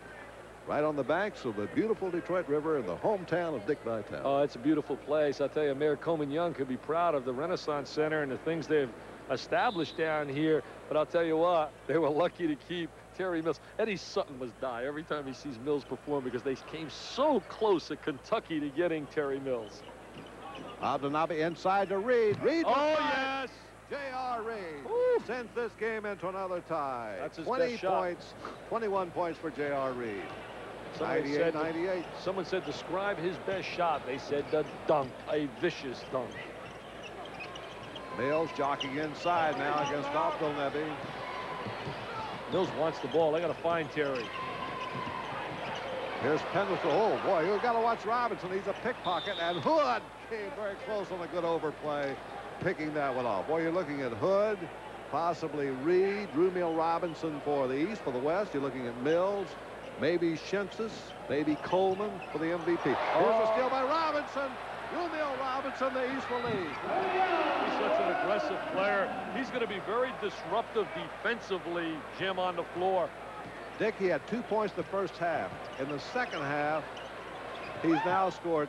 Right on the banks of the beautiful Detroit River in the hometown of Dick Vitale. Oh, it's a beautiful place. I tell you, Mayor Coleman Young could be proud of the Renaissance Center and the things they've established down here. But I'll tell you what, they were lucky to keep Terry Mills. Eddie Sutton must die every time he sees Mills perform because they came so close at Kentucky to getting Terry Mills. Abdelnaby inside to Reid. Reid. Oh, yes. J.R. Reid sends this game into another tie. That's his 20 best shot. points, 21 points for J.R. Reid. Somebody 98. Someone said, describe his best shot. They said the dunk, a vicious dunk. Mills jockeying inside now against Abdelnaby. Mills wants the ball. They got to find Terry. Here's Pendleton. Oh, boy, you've got to watch Robinson. He's a pickpocket. And Hood came very close on a good overplay, picking that one off. Boy, you're looking at Hood, possibly Reid, Rumeal Robinson for the East. For the West, you're looking at Mills, maybe Schintzius, maybe Coleman for the MVP. Here's a steal by Robinson. Rumeal Robinson, the East will lead. He's such an aggressive player. He's going to be very disruptive defensively, Jim, on the floor. Dick, he had 2 points the first half. In the second half, he's now scored,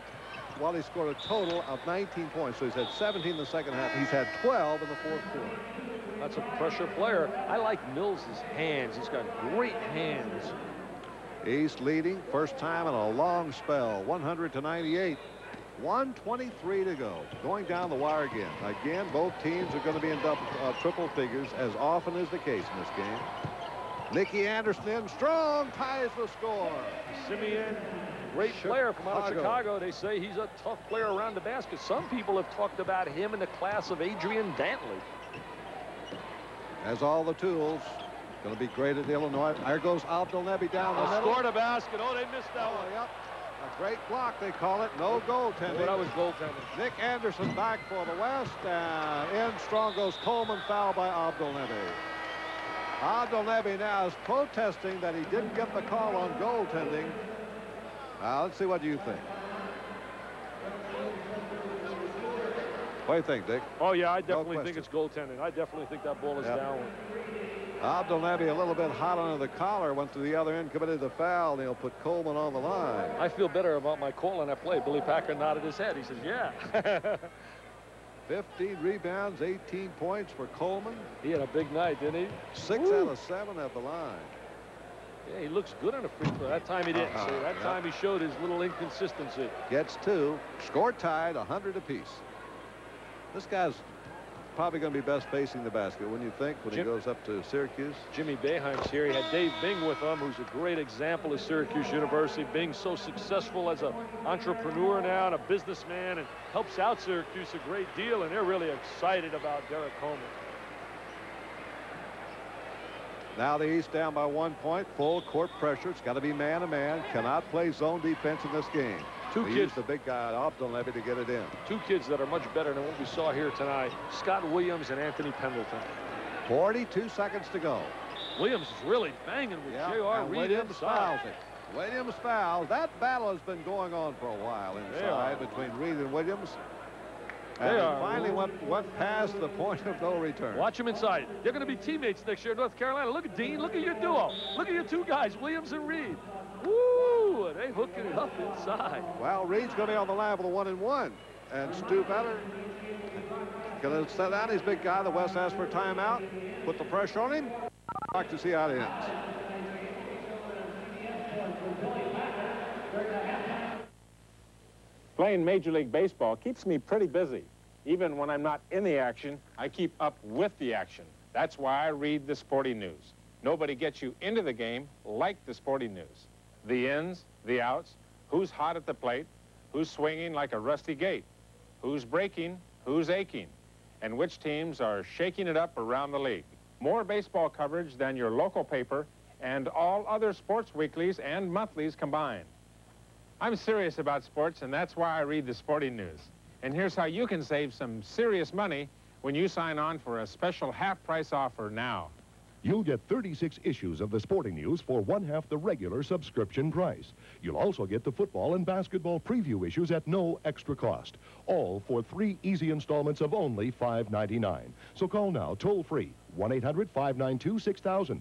well, he scored a total of 19 points. So he's had 17 in the second half. He's had 12 in the fourth quarter. That's a pressure player. I like Mills' hands. He's got great hands. East leading, first time in a long spell, 100-98. 1:23 to go. Going down the wire again. Again, both teams are going to be in triple figures, as often is the case in this game. Nicky Anderson in strong, ties the score. Simeon, great player from out of Chicago. They say he's a tough player around the basket. Some people have talked about him in the class of Adrian Dantley. Has all the tools. Going to be great at Illinois. There goes Abdelnaby down the middle. Scored a basket. Oh, they missed that one. Yep. A great block, they call it. No goaltending. Oh, that was goaltending. Nick Anderson back for the West. In strong goes Coleman, fouled by Abdelnaby. Abdelnaby now is protesting that he didn't get the call on goaltending. Now, let's see what you think. What do you think, Dick? Oh, yeah, I definitely think it's goaltending. I definitely think that ball is down. Abdelnaby a little bit hot under the collar, went to the other end, committed the foul, and he'll put Coleman on the line. I feel better about my call on that play. Billy Packer nodded his head. He says, yeah. 15 rebounds, 18 points for Coleman. He had a big night, didn't he? 6 out of 7 at the line. Yeah, he looks good on a free throw. That time he didn't. So that time he showed his little inconsistency. Gets 2. Score tied, 100 apiece. This guy's probably going to be best facing the basket, wouldn't you think, when he goes up to Syracuse? Jimmy Boeheim's here. He had Dave Bing with him, who's a great example of Syracuse University. Bing's so successful as an entrepreneur now and a businessman and helps out Syracuse a great deal, and they're really excited about Derrick Coleman. Now the East down by 1 point. Full court pressure. It's got to be man-to-man. Cannot play zone defense in this game. Two kids, the big guy, Abdelnaby, to get it in. 2 kids that are much better than what we saw here tonight. Scott Williams and Anthony Pendleton. 42 seconds to go. Williams is really banging with J.R. Reid Williams inside. fouls it. Williams fouls. That battle has been going on for a while inside between Reid and Williams. And finally went past the point of no return. Watch them inside. They're going to be teammates next year in North Carolina. Look at Dean. Look at your duo. Look at your 2 guys, Williams and Reid. Woo! They hooking it up inside. Well, Reid's going to be on the line for the 1-and-1. And Stu Better going to set out his big guy. The West asks for a timeout. Put the pressure on him. Like to see how it ends. Playing Major League Baseball keeps me pretty busy. Even when I'm not in the action, I keep up with the action. That's why I read the sporting news. Nobody gets you into the game like the sporting news. The ins, the outs, who's hot at the plate, who's swinging like a rusty gate, who's breaking, who's aching, and which teams are shaking it up around the league. more baseball coverage than your local paper and all other sports weeklies and monthlies combined. I'm serious about sports, and that's why I read the Sporting News. And here's how you can save some serious money when you sign on for a special half-price offer now. You'll get 36 issues of the Sporting News for one-half the regular subscription price. You'll also get the football and basketball preview issues at no extra cost. All for 3 easy installments of only $5.99. So call now, toll-free, 1-800-592-6000.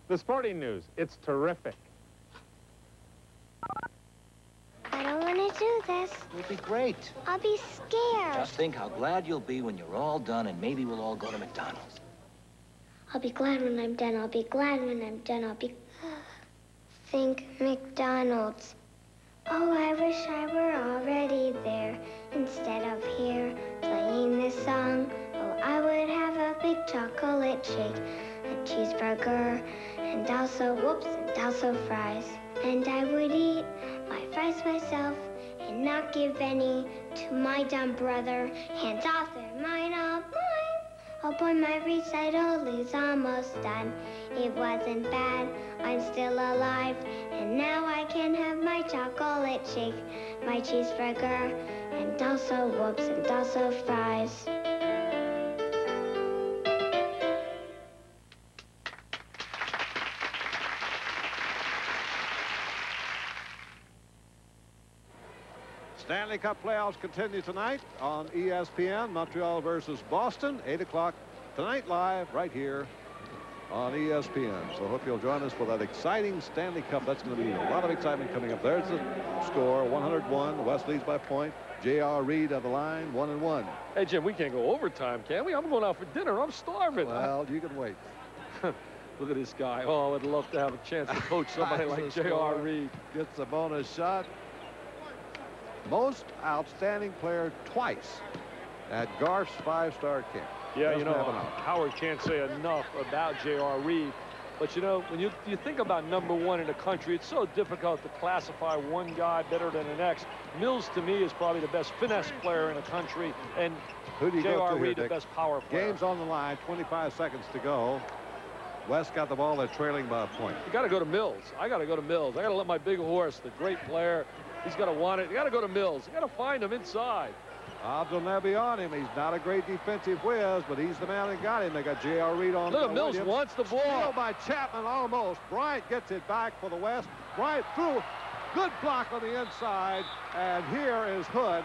The Sporting News, it's terrific. I don't want to do this. It'll be great. I'll be scared. Just think how glad you'll be when you're all done, and maybe we'll all go to McDonald's. I'll be glad when I'm done. I'll be glad when I'm done. I'll be... Think McDonald's. Oh, I wish I were already there instead of here playing this song. Oh, I would have a big chocolate shake, a cheeseburger, and also, whoops, and also fries. And I would eat my fries myself and not give any to my dumb brother. Hands off, they're mine, all mine. Oh boy, my recital is almost done. It wasn't bad, I'm still alive. And now I can have my chocolate shake, my cheeseburger, and also whoops, and also fries. Stanley Cup playoffs continue tonight on ESPN. Montreal versus Boston, 8 o'clock tonight live right here on ESPN. So I hope you'll join us for that exciting Stanley Cup. That's going to be a lot of excitement coming up. There's the score, 101. The West leads by a point. J.R. Reid on the line, 1-1. Hey, Jim, we can't go overtime, can we? I'm going out for dinner. I'm starving. Well, you can wait. Look at this guy. Oh, I'd love to have a chance to coach somebody like J.R. Reid. Gets a bonus shot. Most outstanding player twice at Garf's 5-star camp. Yeah, you know, Howard can't say enough about J.R. Reid. But, you know, when you think about #1 in the country, it's so difficult to classify one guy better than the next. Mills, to me, is probably the best finesse player in the country, and J.R. Reid, the best power player. Game's on the line, 25 seconds to go. West got the ball, they're trailing by a point. You got to go to Mills. I got to go to Mills. I got to let my big horse, the great player, he's got to want it. You got to go to Mills. You got to find him inside. Abdelnaby on him. He's not a great defensive whiz, but he's the man that got him. They got J.R. Reid on. Look, Mills wants the ball. Steal by Chapman almost. Bryant gets it back for the West. Bryant threw. Good block on the inside. And here is Hood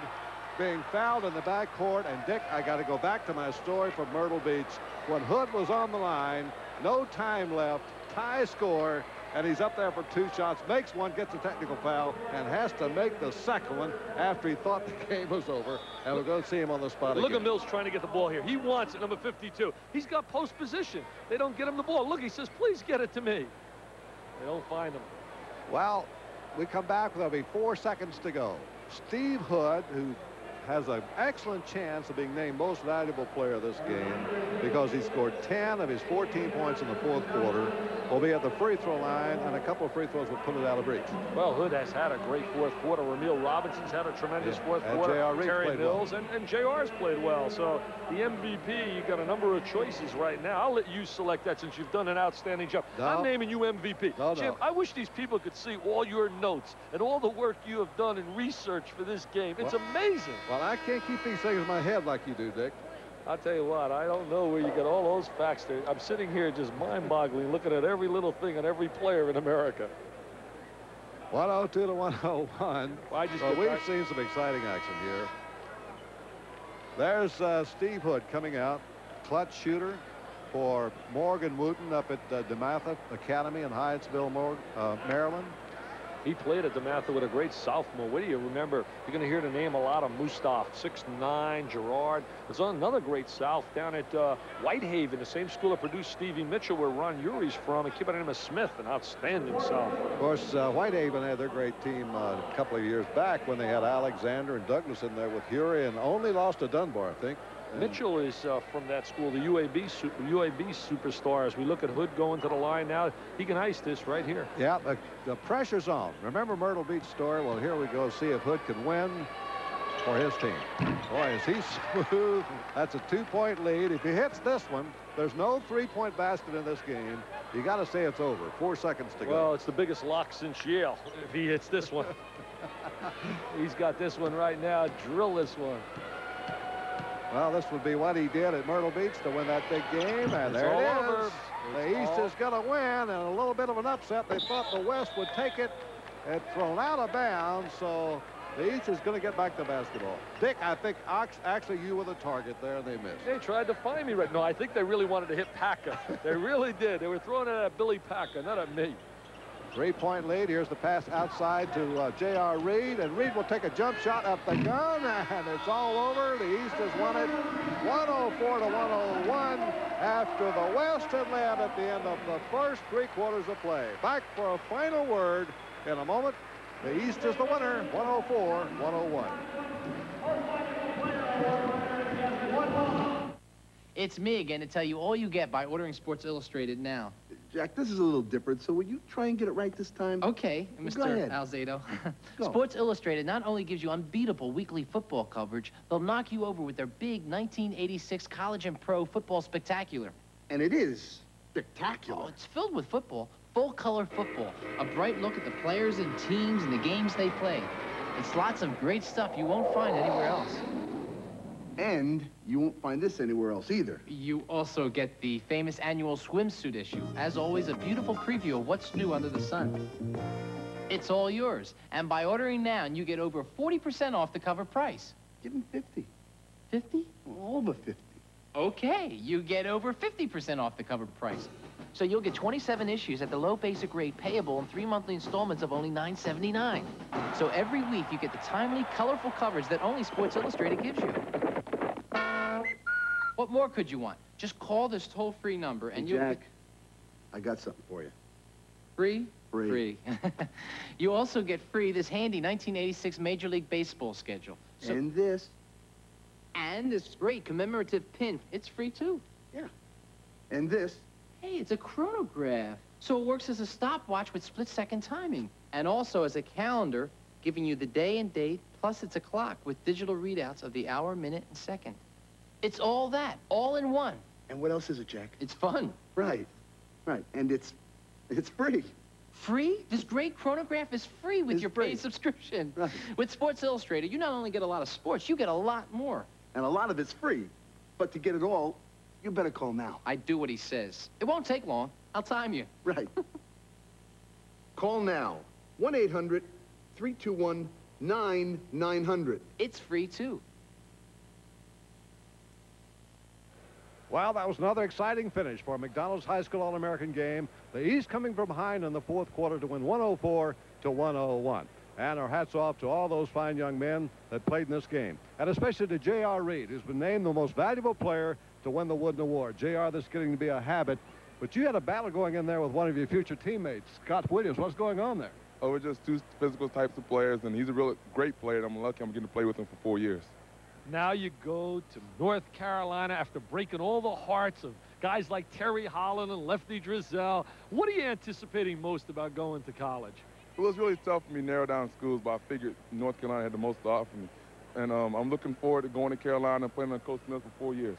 being fouled in the backcourt. And Dick, I got to go back to my story from Myrtle Beach. When Hood was on the line, no time left, tie score, and he's up there for 2 shots, makes one, gets a technical foul, and has to make the second one after he thought the game was over. And we're going to see him on the spot Look again. at Mills trying to get the ball here. He wants it, number 52. He's got post position. They don't get him the ball. Look, he says, please get it to me. They don't find him. Well, we come back. There'll be 4 seconds to go. Steve Hood, who has an excellent chance of being named most valuable player of this game because he scored 10 of his 14 points in the 4th quarter, will be at the free throw line, and a couple of free throws will put it out of reach. Well, Hood has had a great 4th quarter. Rumeal Robinson's had a tremendous 4th quarter. Terry Mills and JR's played well. So the MVP, you got a number of choices right now. I'll let you select that since you've done an outstanding job. No. I'm naming you MVP. No, Jim, I wish these people could see all your notes and all the work you have done in research for this game. It's amazing. Well, I can't keep these things in my head like you do, Dick. I'll tell you what, I don't know where you get all those facts there. I'm sitting here just mind-boggling, looking at every little thing on every player in America. 102 to 101. We've seen some exciting action here. There's Steve Hood coming out, clutch shooter for Morgan Wooten up at DeMatha Academy in Hyattsville, Maryland. He played at DeMatha with a great sophomore. What do you remember? You're going to hear the name a lot of Mustaf, 6'9", Gerard. There's another great South down at Whitehaven, the same school that produced Stevie Mitchell, where Ron Huery's from, and kid by the name of Smith, an outstanding South. Of course, Whitehaven had their great team a couple of years back when they had Alexander and Douglas in there with Huery, and only lost to Dunbar, I think. Mitchell is from that school, the UAB superstar. As we look at Hood going to the line now, he can ice this right here. Yeah, the pressure's on. Remember Myrtle Beach story? Well, here we go. See if Hood can win. for his team. Boy, is he smooth. That's a 2-point lead. If he hits this one, there's no 3-point basket in this game. You got to say it's over. 4 seconds to go. Well, it's the biggest lock since Yale if he hits this one. He's got this one right now. Drill this one. Well, this would be what he did at Myrtle Beach to win that big game, and there it is. The East is going to win, and a little bit of an upset. They thought the West would take it. It's thrown out of bounds, so the East is going to get back to basketball. Dick, I think actually you were the target there, and they missed. They tried to find me right. No, I think they really wanted to hit Packer. They really did. They were throwing it at Billy Packer, not at me. 3-point lead. Here's the pass outside to J.R. Reid, and Reid will take a jump shot up the gun, and it's all over. The East has won it 104 to 101 after the West had led at the end of the first 3 quarters of play. Back for a final word in a moment. The East is the winner, 104-101. It's me again to tell you all you get by ordering Sports Illustrated now. Jack, this is a little different, so will you try and get it right this time? Okay, Mr. Alzado. Sports Illustrated not only gives you unbeatable weekly football coverage, they'll knock you over with their big 1986 college and pro football spectacular. And it is spectacular. Oh, it's filled with football, full-color football, a bright look at the players and teams and the games they play. It's lots of great stuff you won't find anywhere else. And you won't find this anywhere else either. You also get the famous annual swimsuit issue. As always, a beautiful preview of what's new under the sun. It's all yours. And by ordering now, you get over 40% off the cover price. Give him 50. 50? Over 50. Okay, you get over 50% off the cover price. So you'll get 27 issues at the low basic rate payable in 3 monthly installments of only $9.79. So every week you get the timely, colorful coverage that only Sports Illustrated gives you. What more could you want? Just call this toll-free number and you... Jack, I got something for you. Free? Free. Free. You also get free this handy 1986 Major League Baseball schedule. So, and this. And this great commemorative pin. It's free, too. Yeah. And this. Hey, it's a chronograph. So it works as a stopwatch with split-second timing. And also as a calendar, giving you the day and date, plus it's a clock with digital readouts of the hour, minute, and second. It's all that, all in one. And what else is it, Jack? It's fun. Right. Right. And it's free. Free? This great chronograph is free with your paid subscription. Right. With Sports Illustrated, you not only get a lot of sports, you get a lot more. And a lot of it's free. But to get it all, you better call now. I do what he says. It won't take long. I'll time you. Right. Call now. 1-800-321-9900. It's free, too. Well, that was another exciting finish for McDonald's High School All-American game. The East coming from behind in the 4th quarter to win 104 to 101. And our hats off to all those fine young men that played in this game. And especially to J.R. Reid, who's been named the most valuable player to win the Wooden Award. J.R., this is getting to be a habit. But you had a battle going in there with one of your future teammates, Scott Williams. What's going on there? Oh, we're just 2 physical types of players, and he's a real great player. And I'm lucky I'm getting to play with him for 4 years. Now you go to North Carolina after breaking all the hearts of guys like Terry Holland and Lefty Drizel. What are you anticipating most about going to college? Well, it was really tough for me to narrow down schools, but I figured North Carolina had the most to offer me. And I'm looking forward to going to Carolina and playing on Coach Smith for 4 years.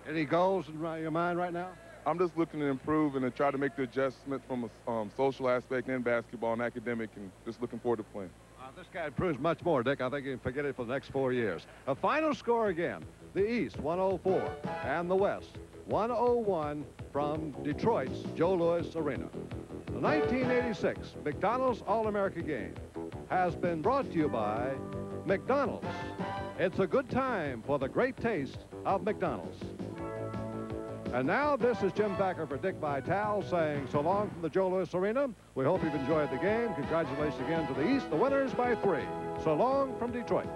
Any goals in your mind right now? I'm just looking to improve and to try to make the adjustment from a social aspect in basketball and academic, and just looking forward to playing. This guy improves much more, Dick. I think you can forget it for the next 4 years. A final score again. The East, 104, and the West, 101 from Detroit's Joe Louis Arena. The 1986 McDonald's All-America game has been brought to you by McDonald's. It's a good time for the great taste of McDonald's. And now this is Jim Thacker for Dick Vitale saying so long from the Joe Louis Arena. We hope you've enjoyed the game. Congratulations again to the East, the winners by 3. So long from Detroit.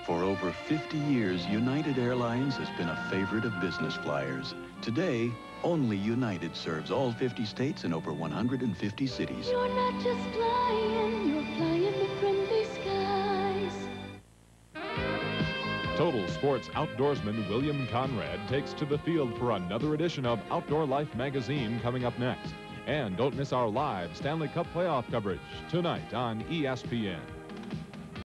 For over 50 years, United Airlines has been a favorite of business flyers. Today, only United serves all 50 states and over 150 cities. You're not just flying, you're flying the friendly skies. Total Sports outdoorsman William Conrad takes to the field for another edition of Outdoor Life magazine coming up next. And don't miss our live Stanley Cup playoff coverage tonight on ESPN.